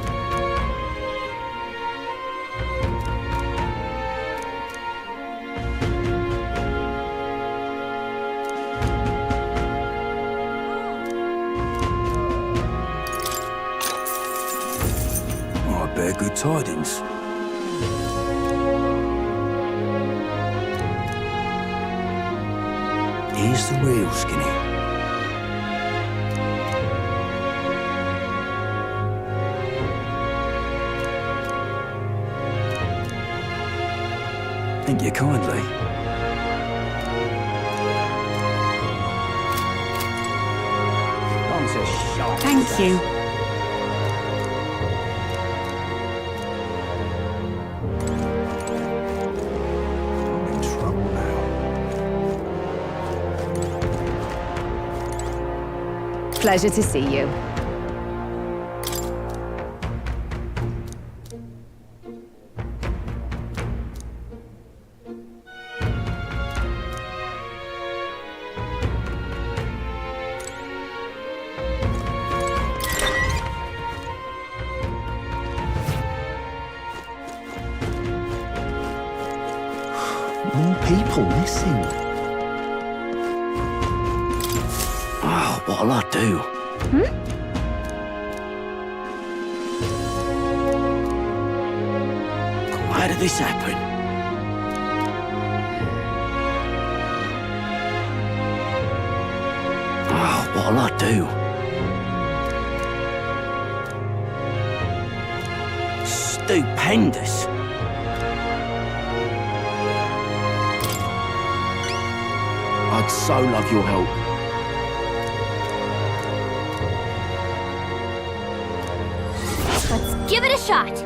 I bear good tidings. Here's the real Skinny. Thank you kindly. Thank you. I'm in trouble now. Pleasure to see you. More people missing. Oh, what'll I do? Why did this happen? Oh, what'll I do? Stupendous. I'd so love your help. Let's give it a shot.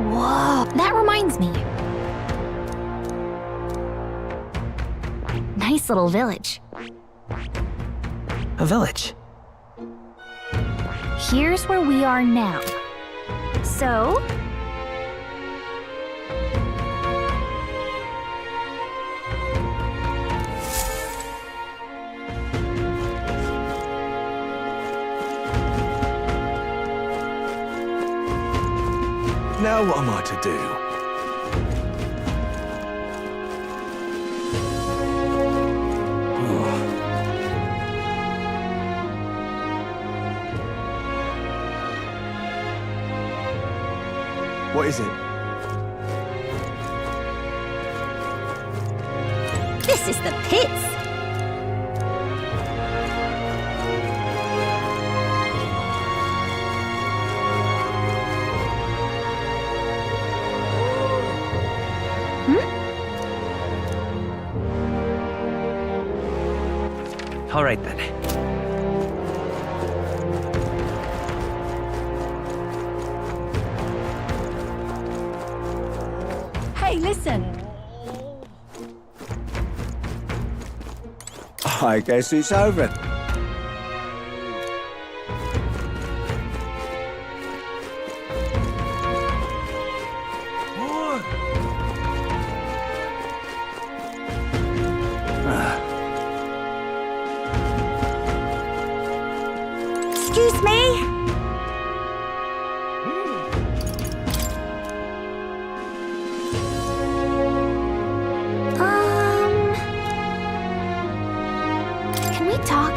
Whoa, that reminds me. Nice little village. A village. Here's where we are now. So, Now what am I to do? What is it? This is the pits. All right then. Hey, listen. I guess it's over. Excuse me? Can we talk?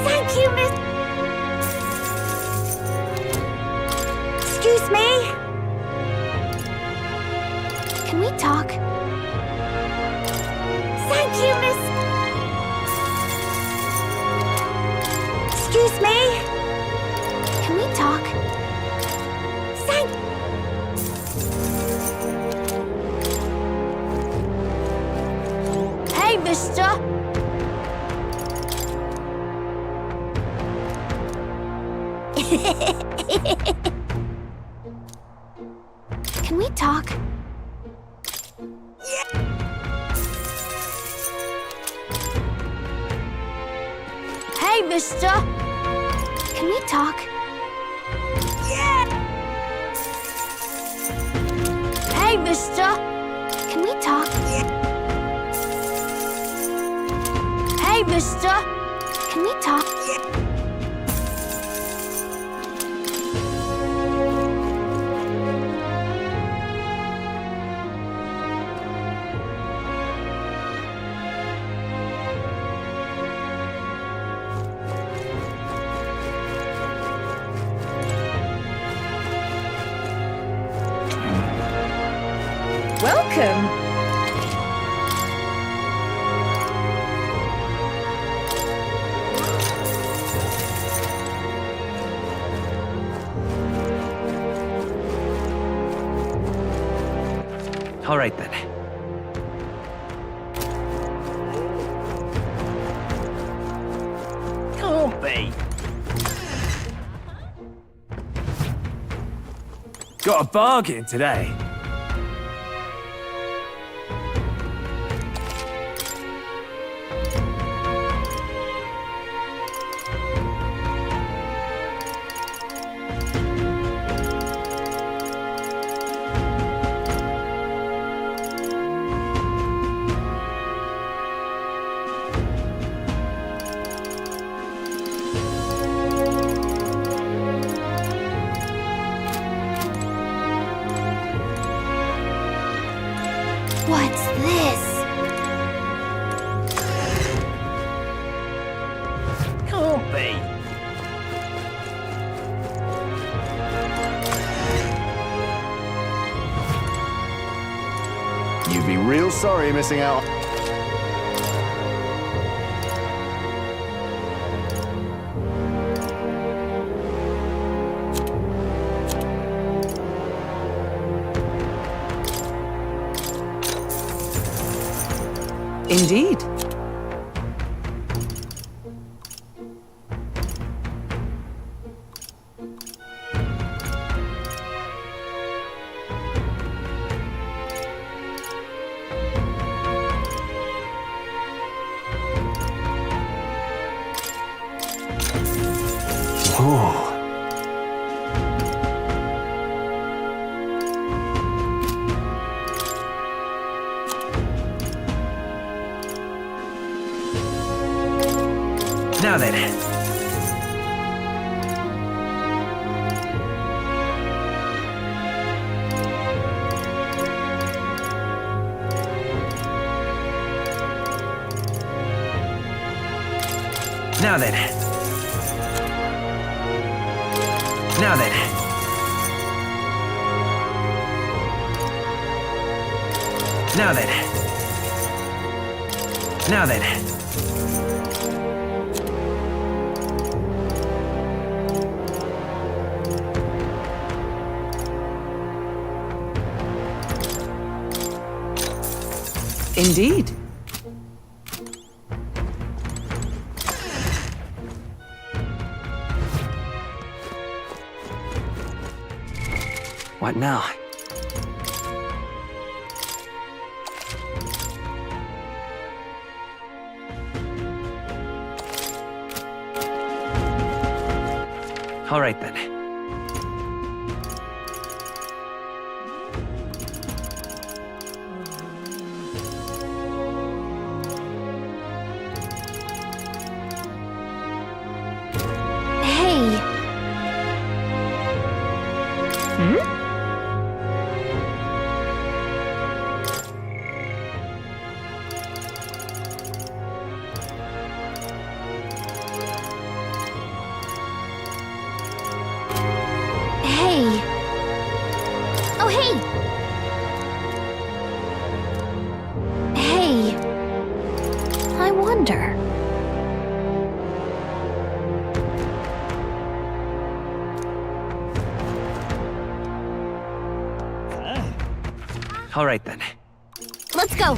Thank you, Miss... Excuse me? Can we talk? Thank you, Miss... Excuse me? Can we talk? Thank... Hey, mister! Can we talk? Hey, mister! Can we talk? Hey, mister! Can we talk? Hey, mister! Can we talk? Welcome! All right then. Can't be. Got a bargain today. What's this? Can't be. You'd be real sorry missing out. Indeed. Oh. Now then. Now then. Now then. Now then. Now then. Indeed. What now? All right then. Hey. Hey. Oh, hey. Hey. I wonder. All right then. Let's go.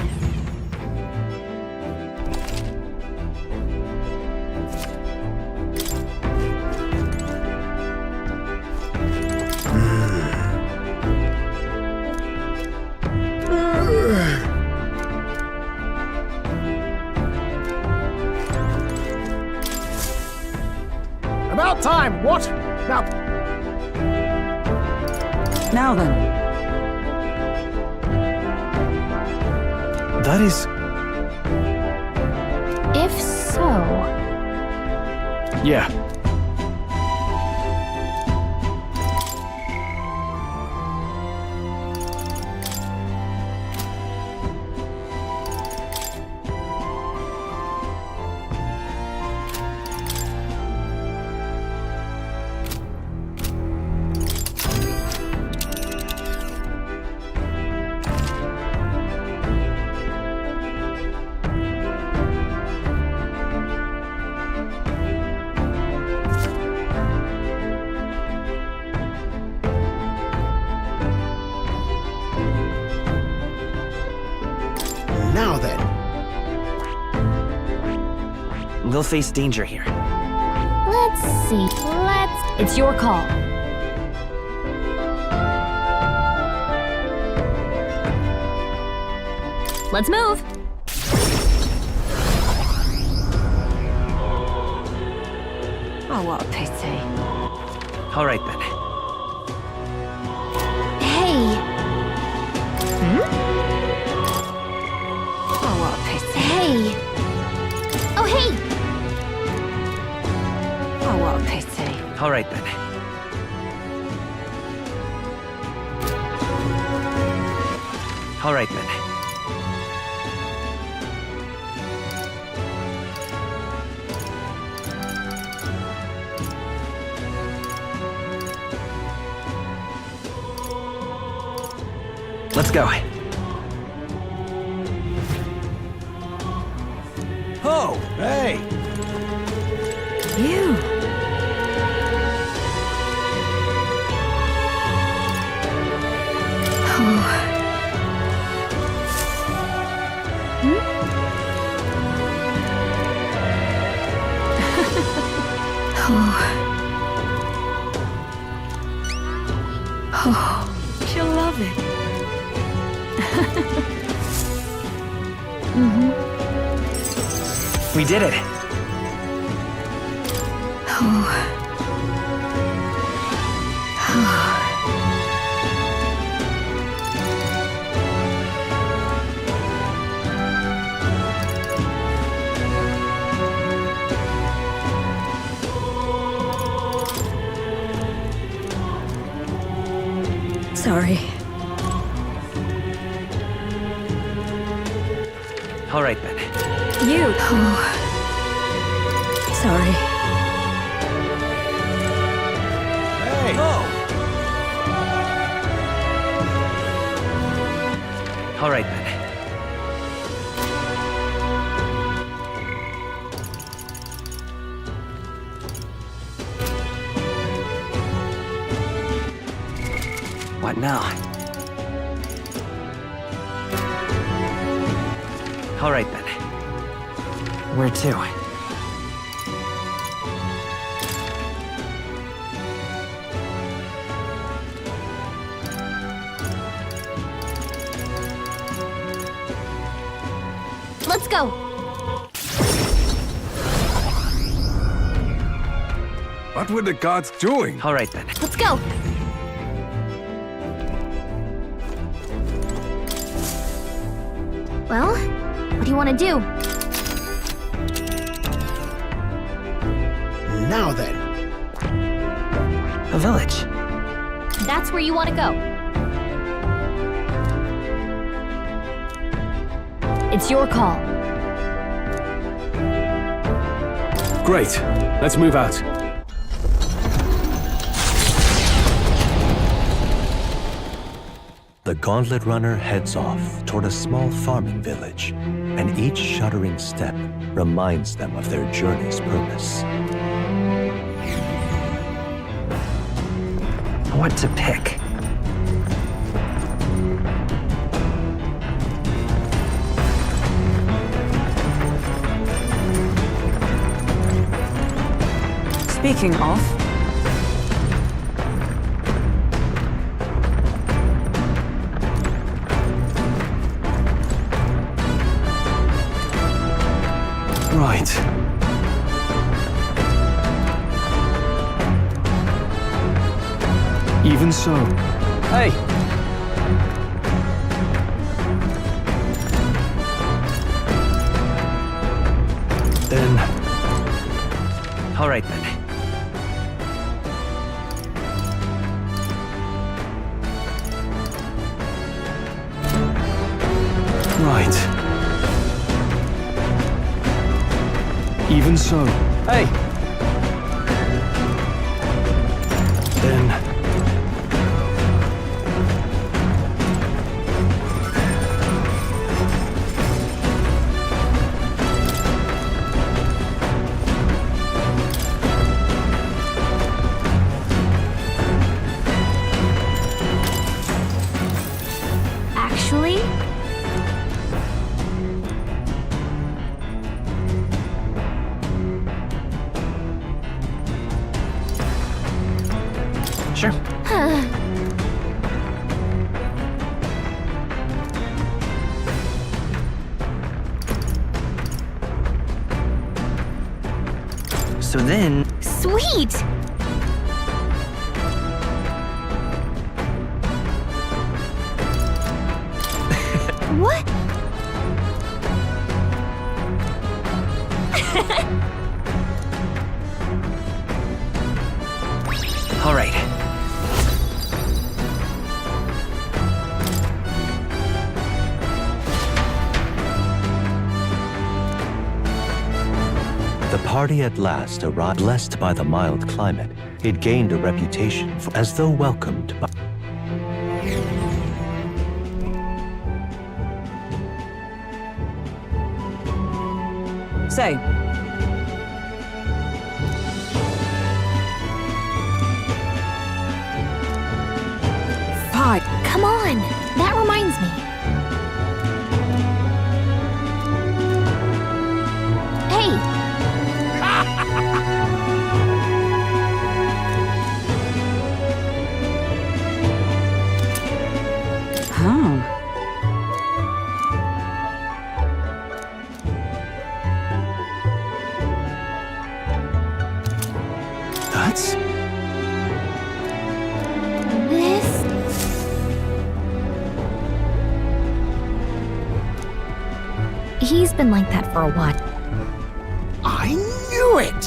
About time, what? Now then. That is... If so... Yeah. Now then. We'll face danger here. Let's see. It's your call. Let's move. Oh, what a pity. All right then. Hey. Oh, what a pity. Hey. Oh, hey. Oh, what a pity. All right then. All right then. Let's go. Oh, hey! You. She'll love it. We did it. Sorry. All right then. You. Sorry. Hey! Oh! All right then. What now? All right then. Where to? Let's go. What were the gods doing? All right then. Let's go. Well, what do you want to do? Now then. A village. That's where you want to go. It's your call. Great. Let's move out. The Gauntlet Runner heads off toward a small farming village, and each shuddering step reminds them of their journey's purpose. What to pick? Speaking of, Right. Even so. Hey! Then... All right then. Right. Even so. Hey! Then... Actually, Sure. So then... sweet! What? All right. The party at last arrived. Blessed by the mild climate, it gained a reputation for, as though welcomed by... say, Fine. Come on. That reminds me. Hey. huh. That's... This... He's been like that for a while. I knew it!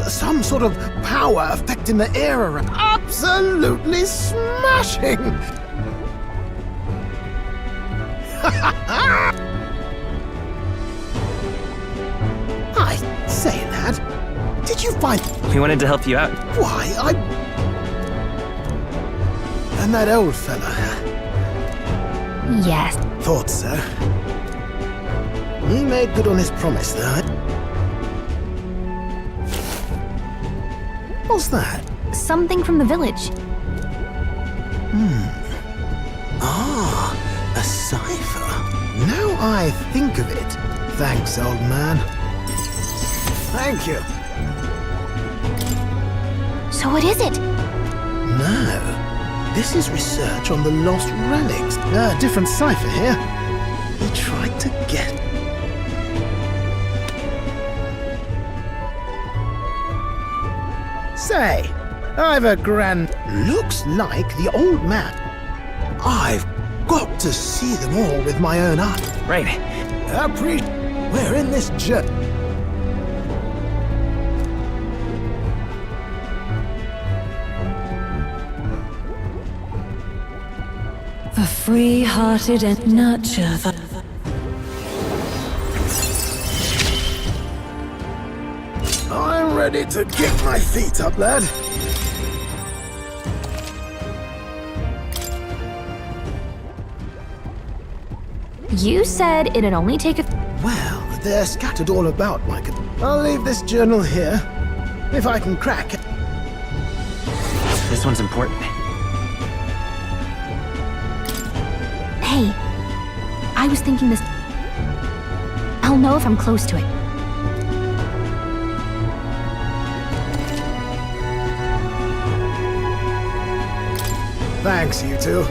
Some sort of power affecting the air around. Absolutely smashing! I say, lad, did you find... We wanted to help you out. Why, And that old fella? Yes. Thought so. He made good on his promise, though. What's that? Something from the village. Hmm. A cipher? Now I think of it. Thanks, old man. Thank you. So what is it? No. This is research on the lost relics. Different cipher here. He tried to get... Say, I've a grand... Looks like the old man. I've got to see them all with my own eyes. Right. We're in this journey. The free-hearted and nurture the... I'm ready to kick my feet up, lad. You said it'd only take a... Well, they're scattered all about, Micah. I'll leave this journal here, if I can crack it. This one's important. Hey, I was thinking this... I'll know if I'm close to it. Thanks, you two.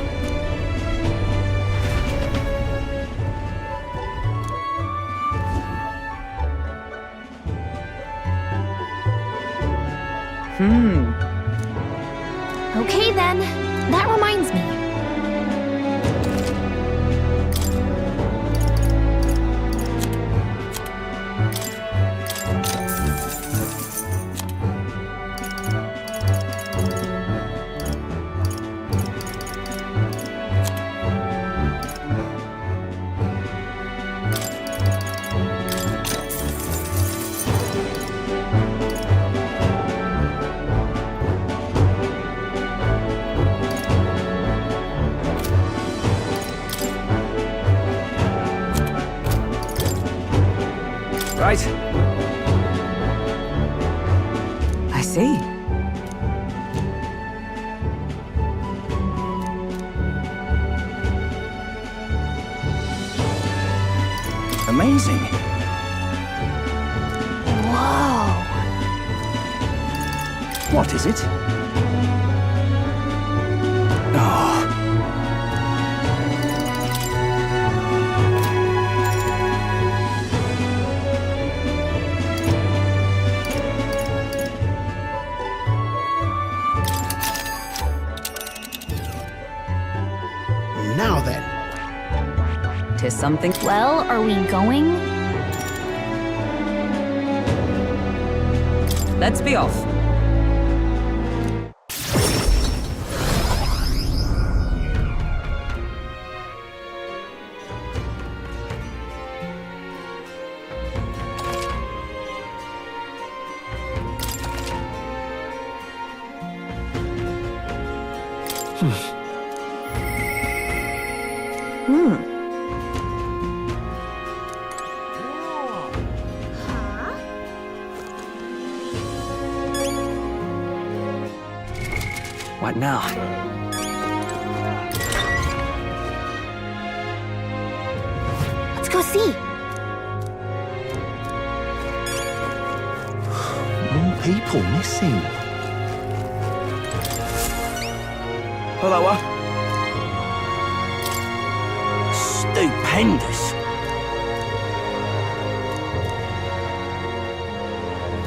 Okay then, that reminds me. Right. I see. Amazing. Whoa. What is it? Oh. Now then. Tis something... Well, are we going? Let's be off. What now? Let's go see. More people missing. Hello. Stupendous.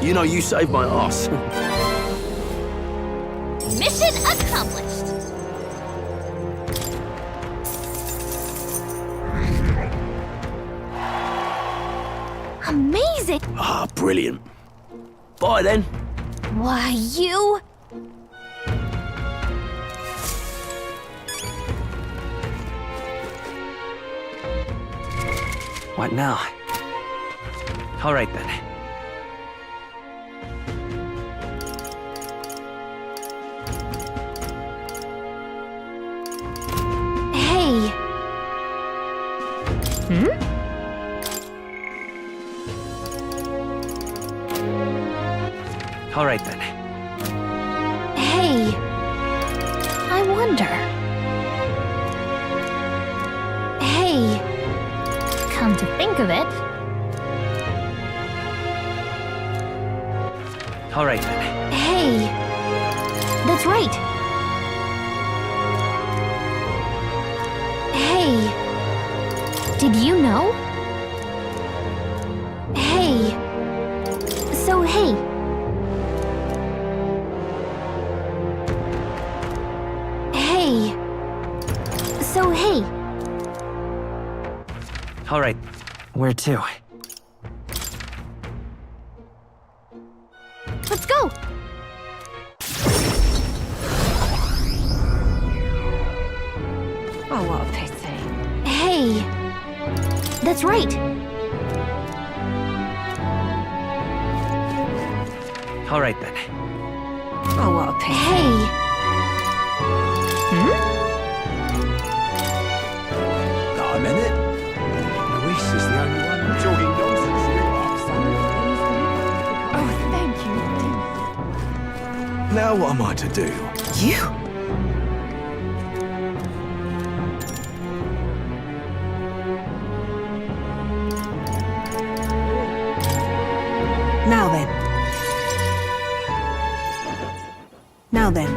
You know, you saved my ass. Mission accomplished! Amazing! Ah, brilliant. Bye then. Why, you... What now? All right then. Hey. All right then. Hey. I wonder. of it. All right, then. Hey, that's right. Hey, did you know? Hey, so hey. Hey, so hey. All right. Where to? Let's go! Oh, what a pity. Hey, that's right. All right, then. Oh, what a pity. Hey. Got a minute? Luis is the only one talking nonsense here. Oh, thank you. Now what am I to do? You? Now then. Now then.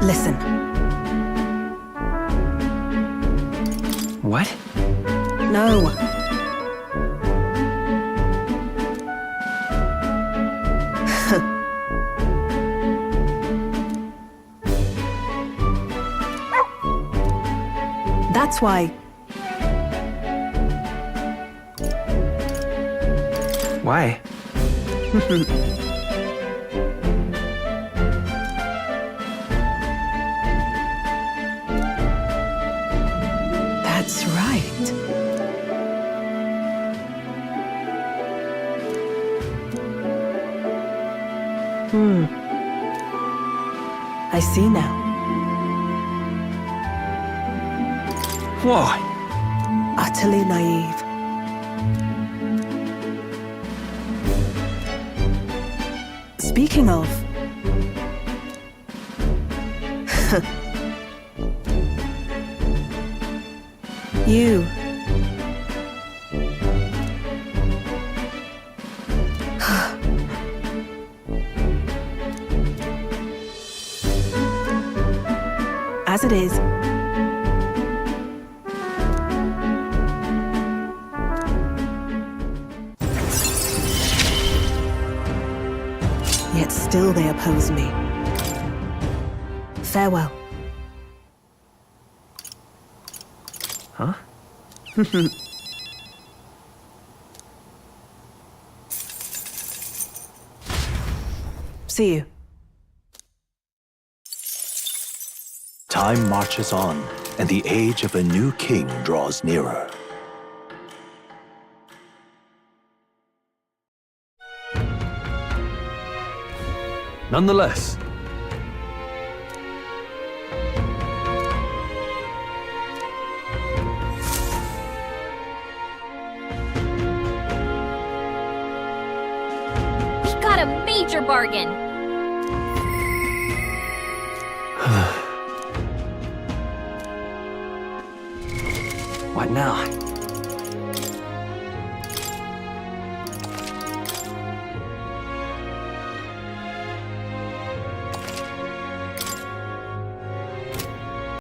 Listen. What? No. That's why. Why? That's right. I see now. Why? Utterly naive. Speaking of... you. As it is. Yet still they oppose me. Farewell. Huh? See you. Time marches on, and the age of a new king draws nearer. Nonetheless, We got a major bargain! What now?